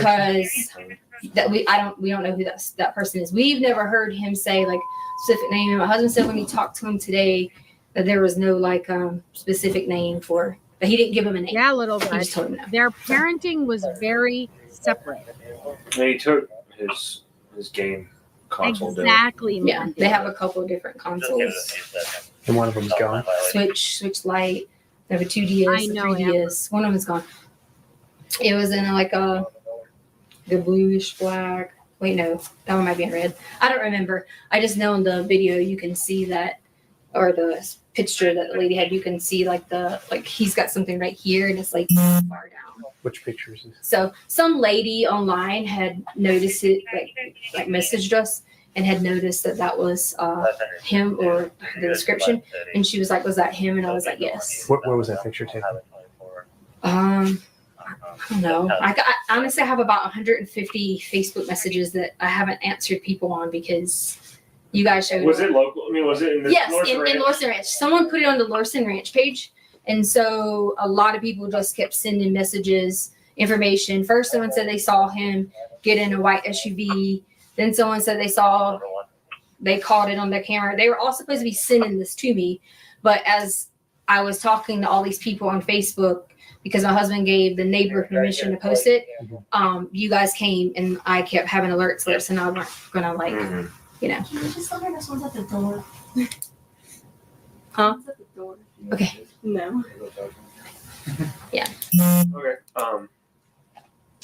because we don't know who that person is. We've never heard him say like specific name. And my husband said when he talked to him today that there was no specific name for. But he didn't give him a name. Yeah, little He red. just told him no. Their parenting was very separate. And he took his game console. didn't he? Exactly. Yeah, man. they have a couple of different consoles. And one of them's gone. Switch Lite. They have a 2DS, I a know, 3DS. One of them's gone. It was in the bluish black. Wait, no, that one might be in red. I don't remember. I just know in the video you can see that, or the picture that the lady had, you can see he's got something right here and it's like far down. Which picture is this? So some lady online had noticed it, like messaged us and had noticed that was him or the description, and she was like, "Was that him?" And I was like, "Yes." Where was that picture taken? I don't know. I honestly have about 150 Facebook messages that I haven't answered people on because you guys showed. Was it local? I mean, was it in this? Yes, Lorson in Ranch? Lorson Ranch. Someone put it on the Lorson Ranch page. And so a lot of people just kept sending messages, information. First, someone said they saw him get in a white SUV. Then someone said they caught it on their camera. They were all supposed to be sending this to me. But as I was talking to all these people on Facebook, because my husband gave the neighbor permission to post it, you guys came and I kept having alerts, and I weren't going to Can you just let her this one's at the door? Huh? One's at the door. Okay. No. Yeah. Okay.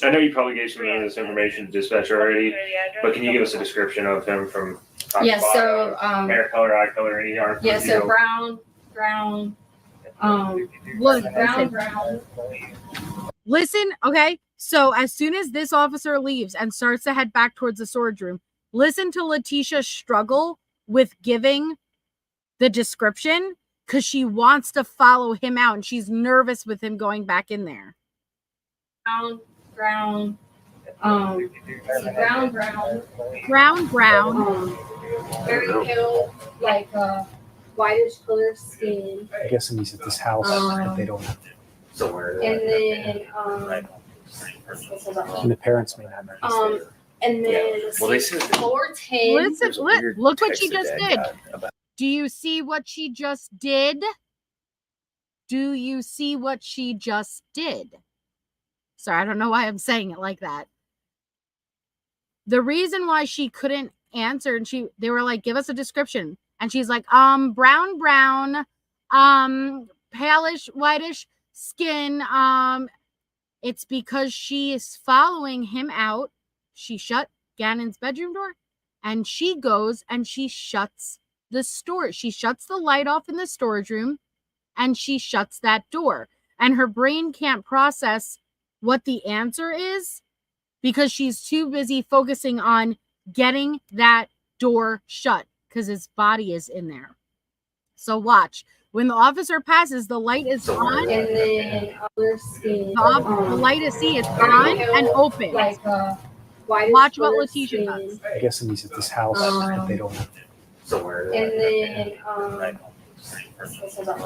I know you probably gave some of this information to dispatcher already, but can you give us a description of him from top Yeah, to bottom? so Hair color, eye color, any art? yeah, so brown, Look, brown. Listen, okay. So as soon as this officer leaves and starts to head back towards the storage room, listen to Letecia struggle with giving the description because she wants to follow him out and she's nervous with him going back in there. Brown. Very pale, whitish color skin. I guess he's at this house and they don't. And then And the parents may not know. and then Well, they said that- 410. Listen, look what she just did. Do you see what she just did? Do you see what she just did? Sorry, I don't know why I'm saying it like that. The reason why she couldn't answer and they were like, give us a description. And she's like, brown, palish, whitish skin. It's because she is following him out. She shut Gannon's bedroom door and she goes and she shuts the storage. She shuts the light off in the storage room and she shuts that door. And her brain can't process what the answer is because she's too busy focusing on getting that door shut because his body is in there. So watch. When the officer passes, the light is on. And then other skin. The light is on and open. Watch what Letecia does. I guess he's at this house and they don't. And then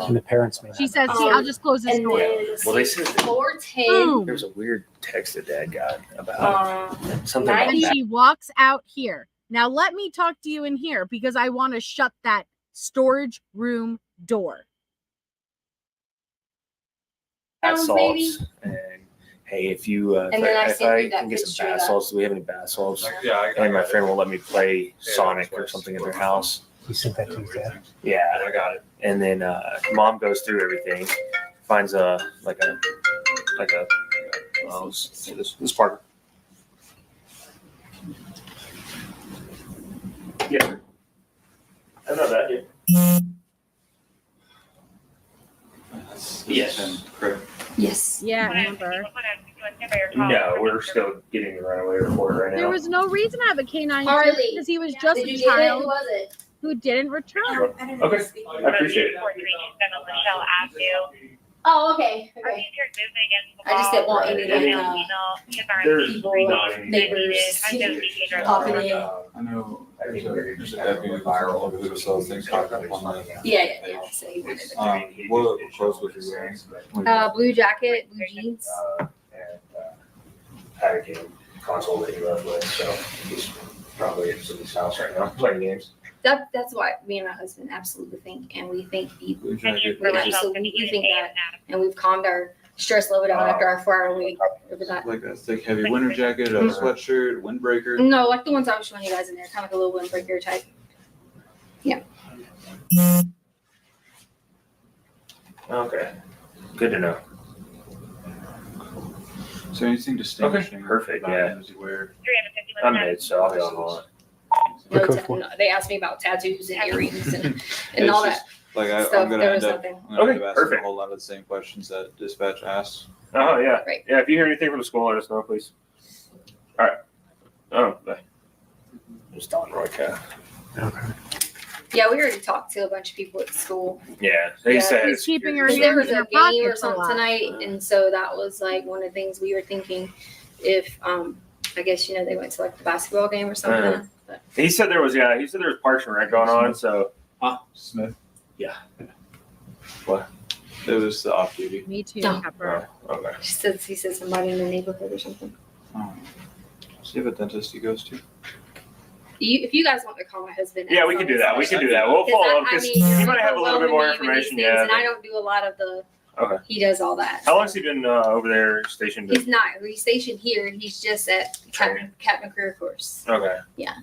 And the parents may not She know. says, see, I'll just close this and door. then Well, they said that 410. Boom. there was a weird text that Dad got about something And like that. she walks out here. Now let me talk to you in here because I want to shut that storage room door. Bath Maybe. salts and hey, if you And then I if sent I you that can get some picture of bath that. salts, do we have any bath salts? And my friend will let me play Sonic or something at their house. You sent that to his dad? Yeah, I got it. And then mom goes through everything, finds this part. Yeah. I know that, yeah. Yes. Correct. Yes. Yeah, Amber. No, we're still getting the runaway report right now. There was no reason to have a canine Harley, because he was just did a you get it? child Who was it? who didn't return. Okay, I appreciate it. Oh, okay. Okay. I just didn't want any There's people, not neighbors popping in. I know there's a deputy viral who sells things popped up on that. Yeah. So he wanted it. What clothes was he wearing? Blue jacket, blue jeans. Had a game console that he left with, so he's probably at somebody's house right now playing games. That's what me and my husband absolutely think, and we think we absolutely think that, and we've calmed our stress level down after our 4-hour week over that. Like a thick, heavy winter jacket, a sweatshirt, windbreaker. No, like the ones I was showing you guys in there, kind of like a little windbreaker type. Yeah. Okay, good to know. Is there anything distinguishing? Okay, perfect, about yeah. him? Does he wear? I'm mid, so I'll be on hold. No, they asked me about tattoos and earrings and It's all just, that. Like stuff. I'm gonna There end was up, nothing. I'm gonna end Okay, up asking perfect. a whole lot of the same questions that dispatch asked. Oh, yeah. Right. Yeah, if you hear anything from the school, let us know, please. All right. Oh, bye. Just on Roy Cat. Yeah, we already talked to a bunch of people at the school. Yeah, he said He's keeping her Because there was in a her game or pockets a something lot. tonight, and so that was like one of the things we were thinking. If I guess they went to like the basketball game or something. But he said there was Parks and Rec going on, so. Smith. Yeah. What? It was the off duty. Me too, No. Pepper. Oh, okay. he said somebody in the neighborhood or something. Oh. Does he have a dentist he goes to? If you guys want to call my husband, Yeah, we can do that. We can do that. We'll follow up because he might have a little bit more information. Yeah. And I don't do a lot of the. Okay. He does all that. How long has he been over there stationed? He's not. He's stationed here. He's just at Captain Career Course. Okay. Yeah.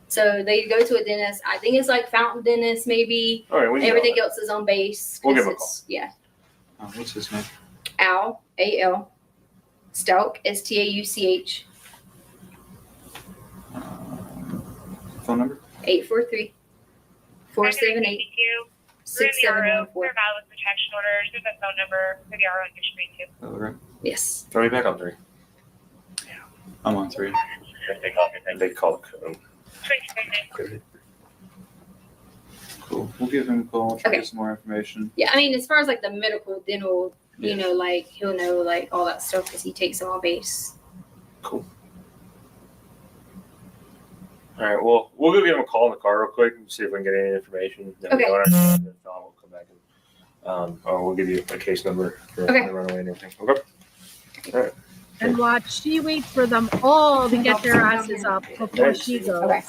So they go to a dentist. I think it's like Fountain Dentist, maybe. All right. Everything else is on base. We'll give him a call. Yeah. What's his name? Al, A-L, Stauch, S-T-A-U-C-H, Phone number? 843 478 6714. protection orders. There's a phone number for the RO on your screen too. Oh, right. Yes. Throw me back on 3. I'm on 3. They call the code. Cool. We'll give him a call. Try to Okay. get some more information. Yeah, I mean, as far as like the medical, dental, like he'll know like all that stuff because he takes them on base. Cool. All right. Well, we'll go give him a call in the car real quick and see if we can get any information. Then Okay. we go on our side, and then we'll come back and we'll give you a case number for Okay. the runaway and everything. Okay. All right. And watch, she waits for them all to get their asses up before she goes. Okay.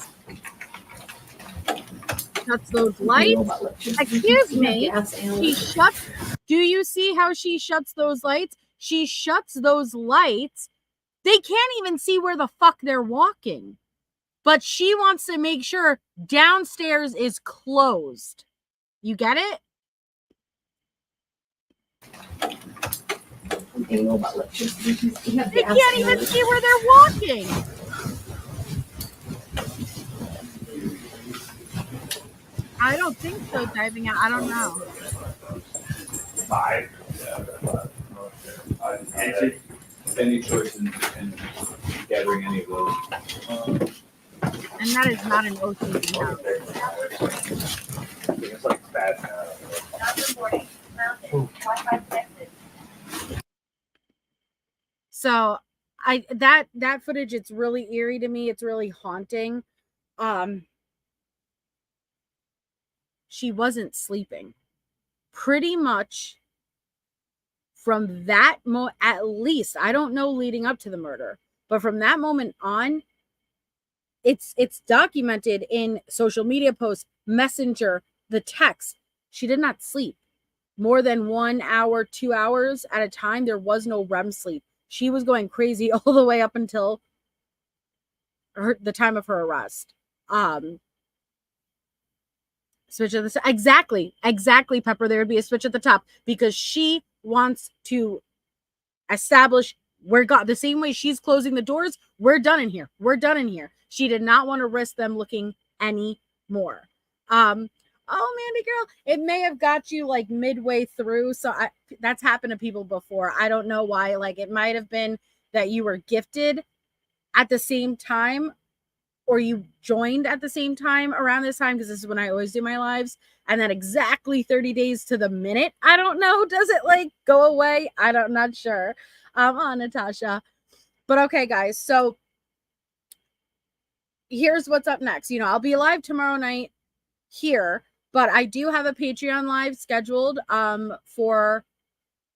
Shuts those lights. Excuse me. She shuts. Do you see how she shuts those lights? She shuts those lights. They can't even see where the fuck they're walking. But she wants to make sure downstairs is closed. You get it? They can't even see where they're walking. I don't think so, diving out. I don't know. 5. Any choice in gathering any of those? And that is not an OTV house. It's like bad. So that footage, it's really eerie to me. It's really haunting. She wasn't sleeping. Pretty much from that at least, I don't know leading up to the murder, but from that moment on, it's documented in social media posts, Messenger, the text. She did not sleep more than 1 hour, 2 hours at a time. There was no REM sleep. She was going crazy all the way up until the time of her arrest. Switch at the exactly, Pepper. There would be a switch at the top because she wants to establish the same way she's closing the doors. We're done in here. We're done in here. She did not want to risk them looking any more. Oh, Mandy girl, it may have got you like midway through. So that's happened to people before. I don't know why. Like it might have been that you were gifted at the same time, or you joined at the same time around this time, because this is when I always do my lives. And then exactly 30 days to the minute, I don't know, does it like go away? I'm not sure. Natasha. But okay, guys. So here's what's up next. You know, I'll be live tomorrow night here, but I do have a Patreon live scheduled for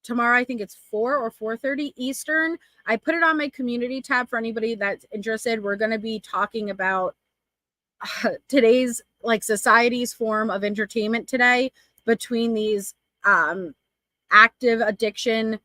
tomorrow. I think it's 4 or 4:30 Eastern. I put it on my community tab for anybody that's interested. We're going to be talking about today's like society's form of entertainment today between these active addiction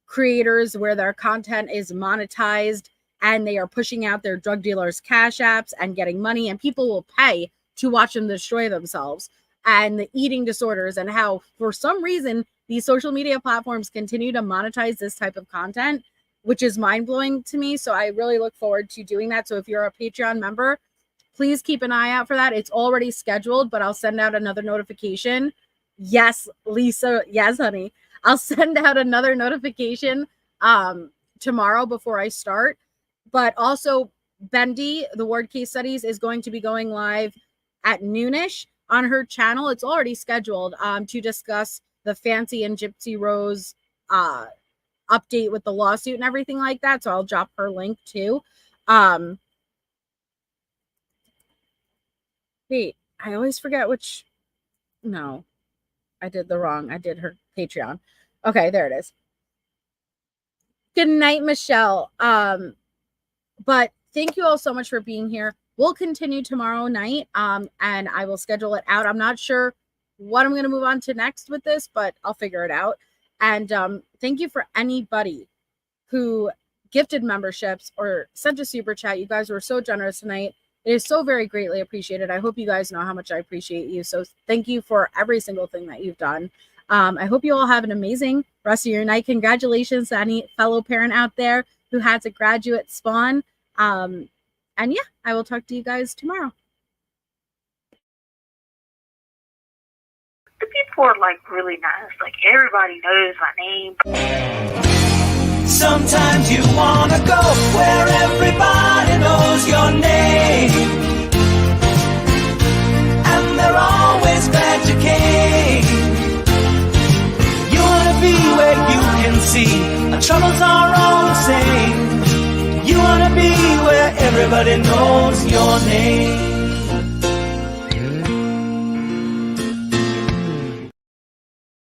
creators where their content is monetized and they are pushing out their drug dealers' cash apps and getting money, and people will pay to watch them destroy themselves, and the eating disorders, and how for some reason these social media platforms continue to monetize this type of content, which is mind-blowing to me. So I really look forward to doing that. So if you're a Patreon member, please keep an eye out for that. It's already scheduled, but I'll send out another notification. Yes, Lisa. Yes, honey. I'll send out another notification tomorrow before I start. But also, Bendy, the word case studies, is going to be going live at noonish on her channel. It's already scheduled to discuss the Fancy and Gypsy Rose update with the lawsuit and everything like that. So I'll drop her link too. Wait, I always forget which. No, I did her Patreon. Okay, there it is. Good night, Michelle. But thank you all so much for being here. We'll continue tomorrow night, and I will schedule it out. I'm not sure what I'm going to move on to next with this, but I'll figure it out. And thank you for anybody who gifted memberships or sent a super chat. You guys were so generous tonight. It is so very greatly appreciated. I hope you guys know how much I appreciate you. So thank you for every single thing that you've done. I hope you all have an amazing rest of your night. Congratulations to any fellow parent out there who had to graduate spawn. And yeah, I will talk to you guys tomorrow. The people are like really nice. Like everybody knows my name. Sometimes you wanna go where everybody knows your name, and they're always glad you came. You wanna be where you can see our troubles are all the same. You wanna be where everybody knows your name.